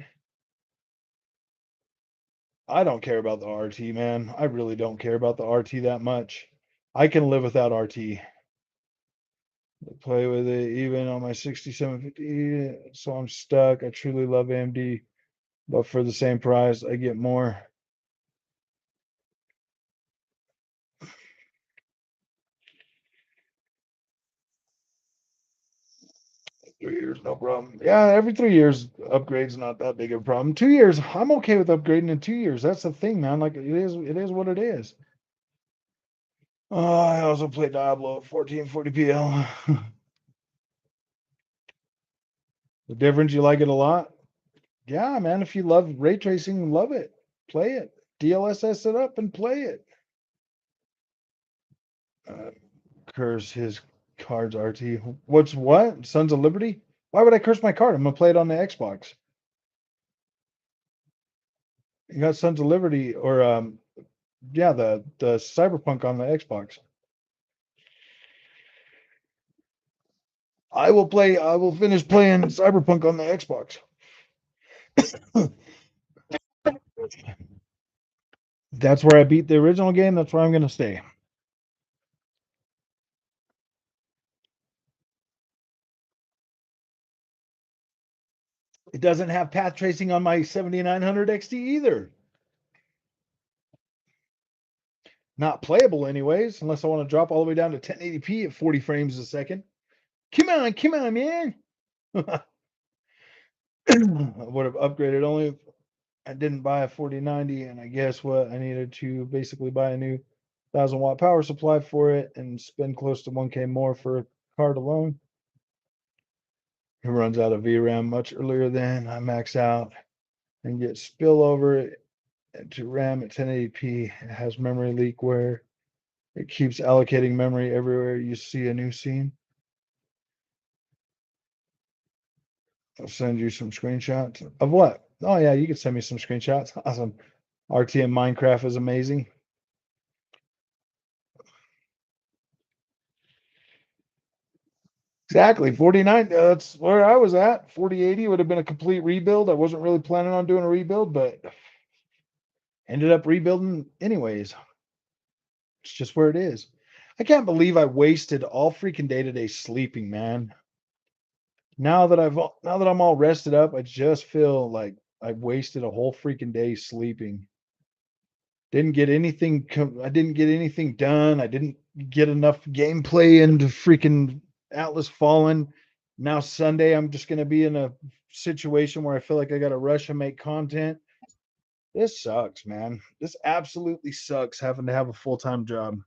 I don't care about the RT, man. I really don't care about the RT that much. I can live without RT. Play with it even on my 6750, so I'm stuck. I truly love AMD, but for the same price, I get more. $3 no problem. Yeah, every 3 years, upgrade's not that big of a problem. 2 years, I'm okay with upgrading in 2 years. That's the thing, man. Like it is what it is. I also play Diablo 1440p. The difference, you like it a lot? Yeah, man. If you love ray tracing, love it. Play it. DLSS it up and play it. Curse his cards, RT. What's what? Sons of Liberty? Why would I curse my card? I'm gonna play it on the Xbox. You got Sons of Liberty or yeah, the Cyberpunk on the Xbox. I will finish playing Cyberpunk on the Xbox. That's where I beat the original game. That's where I'm gonna stay. It doesn't have path tracing on my 7900 XT either. Not playable anyways, unless I want to drop all the way down to 1080p at 40 frames a second. Come on, man. I would have upgraded only if I didn't buy a 4090, and I guess what? I needed to basically buy a new 1000-watt power supply for it and spend close to 1K more for a card alone. It runs out of VRAM much earlier than I max out and get spillover to RAM at 1080p. It has memory leak where it keeps allocating memory everywhere you see a new scene. I'll send you some screenshots of what? Oh yeah, you can send me some screenshots. Awesome. RTM Minecraft is amazing. Exactly. 49. That's where I was at. 4080 would have been a complete rebuild. I wasn't really planning on doing a rebuild, but ended up rebuilding anyways. It's just where it is. I can't believe I wasted all freaking day today sleeping, man. Now that I'm all rested up, I just feel like I wasted a whole freaking day sleeping. Didn't get anything. I didn't get anything done. I didn't get enough gameplay into freaking Atlas Fallen. Now Sunday, I'm just going to be in a situation where I feel like I got to rush and make content. This sucks, man. This absolutely sucks having to have a full-time job.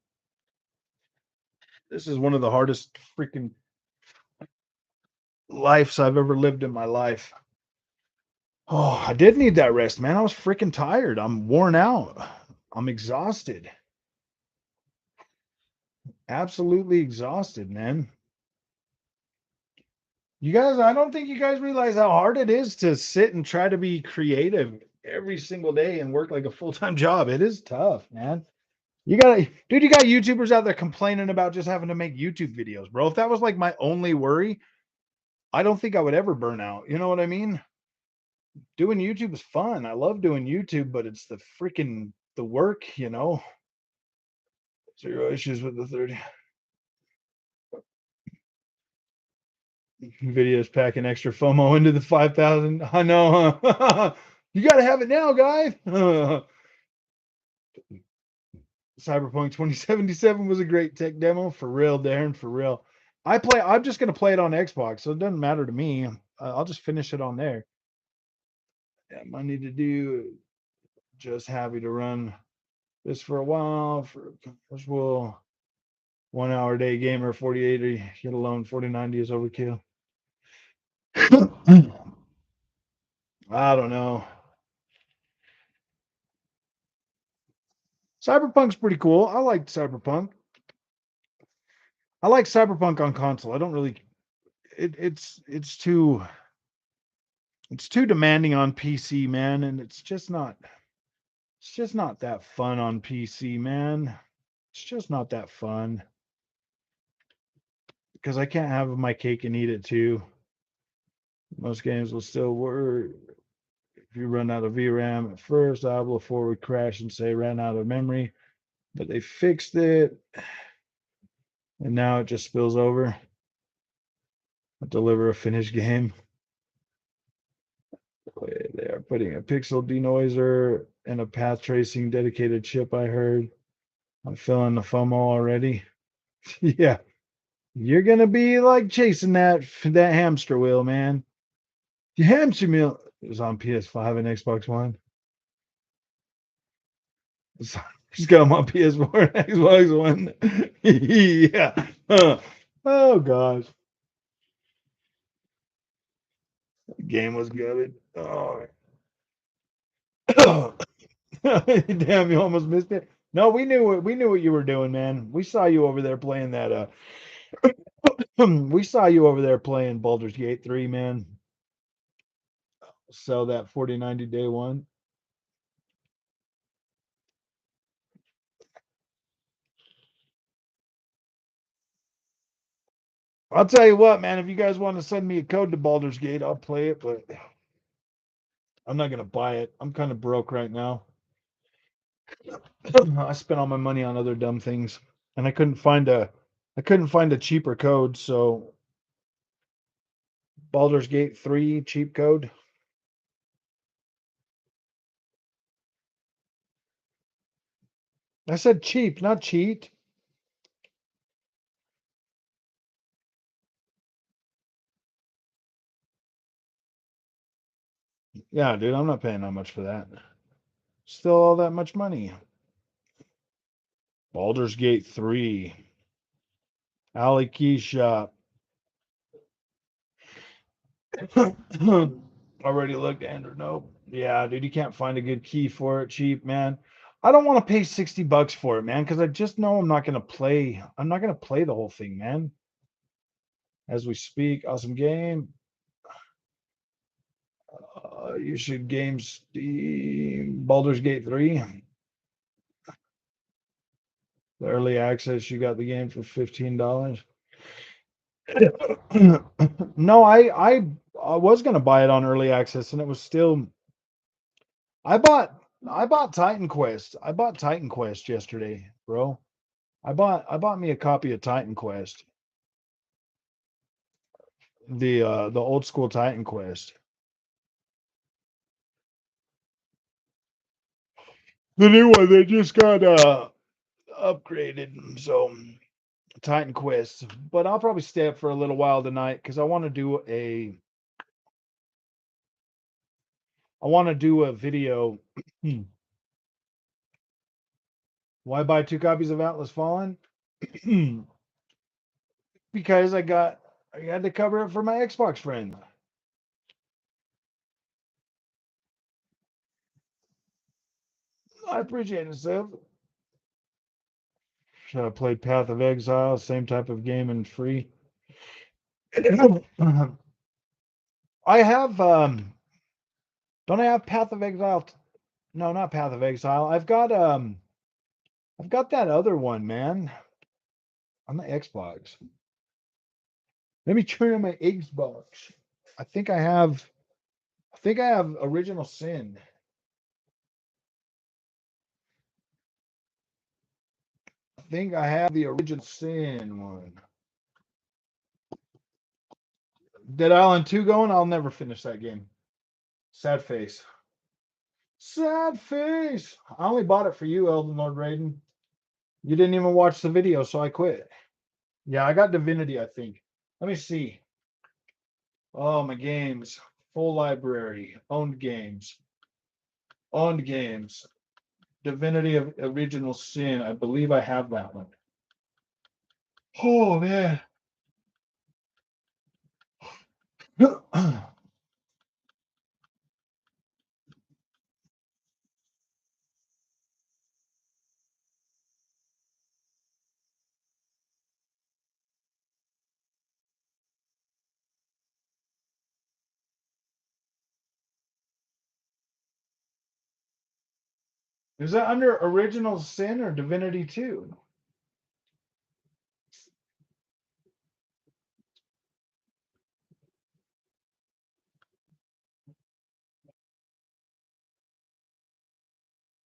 This is one of the hardest freaking lives I've ever lived in my life. Oh, I did need that rest, man. I was freaking tired. I'm worn out. I'm exhausted. Absolutely exhausted, man. You guys, I don't think you guys realize how hard it is to sit and try to be creative every single day and work like a full-time job. It is tough, man. You got dude, you got YouTubers out there complaining about just having to make YouTube videos, bro. If that was like my only worry, I don't think I would ever burn out. You know what I mean? Doing YouTube is fun. I love doing YouTube, but it's the freaking the work, you know. Zero issues with the 30 videos packing extra FOMO into the 5,000. I know, huh? You got to have it now, guys. Cyberpunk 2077 was a great tech demo. For real, Darren, for real. I'm just going to play it on Xbox, so it doesn't matter to me. I'll just finish it on there. Yeah, I need to do just happy to run this for a while. For well, 1 hour day gamer, 4080, get alone, 4090 is overkill. I don't know. Cyberpunk's pretty cool. I like Cyberpunk. I like Cyberpunk on console. I don't really it's too demanding on PC, man, and it's just not that fun on PC, man. It's just not that fun because I can't have my cake and eat it too. Most games will still work if you run out of VRAM at first. Diablo 4 would crash and say ran out of memory, but they fixed it, and now it just spills over. I'll deliver a finished game. They are putting a pixel denoiser and a path tracing dedicated chip, I heard. I'm feeling the FOMO already. Yeah. You're gonna be like chasing that hamster wheel, man. The hamster wheel is on PS5 and Xbox One. He's got them on PS4 and Xbox One. Yeah. Oh gosh. The game was good. Oh. Damn, you almost missed it. No, we knew what you were doing, man. We saw you over there playing that we saw you over there playing Baldur's Gate 3, man. Sell that 4090 day one. I'll tell you what, man, if you guys want to send me a code to Baldur's Gate, I'll play it, but I'm not gonna buy it. I'm kind of broke right now. I spent all my money on other dumb things, and I couldn't find a cheaper code, so Baldur's Gate 3 cheap code. I said cheap, not cheat. Yeah, dude, I'm not paying that much for that. Still all that much money. Baldur's Gate 3. Alley Key Shop. Already looked, Andrew. Nope. Yeah, dude, you can't find a good key for it cheap, man. I don't want to pay $60 for it, man, because I just know I'm not gonna play. I'm not gonna play the whole thing, man. As we speak, awesome game. You should game Steam Baldur's Gate 3. The early access, you got the game for $15. No, I was gonna buy it on early access, and it was still. I bought Titan Quest. I bought Titan Quest yesterday, bro. I bought me a copy of Titan Quest, the old school Titan Quest. The new one they just got upgraded, so Titan Quest. But I'll probably stay up for a little while tonight because I want to do a video. Why buy 2 copies of Atlas Fallen? Because I had to cover it for my Xbox friend. I appreciate it, Seth. Should have played Path of Exile, same type of game and free. I have don't I have Path of Exile? No, not Path of Exile. I've got that other one, man, on the Xbox. Let me turn on my Xbox. I think I have Original Sin. I think I have the Original Sin one. Dead Island 2 going? I'll never finish that game. Sad face. Sad face. I only bought it for you, Elden Lord Raiden. You didn't even watch the video, so I quit. Yeah, I got Divinity, I think. Let me see. Oh, my games. Full library. Owned games. Owned games. Divinity of Original Sin. I believe I have that one. Oh, man. Is that under Original Sin or Divinity 2?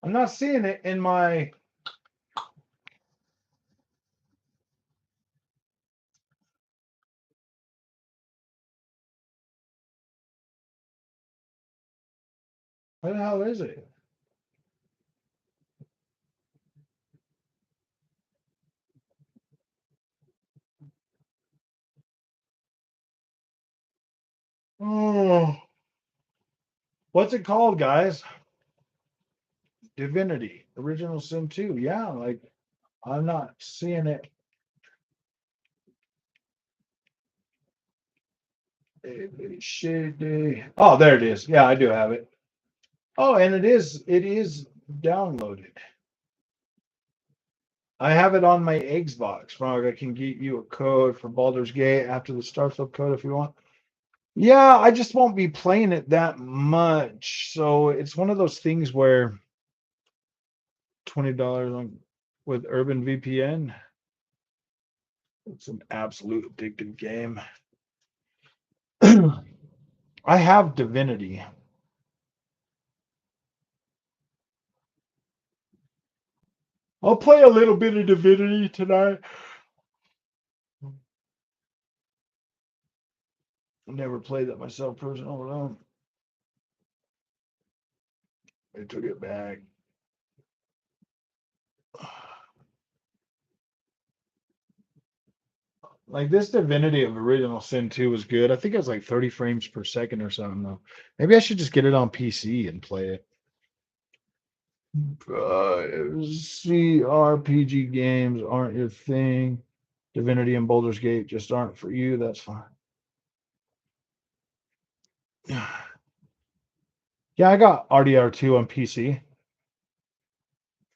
I'm not seeing it in my. Where the hell is it? Oh, what's it called, guys? Divinity, Original Sin 2. Yeah, like I'm not seeing it. Oh, there it is. Yeah, I do have it. Oh, and it is downloaded. I have it on my Xbox. Frog, I can get you a code for Baldur's Gate after the Starfield code if you want. Yeah, I just won't be playing it that much. So it's one of those things where $20 on with Urban VPN. It's an absolute addictive game. I have Divinity. I'll play a little bit of Divinity tonight. I never played that myself personally. I took it back. Like this Divinity of Original Sin 2 was good. I think it was like 30 frames per second or something though. Maybe I should just get it on PC and play it. CRPG games aren't your thing. Divinity and Baldur's Gate just aren't for you. That's fine. Yeah, I got RDR2 on PC.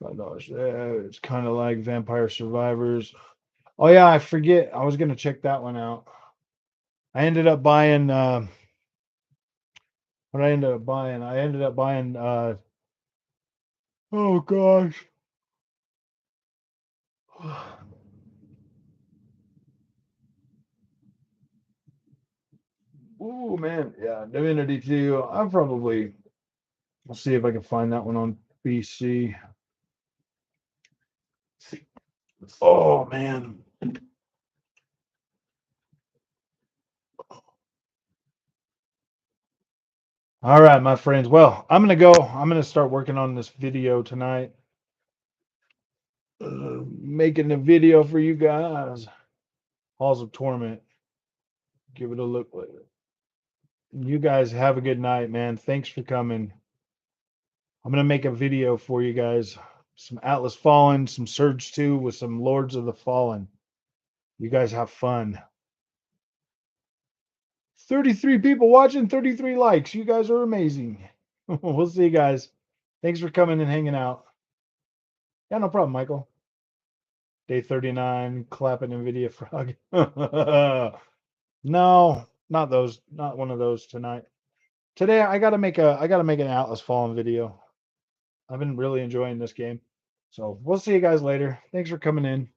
$5. It's kind of like Vampire Survivors. Oh yeah, I forget. I was gonna check that one out. I ended up buying what I ended up buying. I ended up buying oh gosh. Oh man, yeah, Divinity 2. I'll see if I can find that one on PC. Oh man. All right, my friends. Well, I'm gonna go. I'm gonna start working on this video tonight. Making a video for you guys. Halls of Torment. Give it a look later. You guys have a good night, man. Thanks for coming. I'm gonna make a video for you guys. Some Atlas Fallen, some Surge 2 with some Lords of the Fallen. You guys have fun. 33 people watching, 33 likes. You guys are amazing. We'll see you guys. Thanks for coming and hanging out. Yeah, no problem, Michael. Day 39, clapping NVIDIA frog. No, not those. Not one of those tonight. Today I gotta make an Atlas Fallen video. I've been really enjoying this game. So we'll see you guys later. Thanks for coming in.